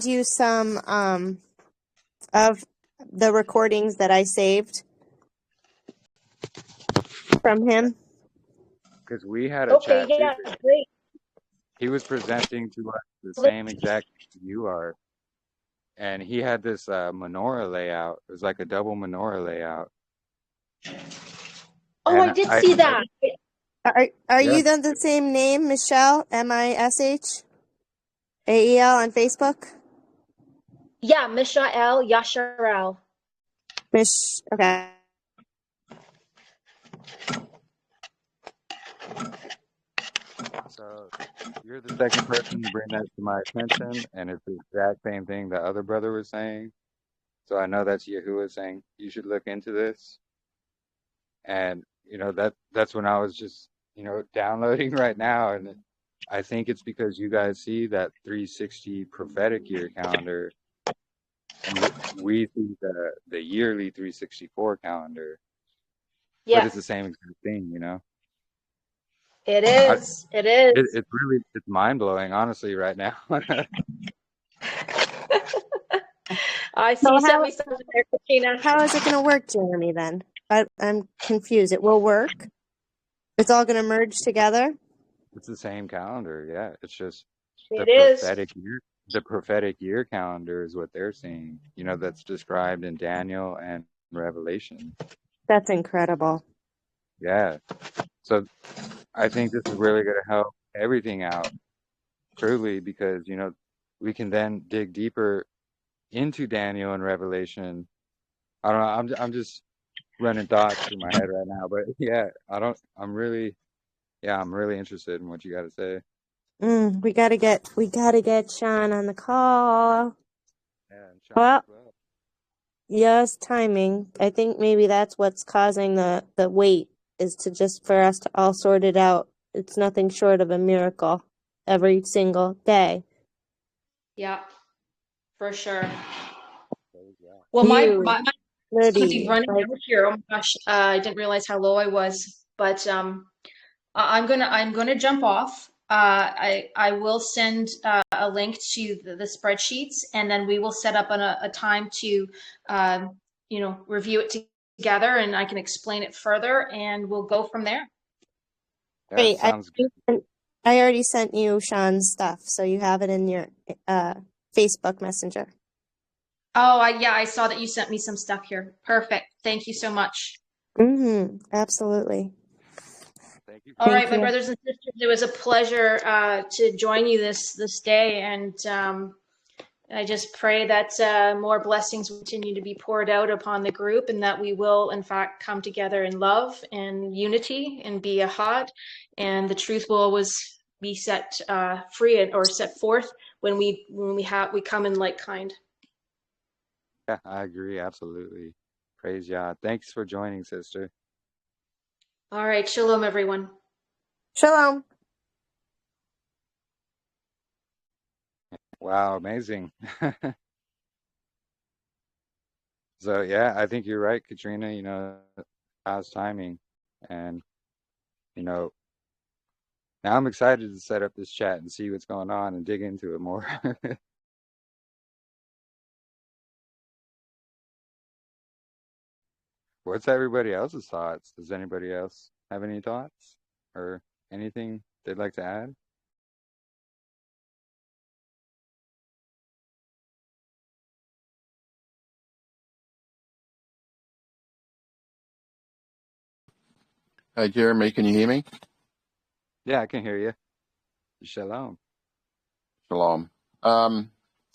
you some of the recordings that I saved from him. Because we had a chat too. Great. He was presenting to us the same exact thing you are. And he had this menorah layout. It was like a double menorah layout. Oh, and I did see that. Are you then the same name, Michelle, Mishael on Facebook? Yeah, Mishael Yasharel. Okay. So you're the second person to bring that to my attention, and it's the exact same thing the other brother was saying. So I know that's Yahuwah saying you should look into this. And that's when I was just downloading right now, and I think it's because you guys see that 360 prophetic year calendar, and we see the yearly 364 calendar. Yeah. But it's the same exact thing, It is. It is. It's mind blowing, honestly, right now. I see you sent me something there, Katrina. How is it going to work, Jeremy, then? I'm confused. It will work? It's all going to merge together? It's the same calendar, yeah. It's just the It is. prophetic year the prophetic year calendar is what they're seeing. That's described in Daniel and Revelation. That's incredible. Yeah. So I think this is really going to help everything out, truly, because, we can then dig deeper into Daniel and Revelation. I don't know. I'm just running thoughts through my head right now, but yeah, I'm really interested in what you got to say. We gotta get Sean on the call. Yeah, and Sean Well, as well. yes, timing. I think maybe that's what's causing the wait, is for us to all sort it out. It's nothing short of a miracle every single day. Yeah, for sure. Yeah. Well, my Huge. going to be Libby, running out here. Oh my gosh, I didn't realize how low I was, but I'm gonna jump off. I will send a link to the spreadsheets, and then we will set up a time to review it together, and I can explain it further, and we'll go from there. Yeah, Wait, sounds good. I already sent you Sean's stuff, so you have it in your Facebook Messenger. Oh, I saw that you sent me some stuff here. Perfect. Thank you so much. Absolutely. Thank you. All right, my brothers and sisters, it was a pleasure to join you this day, and I just pray that more blessings will continue to be poured out upon the group, and that we will, in fact, come together in love and unity and be YAHUAH, and the truth will always be set free or set forth when we come in like kind. Yeah, I agree. Absolutely. Praise Yah. Thanks for joining, sister. All right. Shalom, everyone. Shalom. Wow, amazing. So yeah, I think you're right, Katrina, how's timing. And, now I'm excited to set up this chat and see what's going on and dig into it more. What's everybody else's thoughts? Does anybody else have any thoughts or anything they'd like to add? Hey, Jeremy, can you hear me? Yeah, I can hear you. Shalom. Shalom.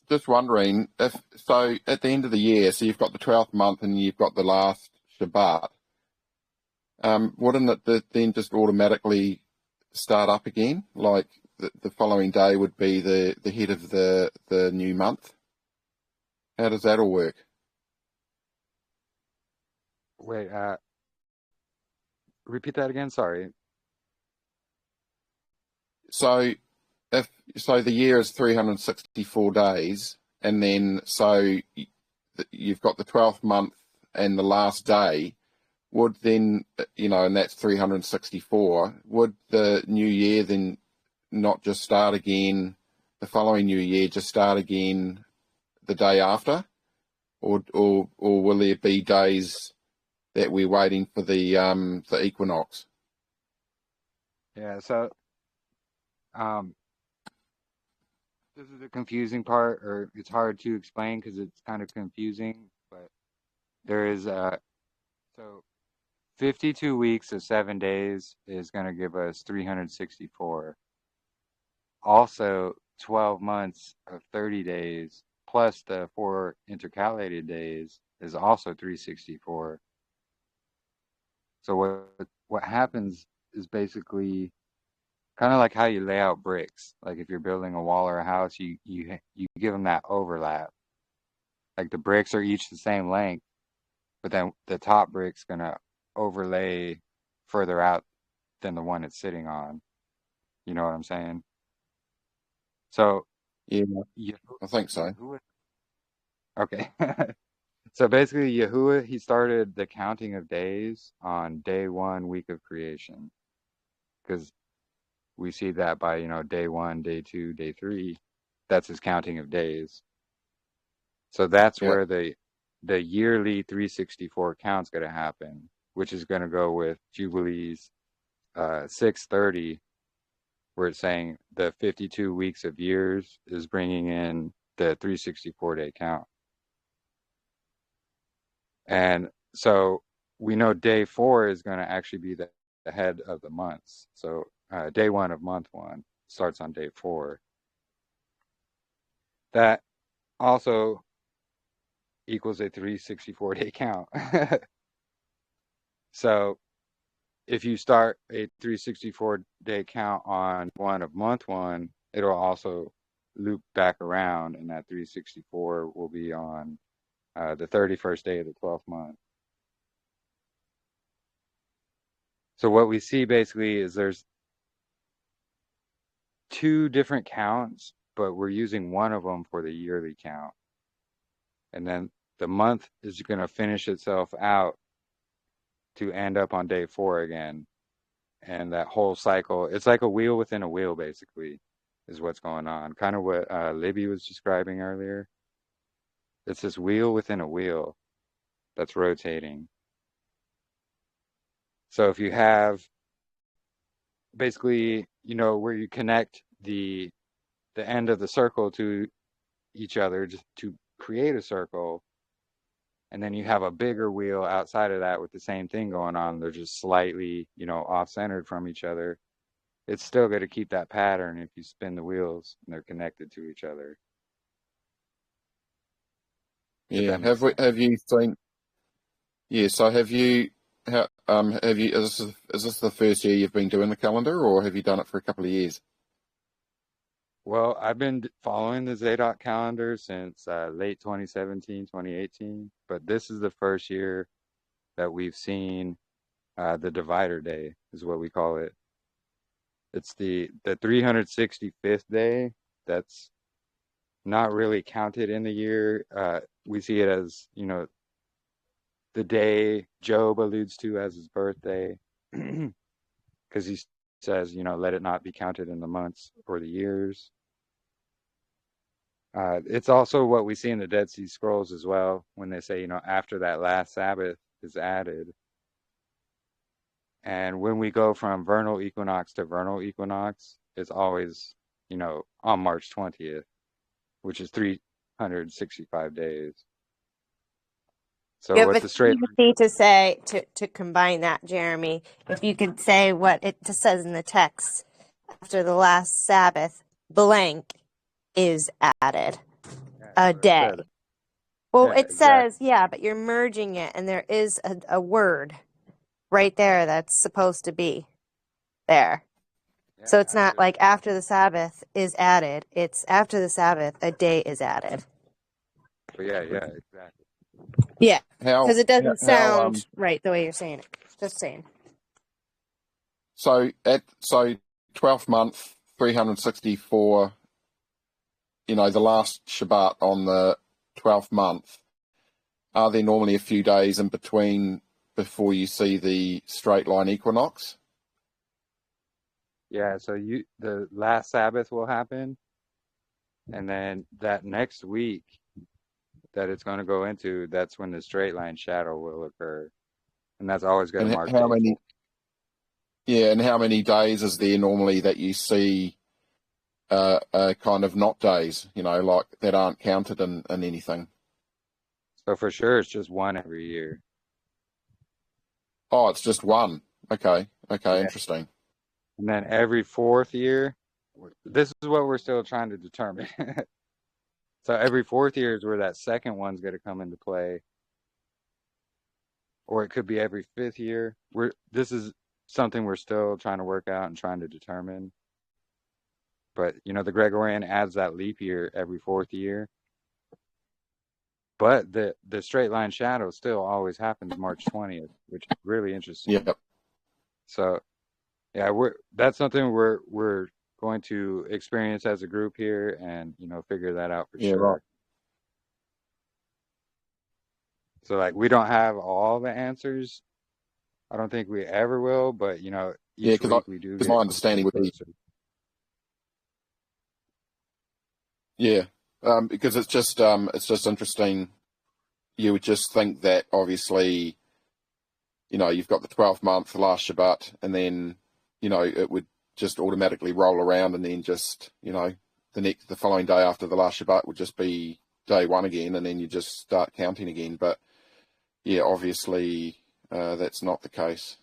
Just wondering so at the end of the year, so you've got the 12th month and you've got the last Shabbat, wouldn't it then just automatically start up again? Like the following day would be the head of the new month? How does that all work? Wait, repeat that again. Sorry. So the year is 364 days, and then so you've got the 12th month and the last day. Would then, and that's 364, would the new year then not just start again the following new year, just start again the day after? Or will there be days that we're waiting for the equinox? Yeah, so this is the confusing part, or it's hard to explain because it's kind of confusing, but there is so 52 weeks of 7 days is going to give us 364. Also, 12 months of 30 days plus the 4 intercalated days is also 364. So what happens is basically kind of like how you lay out bricks. Like if you're building a wall or a house, you give them that overlap. Like the bricks are each the same length, but then the top brick's gonna overlay further out than the one it's sitting on. You know what I'm saying? So Yeah, I think so. Yahuwah, okay. So basically, Yahuwah, he started the counting of days on day 1, week of creation, because we see that by, day 1, day 2, day 3. That's his counting of days. So that's where the yearly 364 count's going to happen, which is going to go with Jubilees 630, where it's saying the 52 weeks of years is bringing in the 364-day count. And so we know day 4 is going to actually be the head of the months. So day 1 of month 1 starts on day 4. That also equals a 364-day count. So if you start a 364-day count on 1 of month 1, it'll also loop back around, and that 364 will be on the 31st day of the 12th month. So what we see basically is there's 2 different counts, but we're using one of them for the yearly count. And then the month is going to finish itself out to end up on day 4 again. And that whole cycle, it's like a wheel within a wheel, basically, is what's going on. Kind of what Libby was describing earlier. It's this wheel within a wheel that's rotating. So if you have basically, where you connect the end of the circle to each other just to create a circle, and then you have a bigger wheel outside of that with the same thing going on, they're just slightly, off-centered from each other. It's still going to keep that pattern if you spin the wheels and they're connected to each other. Yeah. Have you seen? Yeah. So have you? Is this the first year you've been doing the calendar, or have you done it for a couple of years? Well, I've been following the Zadok calendar since late 2017, 2018, but this is the first year that we've seen the divider day, is what we call it. It's the 365th day that's not really counted in the year. We see it as, the day Job alludes to as his birthday, because he says, let it not be counted in the months or the years. It's also what we see in the Dead Sea Scrolls as well, when they say, after that last Sabbath is added. And when we go from vernal equinox to vernal equinox, it's always, on March 20th, which is 365 days. So You have what a the straight tendency to say, to combine that, Jeremy, if you could say what it just says in the text, after the last Sabbath, blank is added, a day. Well, Yeah, it says, yeah, but you're merging it, and there is a word right there that's supposed to be there. Yeah, So it's not like after the Sabbath is added, it's after the Sabbath, a day is added. yeah, exactly. Yeah, because it doesn't sound right the way you're saying it. Just saying. So 12th month, 364. The last Shabbat on the 12th month. Are there normally a few days in between before you see the straight line equinox? Yeah, so the last Sabbath will happen, and then that next week that it's going to go into, that's when the straight line shadow will occur, and that's always going to mark how day many? 4. Yeah, and how many days is there normally that you see kind of not days? Like that aren't counted in anything. So for sure, it's just one every year. Oh, it's just one. Okay, Yeah. Interesting. And then every 4th year, this is what we're still trying to determine. So every 4th year is where that second one's going to come into play. Or it could be every 5th year. This is something we're still trying to work out and trying to determine. But, the Gregorian adds that leap year every 4th year. But the straight line shadow still always happens March 20th, which is really interesting. Yep. So, yeah, that's something we're going to experience as a group here, and figure that out for sure. Right. So like we don't have all the answers. I don't think we ever will, but each week we do. Because my understanding would be. Yeah, because it's just interesting. You would just think that obviously, you've got the 12th month, the last Shabbat, and then it would just automatically roll around, and then just, the following day after the last Shabbat would just be day one again, and then you just start counting again. But yeah, obviously that's not the case.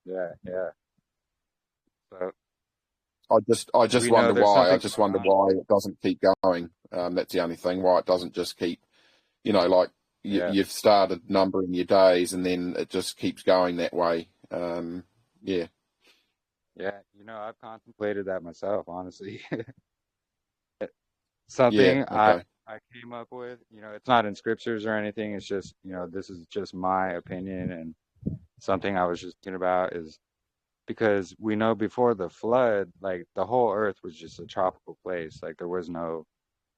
Yeah, yeah. So I just we know wonder there's why. I something just going wonder on. why it doesn't keep going. That's the only thing. Why it doesn't just keep, like Yeah, you've started numbering your days, and then it just keeps going that way. Yeah. yeah. I've contemplated that myself, honestly. Yeah. Something Okay. I came up with. It's not in scriptures or anything. It's just, this is just my opinion, and something I was just thinking about is because we know before the flood, like the whole earth was just a tropical place. Like there was no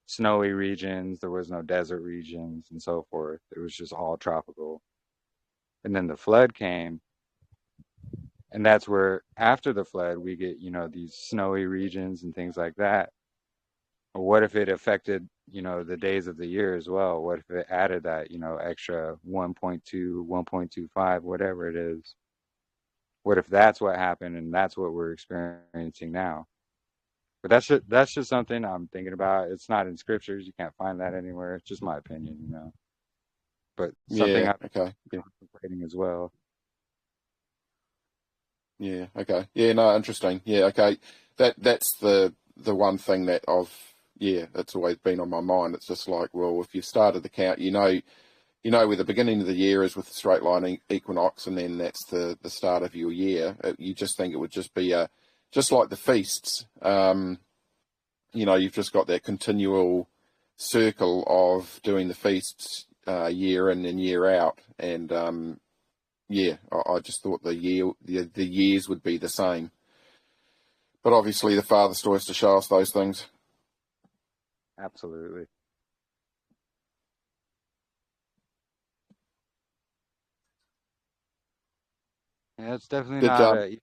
snowy regions, there was no desert regions, and so forth. It was just all tropical. And then the flood came, and that's where after the flood we get, these snowy regions and things like that. Or what if it affected, the days of the year as well? What if it added that, extra 1.2, 1.25, whatever it is? What if that's what happened and that's what we're experiencing now? But that's just something I'm thinking about. It's not in scriptures. You can't find that anywhere. It's just my opinion. But something Yeah. I'm Okay. Yeah. contemplating as well. Yeah. Okay. Yeah. No. Interesting. Yeah. Okay. That's the one thing that that's always been on my mind. It's just like, well, if you started the count, where the beginning of the year is with the straight line equinox, and then that's the start of your year. You just think it would just be just like the feasts. You've just got that continual circle of doing the feasts year in and year out, and I just thought the years would be the same. But obviously, the Father still has to show us those things. Absolutely. Yeah, it's definitely Did not a.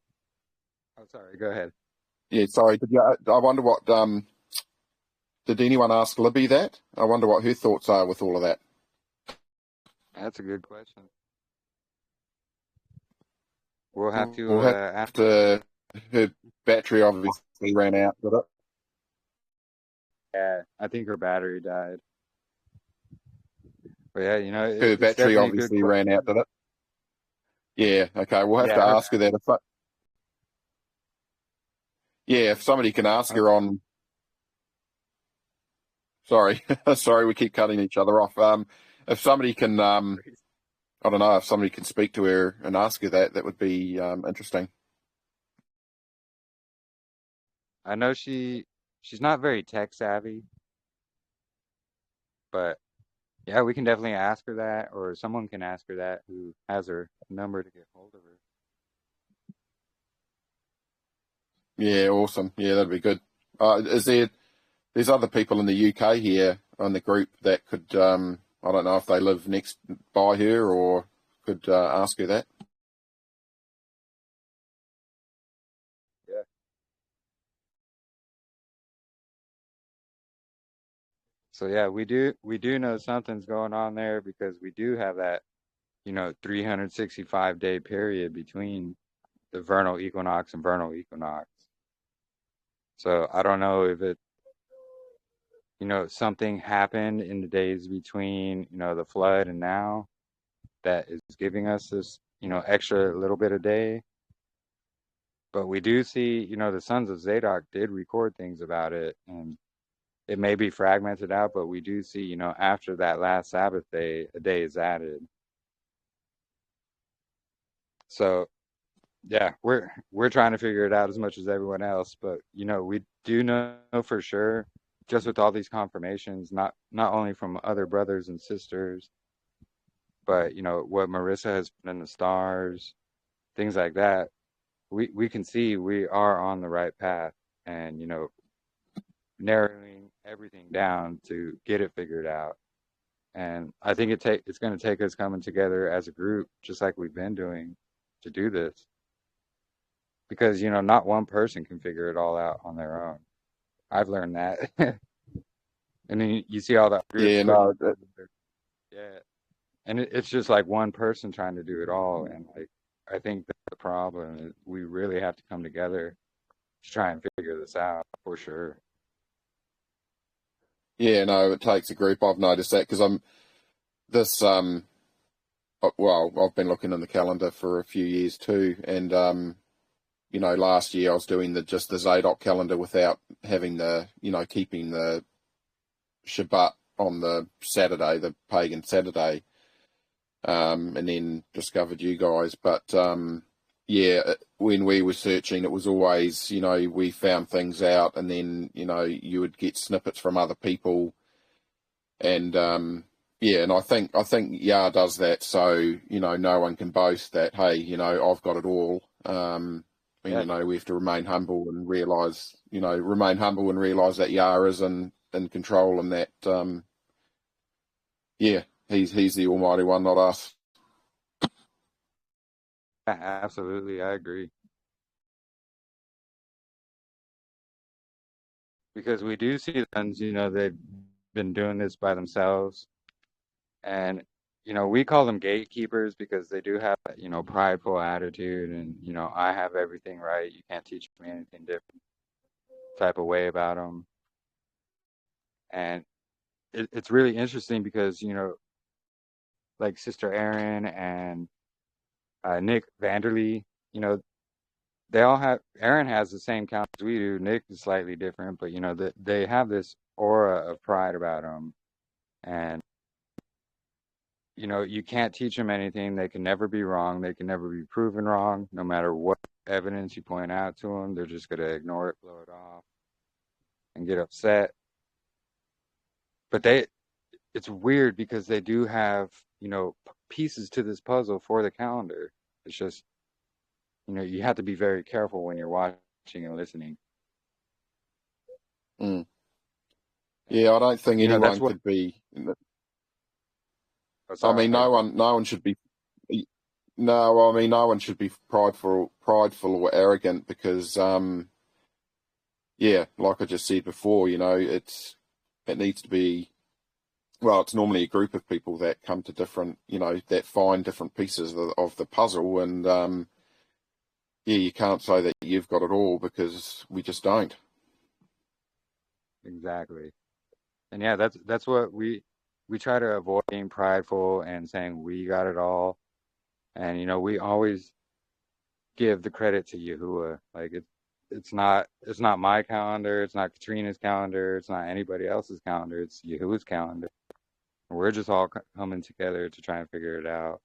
Oh, sorry. Go ahead. Yeah, sorry. I wonder what did anyone ask Libby that? I wonder what her thoughts are with all of that. That's a good question. We'll have to We'll have ask. to. Her battery obviously ran out, did it? Yeah, I think her battery died. But yeah, Her it's battery definitely a good obviously ran out, question. did it? Yeah. Okay. We'll have to Yeah, her ask her that. If somebody can ask her on. Sorry, sorry, we keep cutting each other off. If somebody can, I don't know, if somebody can speak to her and ask her that would be interesting. I know she's not very tech savvy, but yeah, we can definitely ask her that, or someone can ask her that who has her number to get hold of her. Yeah, awesome. Yeah, that'd be good. There's other people in the UK here on the group that could, I don't know if they live next by her or could ask her that. Yeah. So yeah, we do know something's going on there because we do have that, 365-day period between the vernal equinox and vernal equinox. So I don't know if something happened in the days between, the flood and now that is giving us this, extra little bit a day. But we do see, the sons of Zadok did record things about it, and it may be fragmented out, but we do see, after that last Sabbath day, a day is added. So yeah, we're trying to figure it out as much as everyone else, but we do know for sure, just with all these confirmations, not only from other brothers and sisters, but what Marissa has put in the stars, things like that. We can see we are on the right path, and narrowing everything down to get it figured out. And I think it's going to take us coming together as a group, just like we've been doing, to do this. Because not one person can figure it all out on their own. I've learned that. And then you see all the groups Yeah, pushing no, together. Yeah, and it's just like one person trying to do it all. And like I think that the problem. We really have to come together to try and figure this out for sure. Yeah, no, it takes a group. I've noticed that because I've been looking in the calendar for a few years too, and last year I was doing just the Zadok calendar without having keeping the Shabbat on the Saturday, the pagan Saturday, and then discovered you guys. But when we were searching, it was always, we found things out, and then, you would get snippets from other people, and and I think Yah does that so, no one can boast that, hey, I've got it all. We have to remain humble and realize that Yah is in control, and that, he's the Almighty One, not us. Absolutely, I agree. Because we do see ones, they've been doing this by themselves. And, we call them gatekeepers because they do have, prideful attitude and, I have everything right. You can't teach me anything different type of way about them. And it's really interesting because, like Sister Erin and Nick Vanderlee, they all have, Aaron has the same count as we do. Nick is slightly different, but they have this aura of pride about them, and you can't teach them anything. They can never be wrong. They can never be proven wrong, no matter what evidence you point out to them. They're just gonna ignore it, blow it off, and get upset. But it's weird because they do have pieces to this puzzle for the calendar. It's just you have to be very careful when you're watching and listening. Yeah, I don't think anyone could be. I mean, no one should be. No, I mean, no one should be prideful or arrogant because, like I just said before, it needs to be. Well, it's normally a group of people that come to different, that find different pieces of the puzzle, and you can't say that you've got it all because we just don't. Exactly. And that's what we try to avoid being prideful and saying we got it all. And we always give the credit to Yahuwah. Like it's not my calendar, it's not Katrina's calendar, it's not anybody else's calendar, it's Yahuwah's calendar. We're just all coming together to try and figure it out,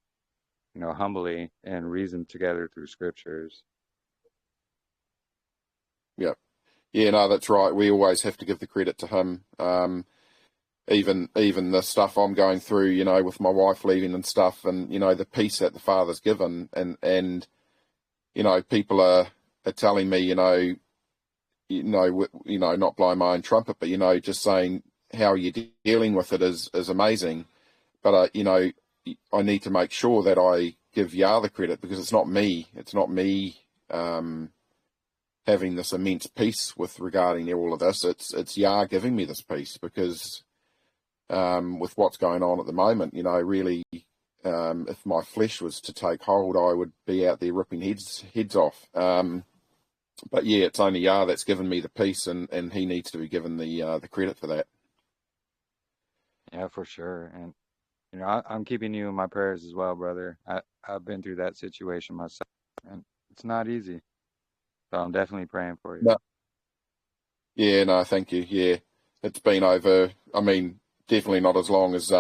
humbly and reason together through scriptures. Yep. Yeah, no, that's right. We always have to give the credit to him. Even the stuff I'm going through, with my wife leaving and stuff, and the peace that the Father's given, and people are telling me, not blowing my own trumpet, but just saying how you're dealing with it is amazing. But I need to make sure that I give Yah the credit because it's not me. It's not me having this immense peace with regarding all of this. It's Yah giving me this peace because with what's going on at the moment, really, if my flesh was to take hold, I would be out there ripping heads off. But yeah, it's only Yah that's given me the peace, and he needs to be given the credit for that. Yeah, for sure. And I'm keeping you in my prayers as well, brother. I've been through that situation myself, and it's not easy. So I'm definitely praying for you. No. Yeah, no, thank you. Yeah, it's been over. I mean, definitely not as long as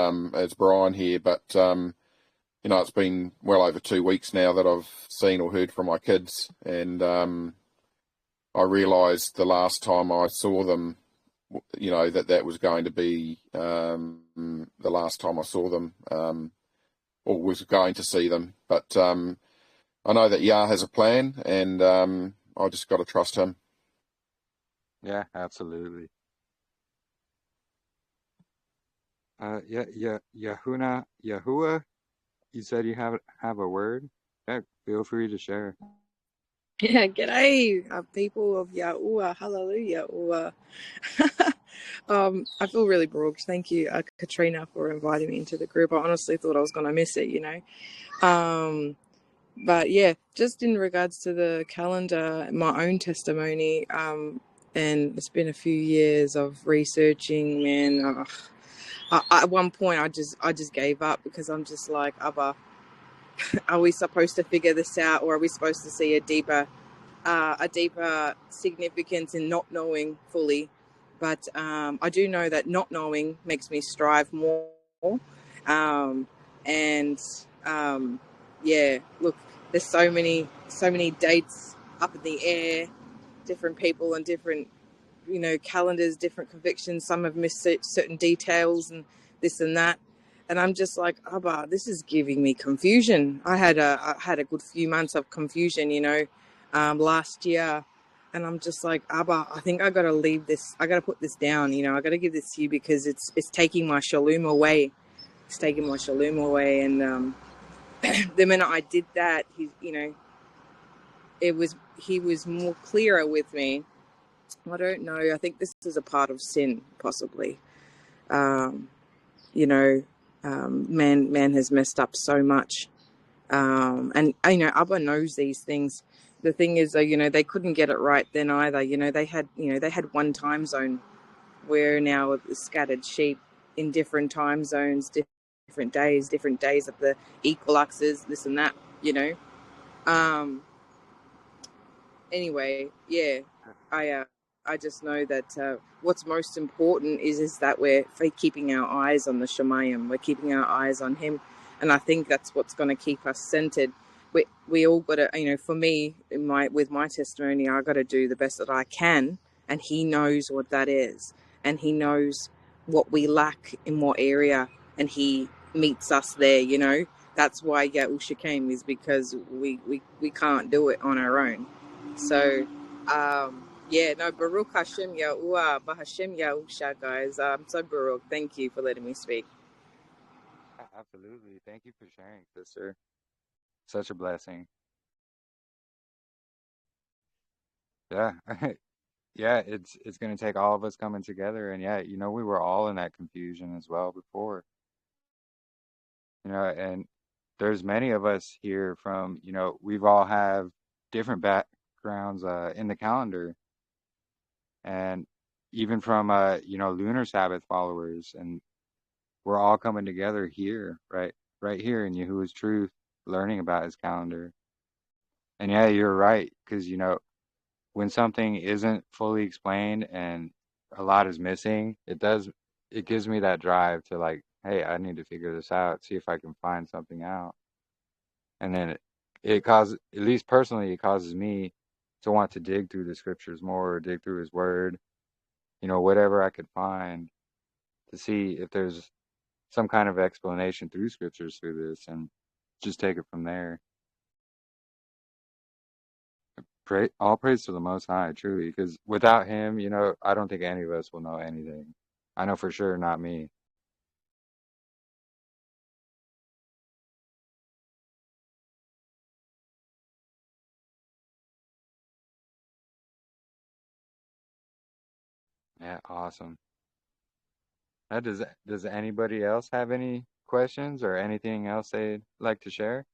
Brian here, but it's been well over 2 weeks now that I've seen or heard from my kids, and I realised the last time I saw them, that was going to be the last time I saw them, or was going to see them. But I know that Yah has a plan, and I just got to trust him. Yeah, absolutely. Yahuwah, you said you have a word? Yeah, feel free to share. Yeah, g'day, people of YAHUAH, hallelujah. I feel really broke. Thank you, Katrina, for inviting me into the group. I honestly thought I was going to miss it, But yeah, just in regards to the calendar, my own testimony, and it's been a few years of researching, man. At one point, I just gave up because I'm just like, Abba, are we supposed to figure this out, or are we supposed to see a deeper significance in not knowing fully? But I do know that not knowing makes me strive more. Um, and yeah, look, there's so many dates up in the air, different people and different, calendars, different convictions. Some have missed certain details and this and that. And I'm just like, Abba, this is giving me confusion. I had a good few months of confusion, last year. And I'm just like, Abba, I think I got to leave this. I got to put this down. I got to give this to you because it's taking my shalom away. It's taking my shalom away. And the minute I did that, he was more clearer with me. I don't know. I think this is a part of sin, possibly. Um, man has messed up so much, and Abba knows these things. The thing is, though, they couldn't get it right then either. They had one time zone. We're now scattered sheep in different time zones, different days of the equinoxes, this and that. Um, anyway, yeah, I just know that what's most important is that we're keeping our eyes on the Shemayim. We're keeping our eyes on Him, and I think that's what's going to keep us centered. We all got to, for me, with my testimony, I got to do the best that I can, and He knows what that is, and He knows what we lack in what area, and He meets us there. That's why YAHUAH came, is because we can't do it on our own. So, Baruch Hashem YAHUAH, Bahashem YAHUSHA, guys. So Baruch, thank you for letting me speak. Absolutely. Thank you for sharing, sister. Such a blessing. Yeah. Yeah, it's going to take all of us coming together. And yeah, we were all in that confusion as well before. And there's many of us here from, we've all have different backgrounds in the calendar, and even from lunar Sabbath followers, and we're all coming together here, right here in Yahuwah's truth, learning about his calendar. And yeah, you're right, because when something isn't fully explained and a lot is missing, it gives me that drive to like, hey, I need to figure this out, see if I can find something out. And then it causes, at least personally, it causes me to want to dig through the scriptures more, or dig through his word, whatever I could find to see if there's some kind of explanation through scriptures through this, and just take it from there. All praise to the Most High, truly, because without him, I don't think any of us will know anything. I know for sure not me. Yeah, awesome. Now, does anybody else have any questions or anything else they'd like to share?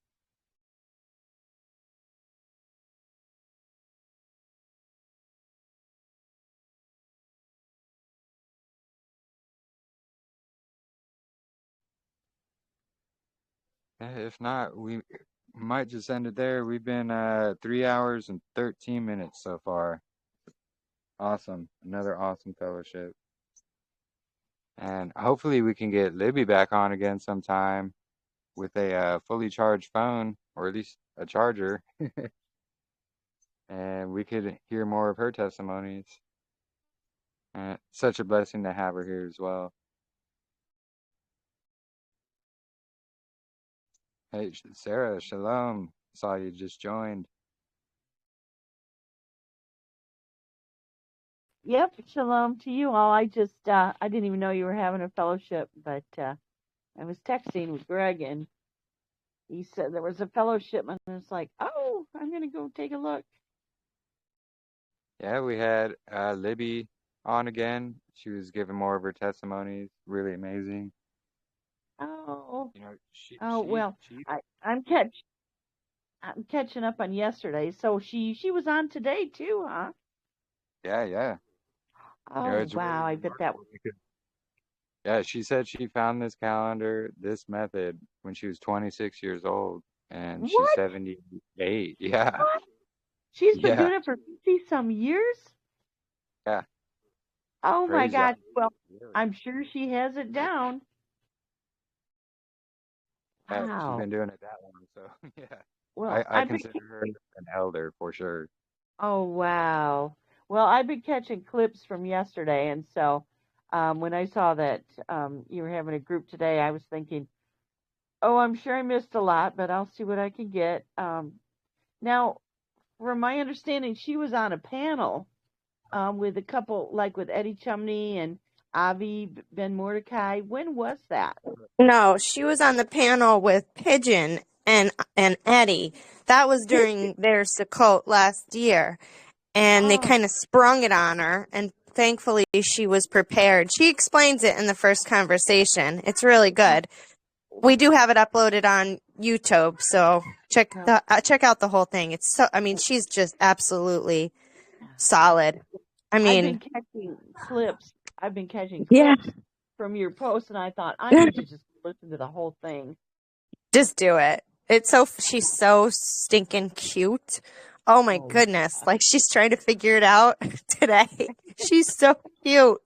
Yeah, if not, we might just end it there. We've been 3 hours and 13 minutes so far. Awesome. Another awesome fellowship. And hopefully we can get Libby back on again sometime with a fully charged phone, or at least a charger. And we could hear more of her testimonies. Such a blessing to have her here as well. Hey, Sarah, shalom. Saw you just joined. Yep, shalom to you all. I didn't even know you were having a fellowship, but I was texting with Greg, and he said there was a fellowship, and I was like, oh, I'm going to go take a look. Yeah, we had Libby on again. She was giving more of her testimonies. Really amazing. Oh, You know, she well, she I'm catch. I'm catching up on yesterday. So she was on today too, huh? Yeah, yeah. Oh It's really wow, I bet that. remarkable because yeah, she said she found this calendar, this method when she was 26 years old, and she's What? 78. Yeah, What? She's been yeah, doing it for 50 some years? yeah. Oh my Crazy. gosh. Well, Really. I'm sure she has it down. Yeah, she's Wow. been doing it that long, so yeah. Well, I I've been. consider her an elder for sure. Oh wow. Well, I've been catching clips from yesterday, and so when I saw that you were having a group today, I was thinking, oh, I'm sure I missed a lot, but I'll see what I can get. Now, from my understanding, she was on a panel with a couple, like with Eddie Chumney and Avi Ben Mordecai. When was that? No, she was on the panel with Pigeon and Eddie. That was during their Sukkot last year, and they Oh, kind of sprung it on her, and thankfully she was prepared. She explains it in the first conversation. It's really good. We do have it uploaded on YouTube, so check out the whole thing. It's so, I mean, she's just absolutely solid. I I've been mean, catching clips. I've been catching yeah. clips from your post, and I thought I need to just listen to the whole thing. Just do it. She's so stinking cute. Oh my Oh, goodness. Like she's trying to figure it out today. She's so cute,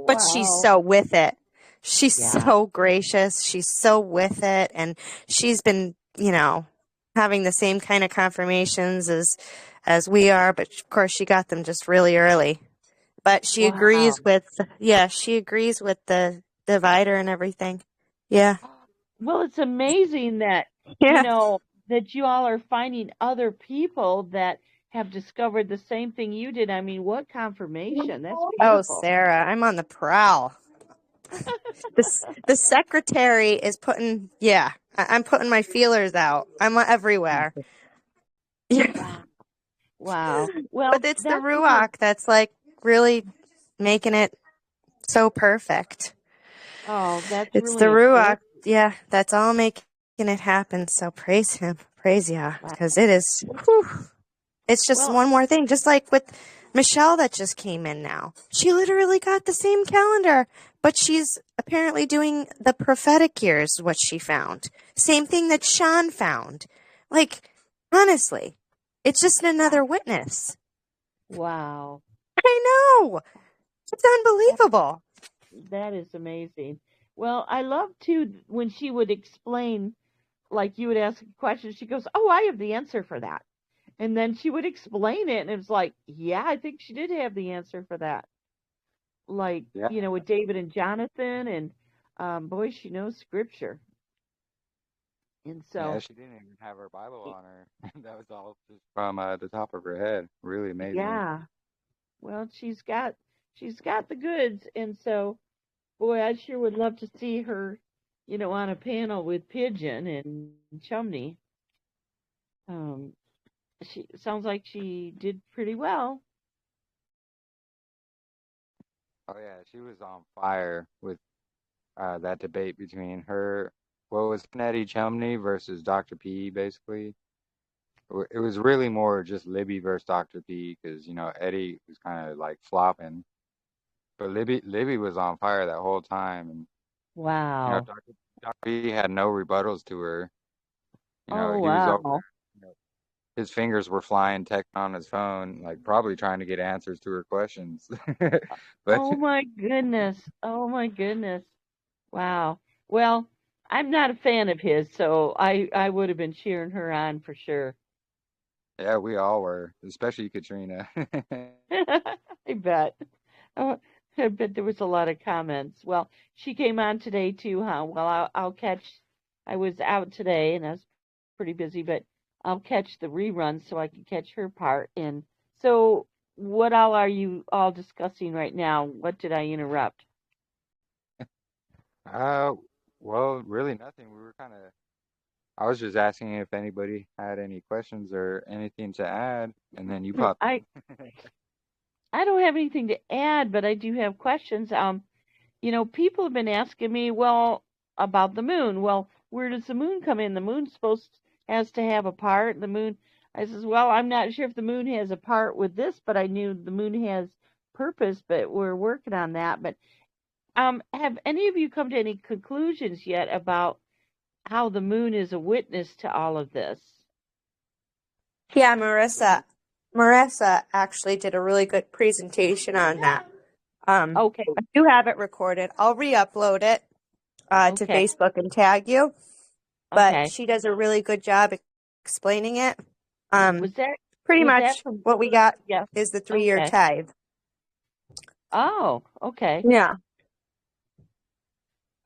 but she's wow. so with it. She's Yeah. so gracious. She's so with it. And she's been, having the same kind of confirmations as we are, but of course she got them just really early. But she Wow. agrees with, yeah, she agrees with the divider and everything. Yeah. Well, it's amazing that, Yeah. that you all are finding other people that have discovered the same thing you did. I mean, what confirmation. That's Oh, beautiful. Sarah, I'm on the prowl. The secretary is putting, yeah, I'm putting my feelers out. I'm everywhere. Yeah. Wow. Wow. Well, But it's the that's really, Ruach that's like really making it so perfect. oh, that's It's the really Ruach, important. yeah, that's all making it happen. So praise him, praise Yah, Wow. because it is, whew, it's just Well, one more thing, just like with Michelle that just came in now. She literally got the same calendar, but she's apparently doing the prophetic years, what she found. Same thing that Sean found. Like, honestly, it's just another witness. wow. I know. It's unbelievable. That is amazing. Well, I love too when she would explain, like you would ask a question, she goes, "Oh, I have the answer for that." And then she would explain it, and it was like, "Yeah, I think she did have the answer for that." Like, Yeah, with David and Jonathan, and boy, she knows scripture. And yeah. so, She didn't even have her Bible on her. That was all just from the top of her head. Really amazing. yeah, well, she's got the goods, and so, boy, I sure would love to see her, on a panel with Pigeon and Chumney. Um, she sounds like she did pretty well. Oh yeah, she was on fire with that debate between her, what was it, Eddie Chumney versus Dr. P, basically. It was really more just Libby versus Dr. P because, Eddie was kind of like flopping. But Libby was on fire that whole time. And, Wow. Dr. P had no rebuttals to her. Oh, He was over wow. there. His fingers were flying, texting on his phone, like probably trying to get answers to her questions. But Oh my goodness. Oh my goodness. Wow. Well, I'm not a fan of his, so I would have been cheering her on for sure. yeah, we all were, especially Katrina. I bet. Oh, I bet there was a lot of comments. Well, she came on today too, huh? Well, I'll catch. I was out today and I was pretty busy, but I'll catch the rerun so I can catch her part. And so, what all are you all discussing right now? What did I interrupt? Uh, well, really nothing. I was just asking if anybody had any questions or anything to add, and then you popped I in. I don't have anything to add, but I do have questions. People have been asking me, well, about the moon. Well, where does the moon come in? The moon's supposed has to have a part. The moon, I says, well, I'm not sure if the moon has a part with this, but I knew the moon has purpose, but we're working on that. But have any of you come to any conclusions yet about how the moon is a witness to all of this? Yeah, Marissa actually did a really good presentation on that. Okay. I do have it recorded. I'll re-upload it to Okay. Facebook and tag you. But Okay. she does a really good job explaining it. Was Pretty that much from? what we got Yeah. is the 3-year Okay. tithe. Oh, okay. Yeah.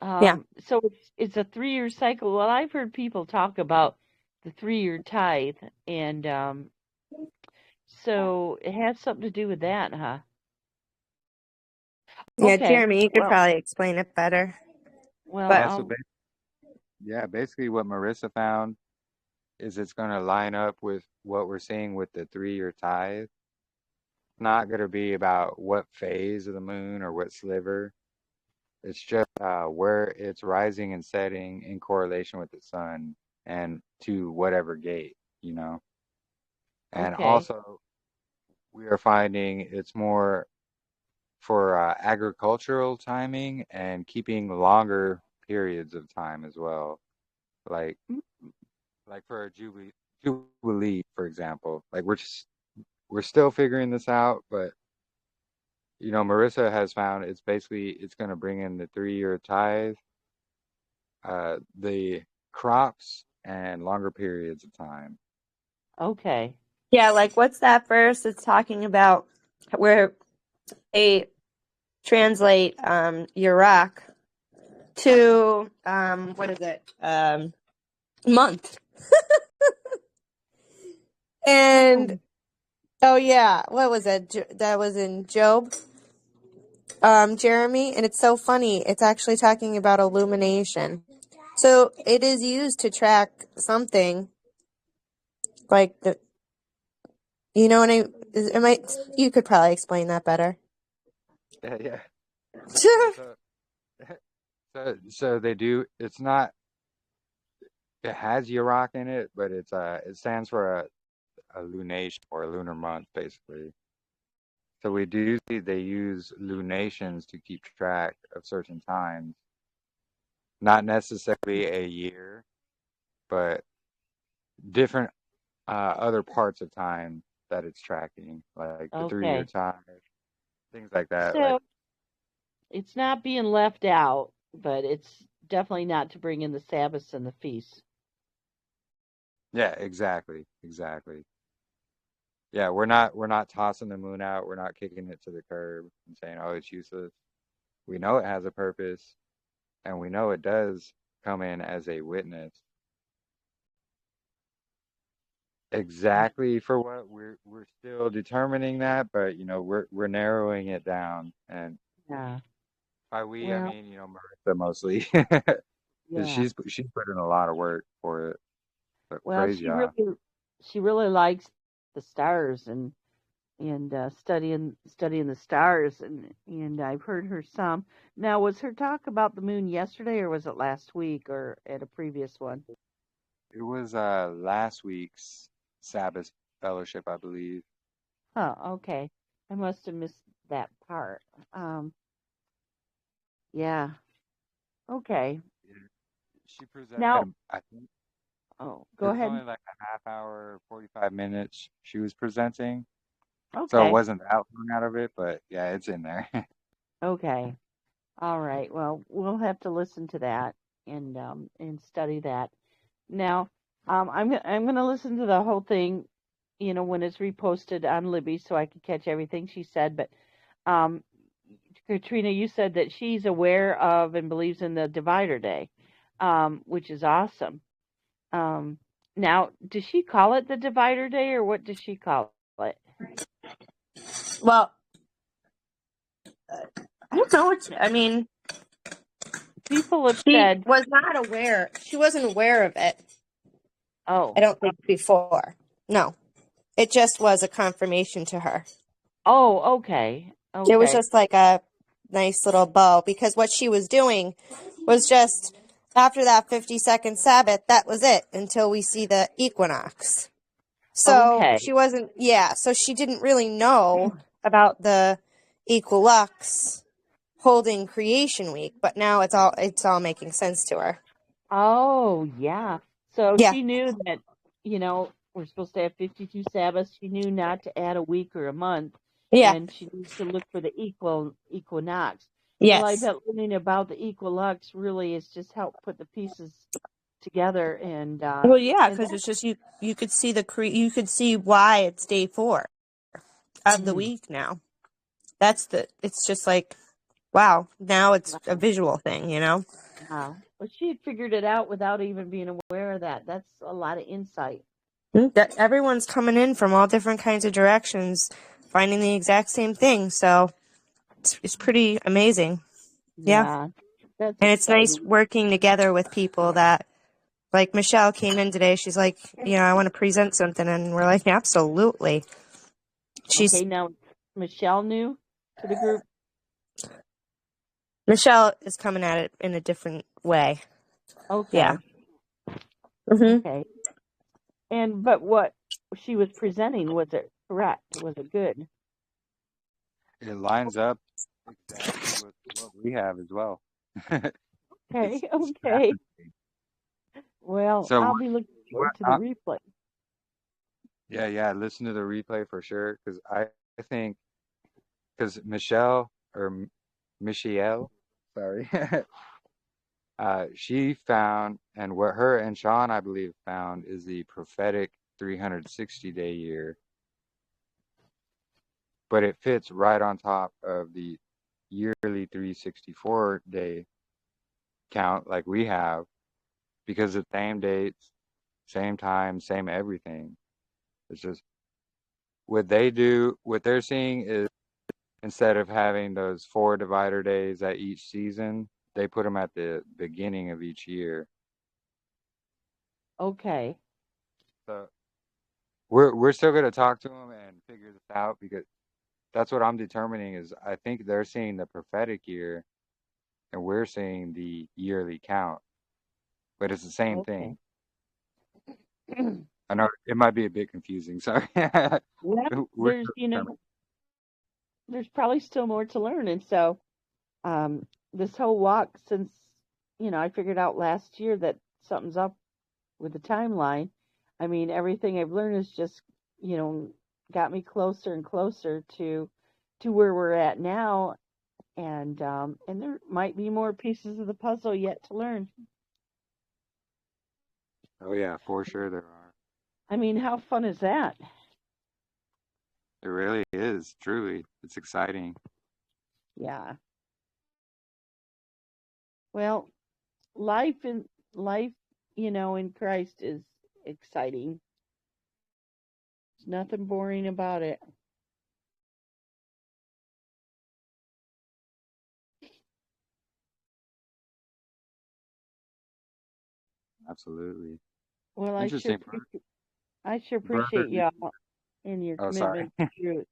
Yeah. So it's a 3-year cycle. Well, I've heard people talk about the 3-year tithe, and so it has something to do with that, huh? Yeah, Okay. Jeremy, you could Well, probably explain it better. well, But Yeah, so basically what Marissa found is it's going to line up with what we're seeing with the 3-year tithe. It's not going to be about what phase of the moon or what sliver. It's just where it's rising and setting in correlation with the sun and to whatever gate, you know. And okay. also, we are finding it's more for agricultural timing and keeping longer periods of time as well. Like for a jubilee, for example. Like we're still figuring this out, but you know, Marissa has found it's going to bring in the 3-year tithe, the crops, and longer periods of time. Okay. yeah, like what's that verse that's talking about where they translate YAHUAH to what is it? Month. And oh yeah, what was it? That was in Job, Jeremy, and it's so funny. It's actually talking about illumination. So it is used to track something like the. You know what you could probably explain that better. Yeah, yeah. So they do. It's not. It has Yirok in it, but it stands for a lunation or a lunar month, basically. So we do see they use lunations to keep track of certain times, not necessarily a year, but different other parts of time that it's tracking, like the 3-year Okay. time, things like that. Like So it's not being left out, but it's definitely not to bring in the Sabbaths and the feasts. yeah, exactly. Yeah, we're not tossing the moon out. We're not kicking it to the curb and saying, "Oh, it's useless." We know it has a purpose, and we know it does come in as a witness. Exactly for what we're still determining that, but you know, we're narrowing it down. And Yeah. by we, I Well, mean, you know, Marissa mostly. 'Cause yeah. she's put in a lot of work for it. But Well, praise Yah. she really likes the stars and studying the stars and I've heard her some. Now, was her talk about the moon yesterday or was it last week or at a previous one? It was last week's Sabbath fellowship, I believe. Oh, okay. I must have missed that part. Yeah. Okay. She presented, Now, I think go it was ahead. only like a half hour, 45 minutes she was presenting. So it Okay. wasn't that long out of it, but yeah, it's in there. Okay. All right. Well, we'll have to listen to that and study that. Now, I'm going to listen to the whole thing, you know, when it's reposted on Libby, so I can catch everything she said. But um, Katrina, you said that she's aware of and believes in the Divider Day, which is awesome. Now, does she call it the Divider Day, or what does she call it? Well, I don't know. I mean, people have she said was not aware. She wasn't aware of it. Oh, I don't think before. No, it just was a confirmation to her. Oh, okay. It was Okay. just like a nice little bow because what she was doing was just after that 52nd Sabbath, that was it until we see the equinox. So Okay. she wasn't, yeah, so she didn't really know about the equinox holding creation week, but now it's all making sense to her. Oh, yeah. So Yeah. she knew that, we're supposed to have 52 Sabbaths. She knew not to add a week or a month, Yeah. and she needs to look for the equinox. Well, I Yes. bet learning about the equinox really has just helped put the pieces together, and Well, yeah, and because it's just you could see you could see why it's day 4 of the week now. It's just like, wow, now it's a visual thing, wow. Well, she had figured it out without even being aware of that. That's a lot of insight. That everyone's coming in from all different kinds of directions, finding the exact same thing. So it's pretty amazing. Yeah. That's And it's nice exciting. working together with people that, like Michelle came in today. She's like, I want to present something. And we're like, absolutely. Okay, now Michelle new to the group. Michelle is coming at it in a different way. Okay. Yeah. Mm-hmm. Okay. But what she was presenting, was it correct? Was it good? It lines up exactly with what we have as well. Okay, It's okay. Well, so I'll be looking forward to the replay. yeah, listen to the replay for sure because I think because Michelle, sorry, she found, and what her and Sean, I believe, found is the prophetic 360-day year, but it fits right on top of the yearly 364-day count like we have because the same dates, same time, same everything. It's just what they're seeing is instead of having those 4 divider days at each season, they put them at the beginning of each year. Okay. So we're still going to talk to them and figure this out because that's what I'm determining is I think they're seeing the prophetic year and we're seeing the yearly count, but it's the same Okay. thing. I know it might be a bit confusing. Sorry. Well, We're there's, still determining. there's probably still more to learn, and so this whole walk since I figured out last year that something's up with the timeline. I mean, everything I've learned is just got me closer and closer to where we're at now, and there might be more pieces of the puzzle yet to learn. Oh yeah, for sure there are. I mean, how fun is that? It really is, truly. It's exciting. Yeah. Well, life, in Christ is exciting. There's nothing boring about it. Absolutely. Well, I sure Interesting. appreciate Brother. y'all and your Oh, sorry. commitment to truth.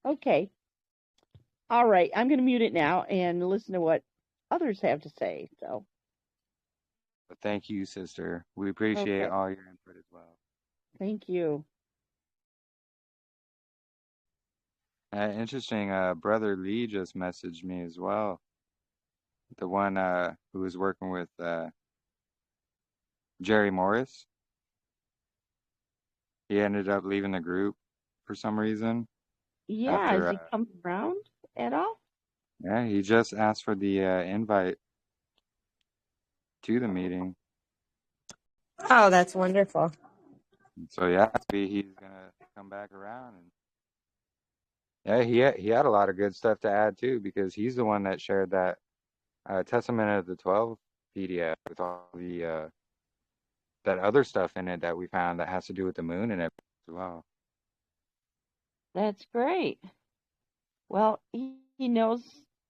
Okay. All right. I'm going to mute it now and listen to what others have to say. So, But thank you, sister. We appreciate okay. all your input as well. Thank you. Interesting. Brother Lee just messaged me as well. The one who was working with Jerry Morris. He ended up leaving the group for some reason. Yeah. Has After, he come around at all? yeah, he just asked for the invite to the meeting. Oh, that's wonderful. So yeah, maybe he's gonna come back around and yeah, he had a lot of good stuff to add too because he's the one that shared that Testament of the 12 PDF with all the that other stuff in it that we found that has to do with the moon and everything as well. That's great. Well, he knows,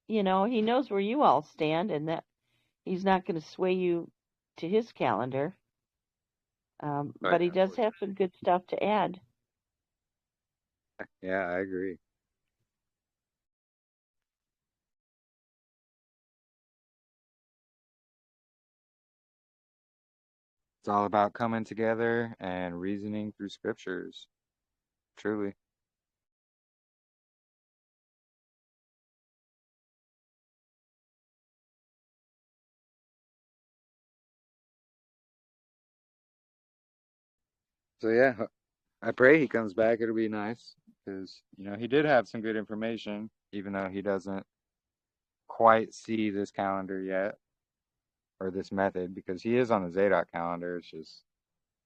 he knows where you all stand and that he's not going to sway you to his calendar. But he does have some good stuff to add. Yeah, I agree. It's all about coming together and reasoning through scriptures. Truly. So yeah, I pray he comes back. It'll be nice because, he did have some good information, even though he doesn't quite see this calendar yet or this method because he is on the Zadok calendar. It's just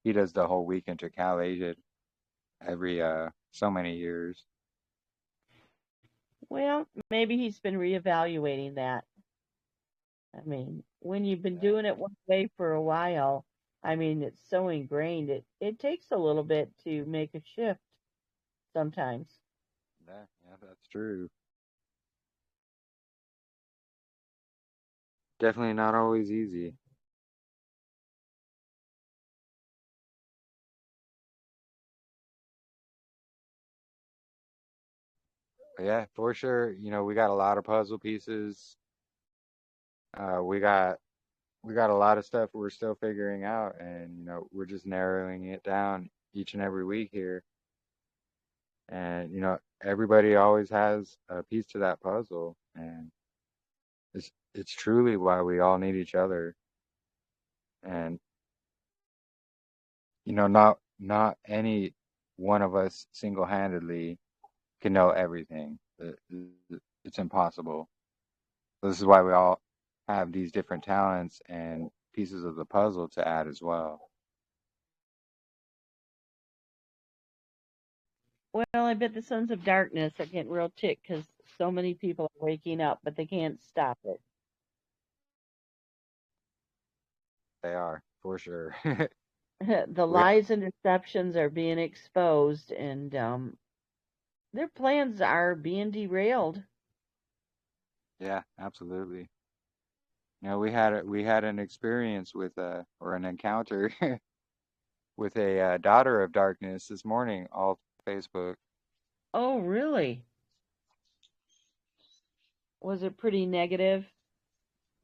he does the whole week intercalated every so many years. Well, maybe he's been reevaluating that. I mean, when you've been doing it one way for a while, I mean, it's so ingrained. It takes a little bit to make a shift sometimes. Yeah, that's true. Definitely not always easy. But yeah, for sure. We got a lot of puzzle pieces. We got a lot of stuff we're still figuring out, and we're just narrowing it down each and every week here. And everybody always has a piece to that puzzle, and it's truly why we all need each other. And not any one of us single-handedly can know everything. It's impossible. This is why we all have these different talents and pieces of the puzzle to add as well. Well, I bet the Sons of Darkness are getting real ticked because so many people are waking up, but they can't stop it. They are, for sure. The lies and deceptions are being exposed, and their plans are being derailed. Yeah, absolutely. We had an experience with or an encounter with a daughter of darkness this morning, all Facebook. Oh, really? Was it pretty negative?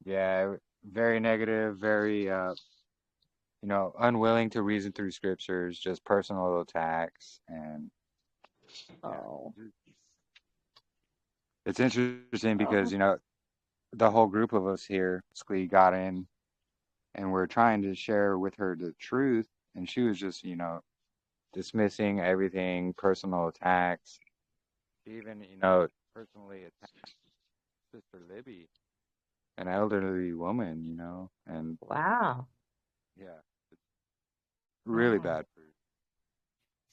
Yeah, very negative, very unwilling to reason through scriptures, just personal attacks, and Oh. It's interesting because the whole group of us here basically got in, and we're trying to share with her the truth, and she was just dismissing everything, personal attacks. She even personally attacked Sister Libby, an elderly woman, and Wow. yeah, really Wow. bad fruit.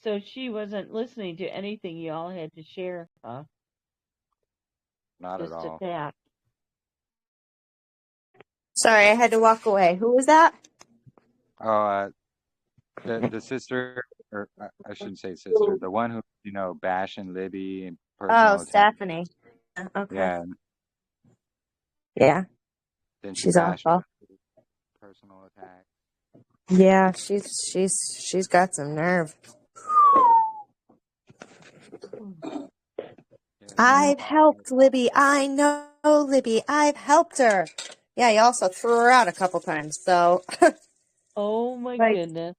So she wasn't listening to anything you all had to share, huh? Not at Just all. attack. Sorry, I had to walk away. Who was that? Oh, the sister, or I shouldn't say sister, the one who bashing Libby and Oh, personal attack. Stephanie. Okay. Yeah. Yeah. Then she She's bashed awful. personal attack. Yeah, she's got some nerve. I've helped Libby. I know Libby. I've helped her. Yeah, you also threw her out a couple times, so. Oh my Like, goodness.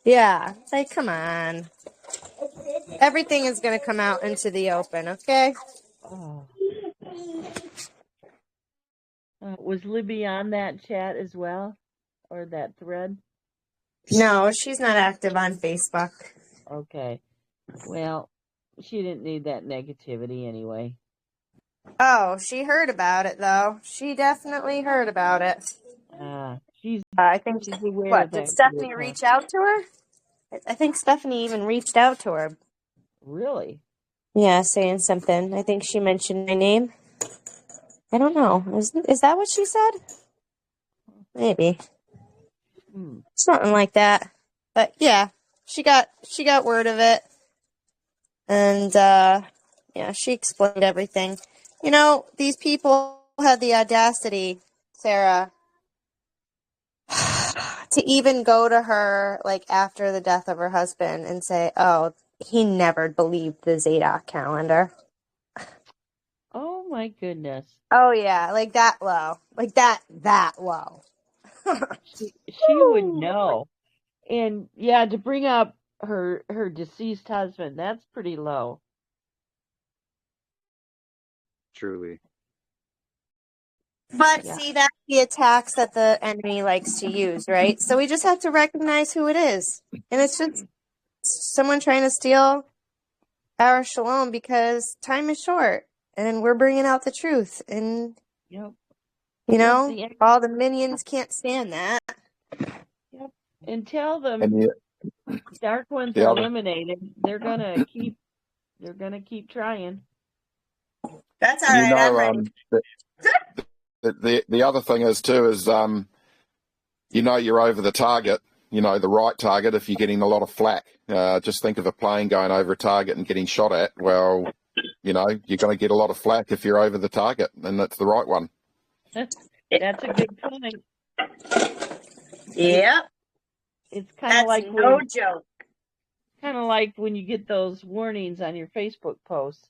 yeah, like, come on. Everything is going to come out into the open, okay? Oh. Was Libby on that chat as well? Or that thread? No, she's not active on Facebook. Okay. Well, she didn't need that negativity anyway. Oh, she heard about it, though. She definitely heard about it. I think, she's aware what, of did that Stephanie group, huh? reach out to her? I think Stephanie even reached out to her. Really? Yeah, saying something. I think she mentioned my name. I don't know. Is that what she said? Maybe. Something like that. But yeah, she got word of it. And yeah, she explained everything. These people had the audacity, Sarah, to even go to her like after the death of her husband and say, "Oh, he never believed the Zadok calendar." Oh my goodness. Oh yeah, like that low. Like that low. she would know. And yeah, to bring up her deceased husband, that's pretty low. Truly. But Yeah. see, that's the attacks that the enemy likes to use, right? So we just have to recognize who it is. And it's just someone trying to steal our shalom because time is short and we're bringing out the truth. And, Yep. you know, Yep, all the minions can't stand that. yep. Until the And dark ones the are other, eliminated, they're gonna keep trying. That's all and right. I'm ready. the other thing is too is you're over the target, the right target if you're getting a lot of flack. Just think of a plane going over a target and getting shot at. Well, you're going to get a lot of flack if you're over the target, and that's the right one. That's a good point. Yep. It's kind of like no joke. Kind of like when you get those warnings on your Facebook posts.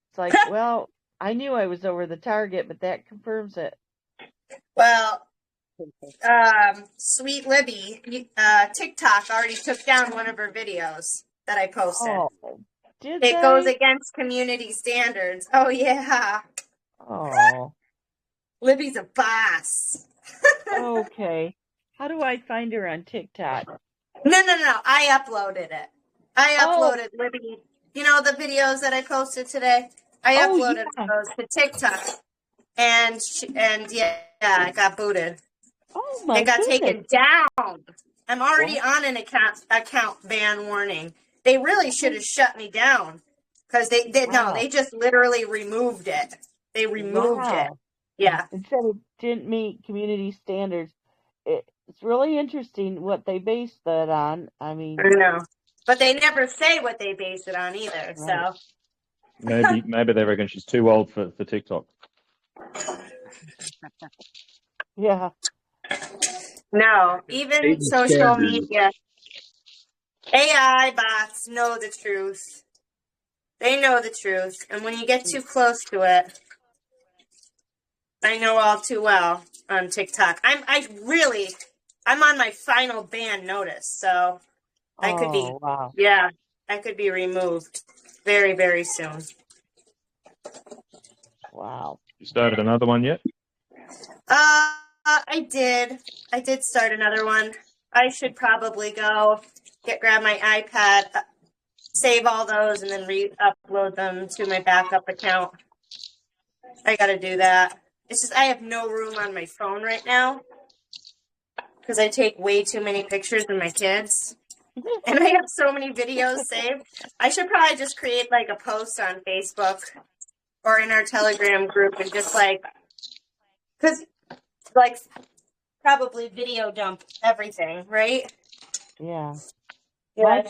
It's like, well, I knew I was over the target, but that confirms it. Well, sweet Libby, TikTok already took down one of her videos that I posted. Oh, did it they? goes against community standards. Oh, yeah. Oh. Libby's a boss. Okay. How do I find her on TikTok? No. I uploaded it. I uploaded Libby. You know the videos that I posted today? I uploaded those to TikTok. And I got booted. Oh my It got goodness. taken down. I'm already on an account ban warning. They really should have shut me down because they just literally removed it. They removed it. Yeah. It said it didn't meet community standards. It's really interesting what they based that on. I mean, I know, but they never say what they base it on either. Right. So maybe they reckon she's too old for TikTok. Yeah. No, even social media, AI bots know the truth. They know the truth, and when you get too close to it, I know all too well on TikTok. I'm on my final ban notice, so I could be wow. Yeah, I could be removed very, very soon. Wow. You started another one yet? I did start another one. I should probably go grab my iPad, save all those, and then re-upload them to my backup account. I gotta do that. It's just I have no room on my phone right now because I take way too many pictures of my kids. And I have so many videos saved. I should probably just create like a post on Facebook or in our Telegram group and just because probably video dump everything, right? Yeah. Yeah,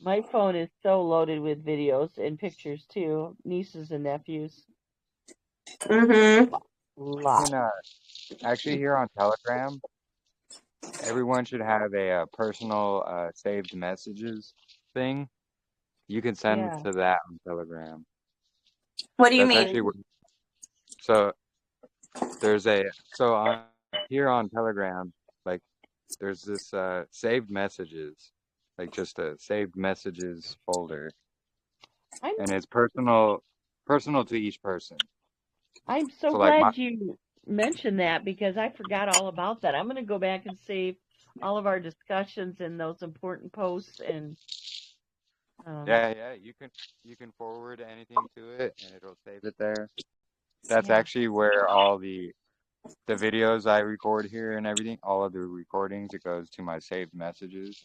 My phone is so loaded with videos and pictures too, nieces and nephews. Mm-hmm. Lot. Actually, here on Telegram, everyone should have a personal saved messages thing. You can send to that on Telegram. What do you mean? Actually here on Telegram, there's this saved messages, just a saved messages folder, and it's personal to each person. I'm so glad you mentioned that because I forgot all about that. I'm going to go back and save all of our discussions and those important posts and. Yeah, you can forward anything to it and it'll save it there. That's actually where all the videos I record here and everything, all of the recordings, it goes to my saved messages.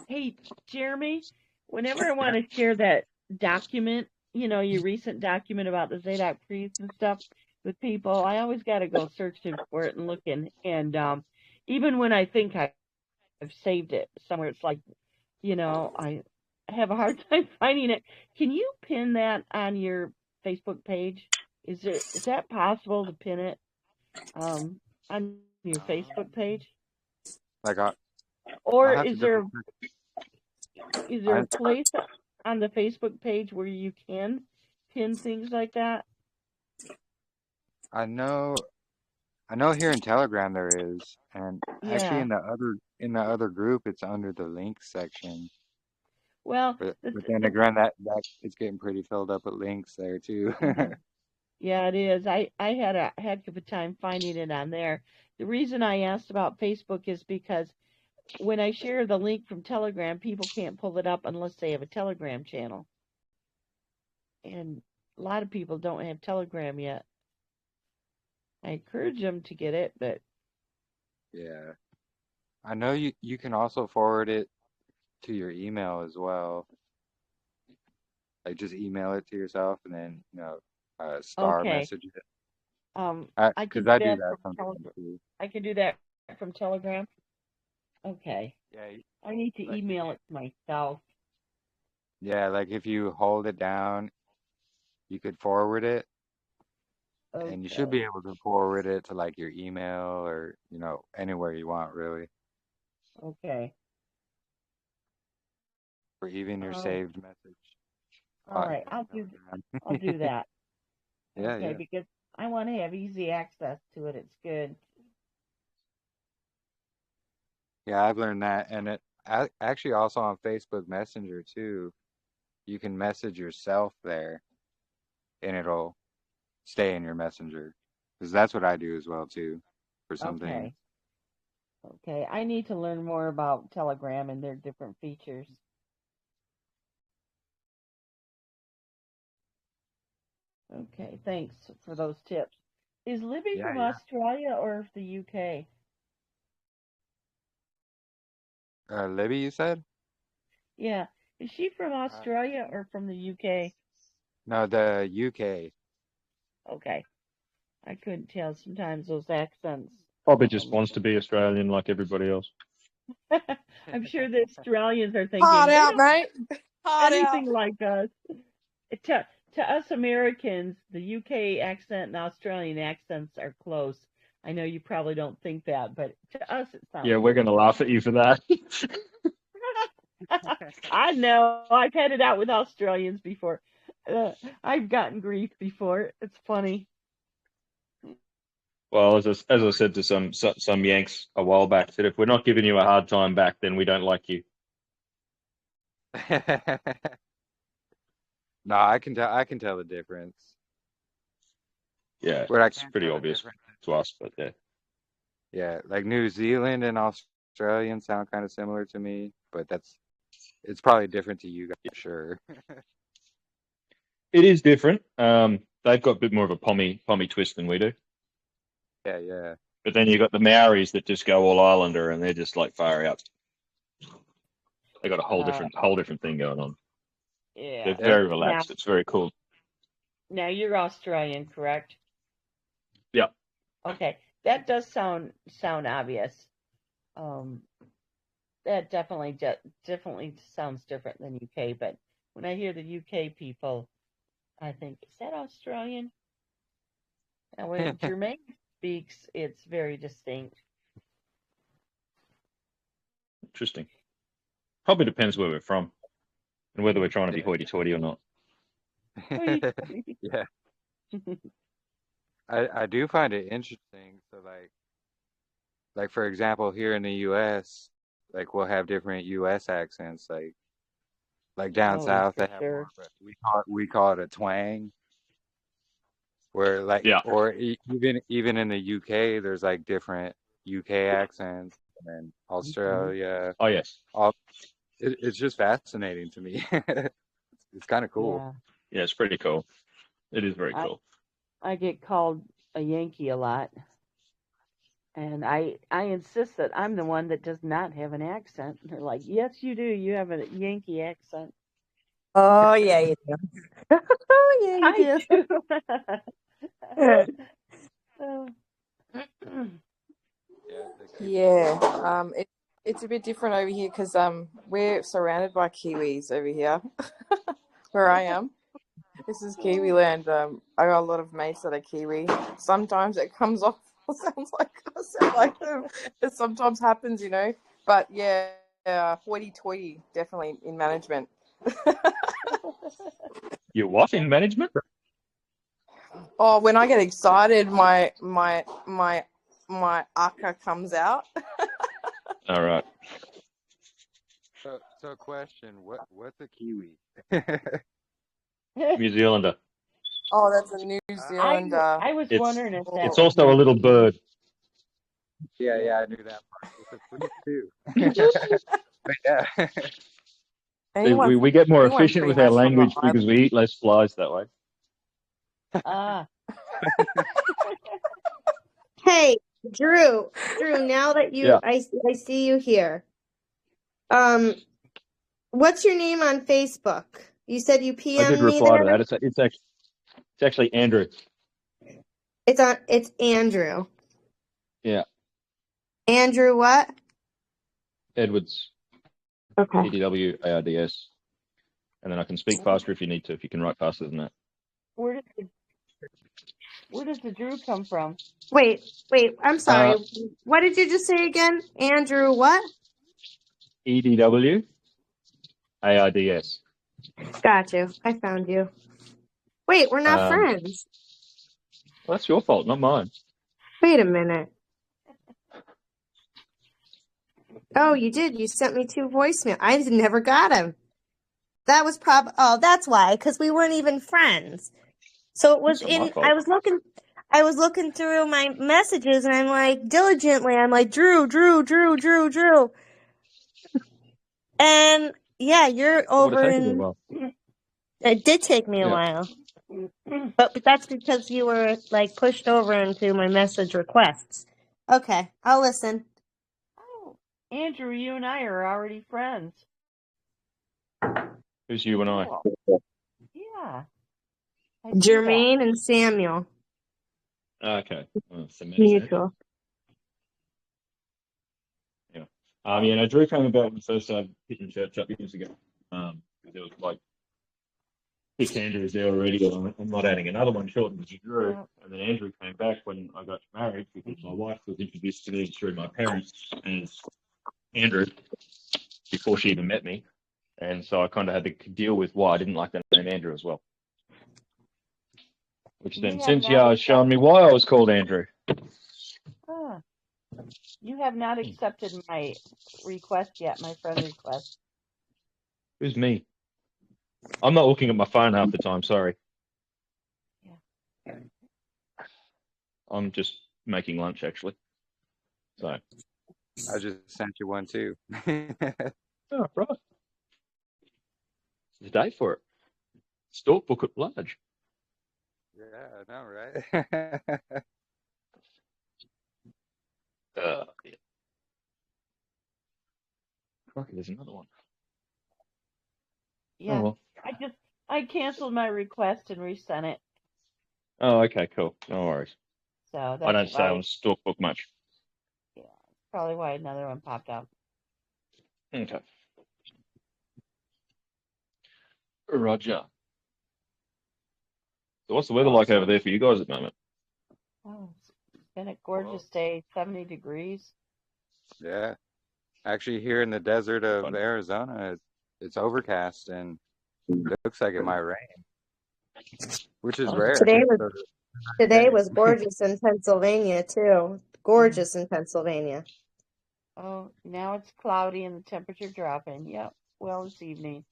Hey, Jeremy, whenever I want to share that document, your recent document about the Zadok priest and stuff with people, I always got to go searching for it and looking. And even when I think I've saved it somewhere, it's like, I have a hard time finding it. Can you pin that on your Facebook page? Is that possible to pin it on your Facebook page? Or is there a place on the Facebook page where you can pin things like that? I know I know here in Telegram there is, and actually Yeah. in the other group it's under the links section. Well, But then again, that it's getting pretty filled up with links there too. yeah. Yeah, it is. I had a heck of a time finding it on there. The reason I asked about Facebook is because when I share the link from Telegram, people can't pull it up unless they have a Telegram channel. And a lot of people don't have Telegram yet. I encourage them to get it, but Yeah. I know you can also forward it to your email as well. Like just email it to yourself and then, star okay. message it. I can Because do I do that that from sometimes Telegram. too. I can do that from Telegram. Okay. Yeah, I need to like email it to myself. like if you hold it down, you could forward it, and you should Okay. be able to forward it to like your email or, anywhere you want really, Okay. or even your Oh, saved message all spot right. here in I'll do Telegram. that. Yeah, Okay, yeah. because I want to have easy access to it. It's good. Yeah, I've learned that, and actually also on Facebook Messenger too. You can message yourself there, and it'll stay in your messenger. Because that's what I do as well too, for some things. Okay. Okay. I need to learn more about Telegram and their different features. Okay. Thanks for those tips. Is Libby Yeah, from yeah. Australia or the UK? Libby, you said? Yeah. Is she from Uh, Australia or from the UK? no, the UK. Okay. I couldn't tell sometimes those accents. Probably just wants to be Australian like everybody else. I'm sure the Australians are Hard thinking they out, don't mate. Hard sound out. anything like us. To us Americans, the UK accent and Australian accents are close. I know you probably don't think that, but to us it Yeah, sounds we're going very to laugh at you for that. I know. I've had it out with Australians before. I've gotten grief before. It's funny. Well, as I said to some Yanks a while back, said if we're not giving you a hard time back, then we don't like you. No, I can tell the difference. Yeah, What I it's can't pretty tell the obvious difference. to us, but yeah. Yeah, like New Zealand and Australian sound kind of similar to me, but it's probably different to you guys for sure. It is different. They've got a bit more of a pommy twist than we do. Yeah, yeah. But then you've got the Maoris that just go all Islander, and they're just like far out. They got a whole different thing going on. They're Yeah. very Now, relaxed. It's very cool. now you're Australian, correct? Yeah. Okay. That does sound obvious. Um, that definitely sounds different than UK, but when I hear the UK people, I think, is that Australian? And when Jermaine speaks, it's very distinct. Interesting. Probably depends where we're from and whether we're trying to be hoity-toity or not. Yeah. I do find it interesting. So like for example, here in the US, like we'll have different US accents. Like down Oh, south for they have more sure. of a we call it a twang. Where like Yeah. or even in the UK there's like different UK accents and then Australia. Oh yes. It's just fascinating to me. It's kind of cool. Yeah. Yeah, it's pretty cool. It is very cool. I get called a Yankee a lot, and I insist that I'm the one that does not have an accent. And they're like, "Yes, you do. You have a Yankee accent." Oh, yeah, you do. Oh, yeah, you I do. do. So, Yeah, it's a bit different over here because we're surrounded by Kiwis over here, where I am. This is Kiwi land. I got a lot of mates that are Kiwi. Sometimes it comes off, sounds like I sound like them. It sometimes happens, you know. But yeah, hoity-toity, definitely in management. You're what in management? Oh, when I get excited, my my aka comes out. All right. So question, what's a kiwi? New Zealander. Oh, that's a New Zealander. I was wondering if that It's would also be a a little kiwi. bird. Yeah, I knew that part. It's a fruit too. But yeah. See, we get more anyone efficient pretty with our much from the language because we eat less flies that way. Ah. Hey, Drew, now that Yeah. I see you here. What's your name on Facebook? You said you I did PM'd me reply to there? that. It's actually Andrew. It's Andrew. Yeah. Andrew what? Edwards. Okay. EDW ARDS. And then I can speak faster if you need to, if you can write faster than that. Where does the Drew come from? Wait, I'm sorry. What did you just say again? Andrew what? EDW ARDS. Got you. I found you. Wait, we're not friends. Well, that's your fault, not mine. Wait a minute. Oh, you did. You sent me 2 voicemail. I never got them. That was that's why, because we weren't even friends. So it was That's not my fault. I was looking through my messages and I'm like, diligently, I'm like, Drew. And yeah, you're It would have over taken me a in, while. it did take me a Yeah. while. But that's because you were like pushed over into my message requests. Okay, I'll listen. Oh, Andrew, you and I are already friends. Who's you and I? Cool. Yeah. I see that. Jermaine and Samuel. Okay. Oh, so Mutual. Yeah. Yeah, no, Drew came about when we first started hitting church up years ago. There was like 6 Andrews there already. I'm not adding another one shortened to Drew. And then Andrew came back when I got married because my wife was introduced to me through my parents as Andrew before she even met me. And so I kind of had to deal with why I didn't like the name Andrew as well. Which then since has shown me why I was called Andrew. You have not accepted my request yet, my friend request. Who's me? I'm not looking at my phone half the time, sorry. Yeah. I'm just making lunch actually. So I just sent you one too. Oh, right. There's a day for it. Stalk book at large. Yeah, I know, right? Yeah. Crikey, there's another one. Yeah. Oh, well. I canceled my request and resent it. Oh, okay, cool. No worries. So that's I don't stay why, on stalk book much. yeah, probably why another one popped up. Okay. Roger. So what's the weather like over there for you guys at the moment? Oh, it's been a gorgeous day, 70 degrees. Yeah. Actually, here in the desert of Arizona, it's overcast and it looks like it might rain, which is rare. Today was gorgeous in Pennsylvania too. Gorgeous in Pennsylvania. Oh, now it's cloudy and the temperature dropping. Yep. Well, it's evening.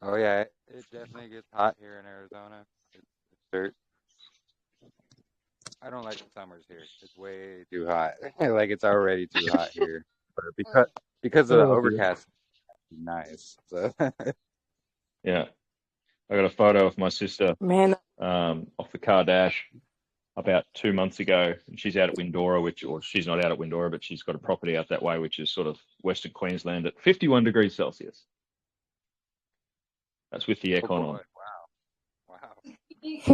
Oh yeah, it definitely gets hot here in Arizona. It's dirt. I don't like the summers here. It's way too hot. Like it's already too hot here. But because of the overcast, it's nice. So Yeah. I got a photo of my sister off the car dash about 2 months ago. She's out at Windora, or she's not out at Windora, but she's got a property out that way, which is sort of Western Queensland at 51 degrees Celsius. That's with the aircon on. Wow.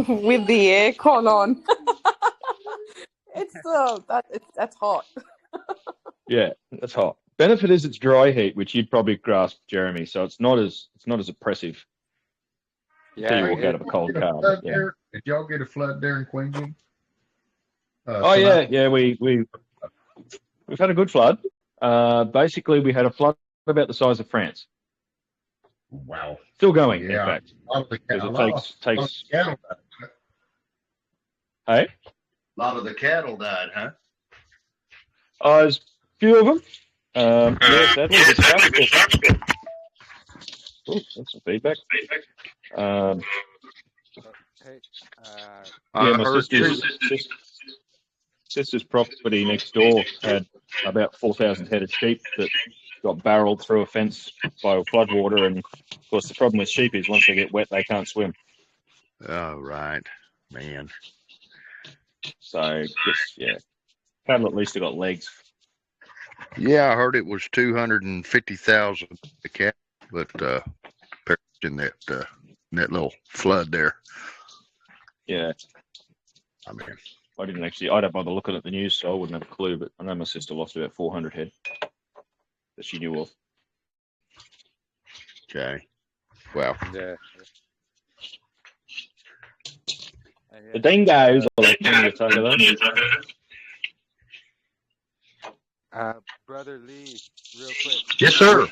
With the aircon on. That's hot. Yeah, that's hot. Benefit is it's dry heat, which you'd probably grasp, Jeremy. So it's not as oppressive. Yeah, until you walk out of a cold car. Yeah. Did y'all get a flood there in Queensland? Yeah. We've had a good flood. Basically, we had a flood about the size of France. Wow. Still going, Yeah. in fact. Because it takes. Hey? A lot of the cattle died, huh? There's a few of them. Yeah, sadly, the stuff. Oh, that's some feedback. Hey, Yeah, I my heard sister's property next door had about 4,000 head of sheep that got barreled through a fence by floodwater, and of course the problem with sheep is once they get wet they can't swim. Oh, right, man. So just cattle at least have got legs. Yeah, I heard it was 250,000 a cat, but perished in that little flood there. Yeah. I mean, I don't bother looking at the news, so I wouldn't have a clue, but I know my sister lost about 400 head that she knew of. Okay. Well. Yeah. The dingoes are like plenty of talk of them. Brother Lee, real quick. Yes, sir.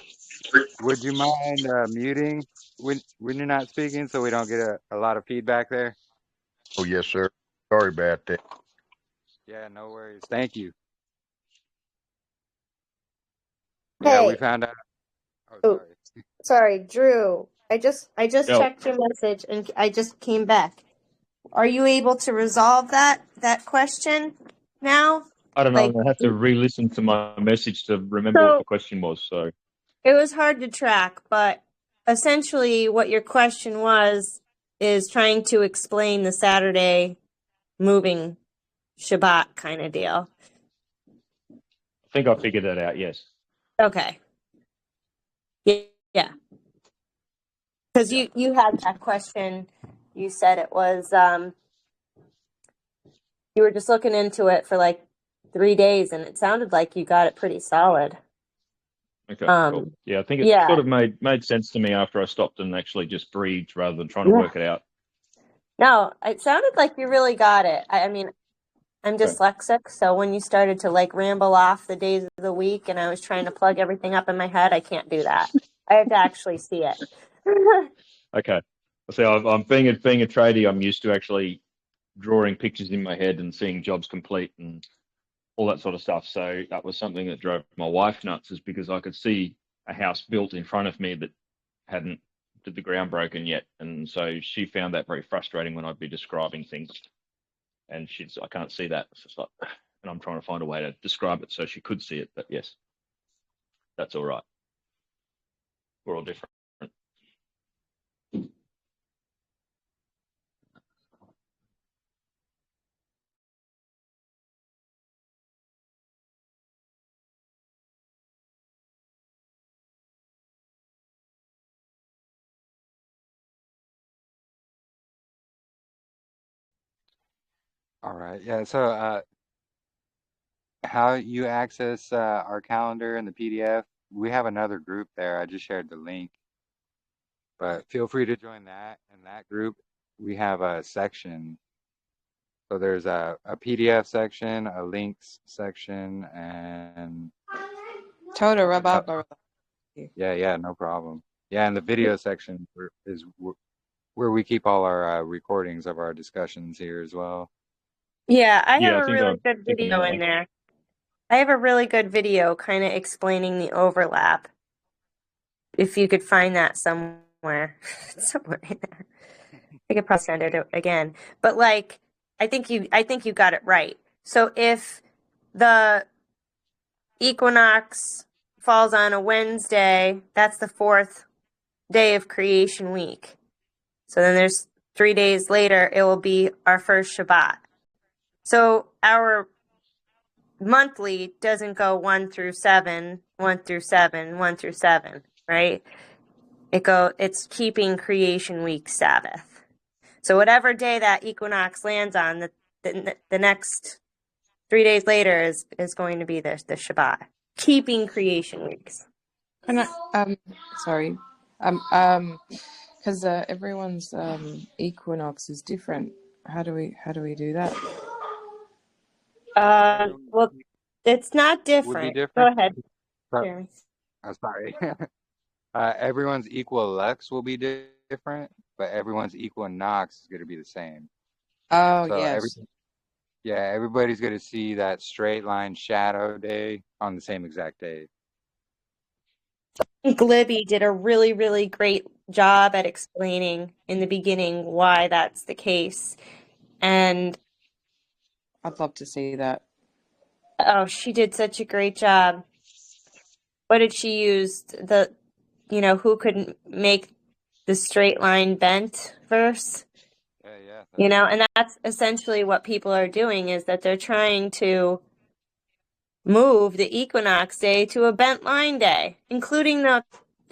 Would you mind muting when you're not speaking so we don't get a lot of feedback there? Oh, yes, sir. Sorry about that. Yeah, no worries. Thank you. Hey. Yeah, we found out. Oh, Sorry, Drew. I just Yo. checked your message and I just came back. Are you able to resolve that question now? I don't know. Like, I had to re-listen to my message to remember what the question was. So it was hard to track, but essentially what your question was is trying to explain the Saturday moving Shabbat kind of deal. I think I figured that out. Yes. Okay. Yeah. Because you had that question. You said it was you were just looking into it for like 3 days, and it sounded like you got it pretty solid. Okay, cool. Yeah, I think it sort of made sense to me after I stopped and actually just breathed rather than trying to work it out. No, it sounded like you really got it. I mean, I'm dyslexic, so when you started to like ramble off the days of the week and I was trying to plug everything up in my head, I can't do that. I have to actually see it. Okay. So I'm being a tradie, I'm used to actually drawing pictures in my head and seeing jobs complete and all that sort of stuff. So that was something that drove my wife nuts, is because I could see a house built in front of me that hadn't did the ground broken yet. And so she found that very frustrating when I'd be describing things. And I can't see that. It's just like, and I'm trying to find a way to describe it so she could see it. But yes, that's all right. We're all different. All right. Yeah. So, how you access our calendar and the PDF? We have another group there. I just shared the link, but feel free to join that. In that group, we have a section. So there's a PDF section, a links section, and yeah, no problem. Yeah, and the video section is where we keep all our recordings of our discussions here as well. Yeah, I have I a think really good I'm video that in one. there. I have a really good video kind of explaining the overlap. If you could find that somewhere, somewhere in there. I could probably send it again. But like, I think you got it right. So if the equinox falls on a Wednesday, that's the 4th day of creation week. So then there's 3 days later, it will be our first Shabbat. So our monthly doesn't go 1 through 7, 1 through 7, 1 through 7, right? It's keeping creation week Sabbath. So whatever day that equinox lands on, the next 3 days later is going to be the Shabbat, keeping creation weeks. Can I, sorry, because everyone's equinox is different. How do we do that? Well, it's not Would be different. Go different. ahead, Jeremy. Sorry. Everyone's equinox will be different, but everyone's equinox is going to be the same. Oh, So yes. Yeah, everybody's going to see that straight line shadow day on the same exact day. I think Libby did a really, really great job at explaining in the beginning why that's the case. And I'd love to see that. oh, she did such a great job. What did she use? Who could make the straight line bent verse? Yeah. And that's essentially what people are doing, is that they're trying to move the equinox day to a bent line day, including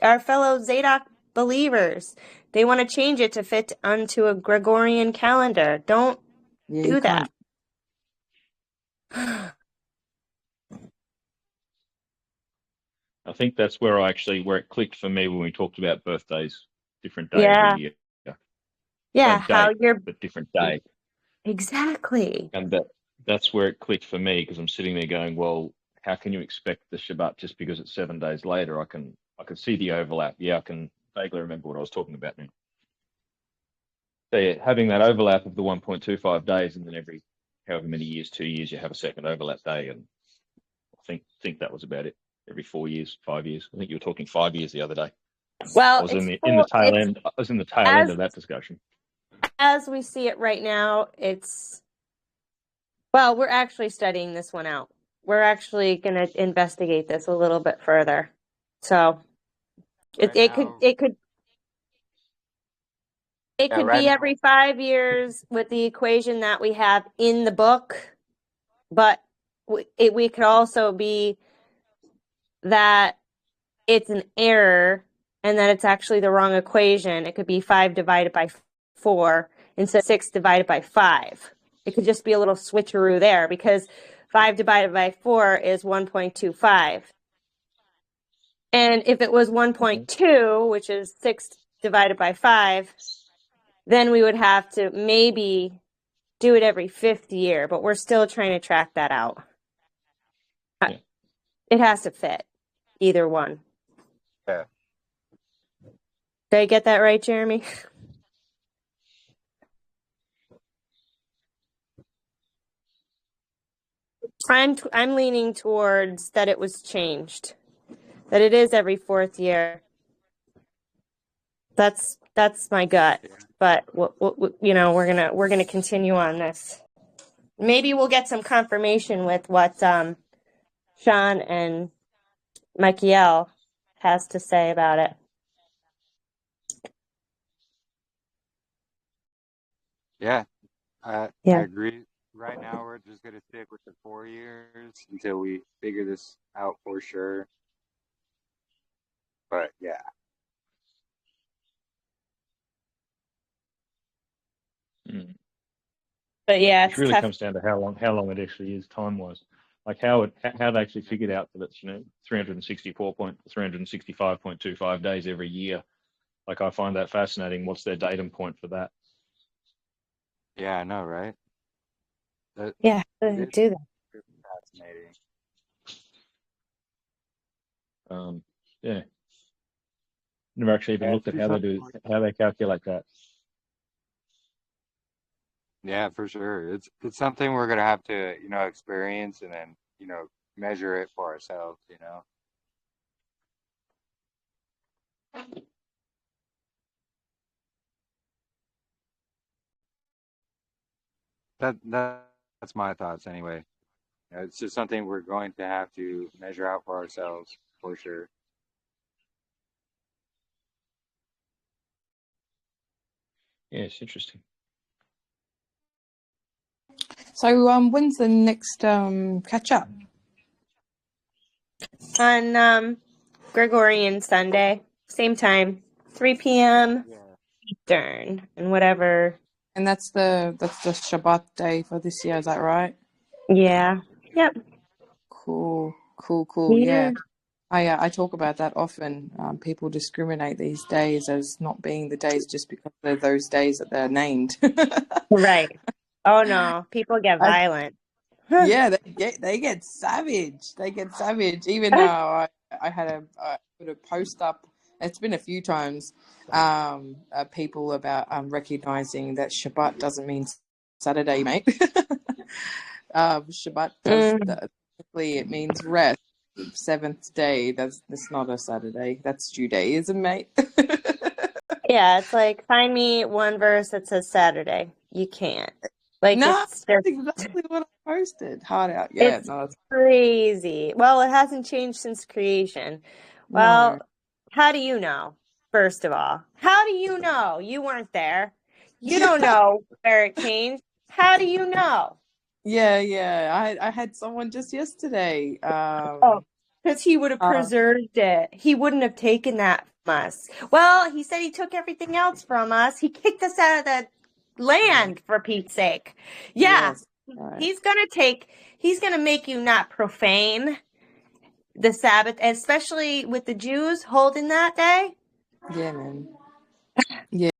our fellow Zadok believers. They want to change it to fit onto a Gregorian calendar. Don't do that. I think that's where it clicked for me when we talked about birthdays, different day every Yeah. year. Yeah, Same how date, you're but different day. exactly. And that's where it clicked for me, because I'm sitting there going, well, how can you expect the Shabbat just because it's 7 days later? I can see the overlap. Yeah, I can vaguely remember what I was talking about now. So yeah, having that overlap of the 1.25 days, and then every however many years, 2 years, you have a second overlap day, and I think that was about it. Every 4 years, 5 years. I think you were talking 5 years the other day. Well, I was in the tail end. I was in the tail end of that discussion. As we see it right now, we're actually studying this one out. We're actually going to investigate this a little bit further. So it could be every 5 years with the equation that we have in the book, but we could also be that it's an error and that it's actually the wrong equation. It could be 5 divided by 4 instead of 6 divided by 5. It could just be a little switcheroo there, because 5 divided by 4 is 1.25. And if it was 1.2, which is 6 divided by 5, then we would have to maybe do it every 5th year, but we're still trying to track that out. Yeah. It has to fit, either one. Yeah. Did I get that right, Jeremy? I'm leaning towards that it was changed, that it is every 4th year. That's my gut, but we're gonna continue on this. Maybe we'll get some confirmation with what Sean and Michael has to say about it. Yeah, I agree. Right now, we're just going to stick with the 4 years until we figure this out for sure. But yeah. But yeah, it really comes down to how long it actually is time-wise. Like how they actually figured out that it's 365.25 days every year. Like, I find that fascinating. What's their datum point for that? Yeah, I know, right? Do that. Fascinating. Yeah. Never actually even looked at how they calculate that. Yeah, for sure. It's something we're gonna have to, experience and then, measure it for ourselves, That's my thoughts anyway. It's just something we're going to have to measure out for ourselves for sure. Yeah, it's interesting. So, when's the next catch up? On Gregorian Sunday, same time, 3 p.m. Eastern, and whatever. And that's the Shabbat day for this year. Is that right? Yeah. Yep. Cool. Yeah. Yeah. I talk about that often. People discriminate these days as not being the days just because they're those days that they're named. Right. Oh no, people get violent. Yeah, they get savage. They get savage. Even I put a post up. It's been a few times. People about recognizing that Shabbat doesn't mean Saturday, mate. Shabbat does technically it means rest. Seventh day. That's not a Saturday. That's Judaism, mate. Yeah, it's like find me one verse that says Saturday. You can't. Like No, it's that's just exactly what I posted. Hard out. Yeah, it's no, that's crazy. Well, it hasn't changed since creation. no. Well, how do you know? First of all, how do you know? You weren't there. You don't know where it changed. How do you know? Yeah. I had someone just yesterday. Oh, because he would have preserved it. He wouldn't have taken that from us. Well, he said he took everything else from us. He kicked us out of the land, for Pete's sake. Yeah, Yes, right. he's gonna make you not profane the Sabbath, especially with the Jews holding that day. Yeah, man. Yeah.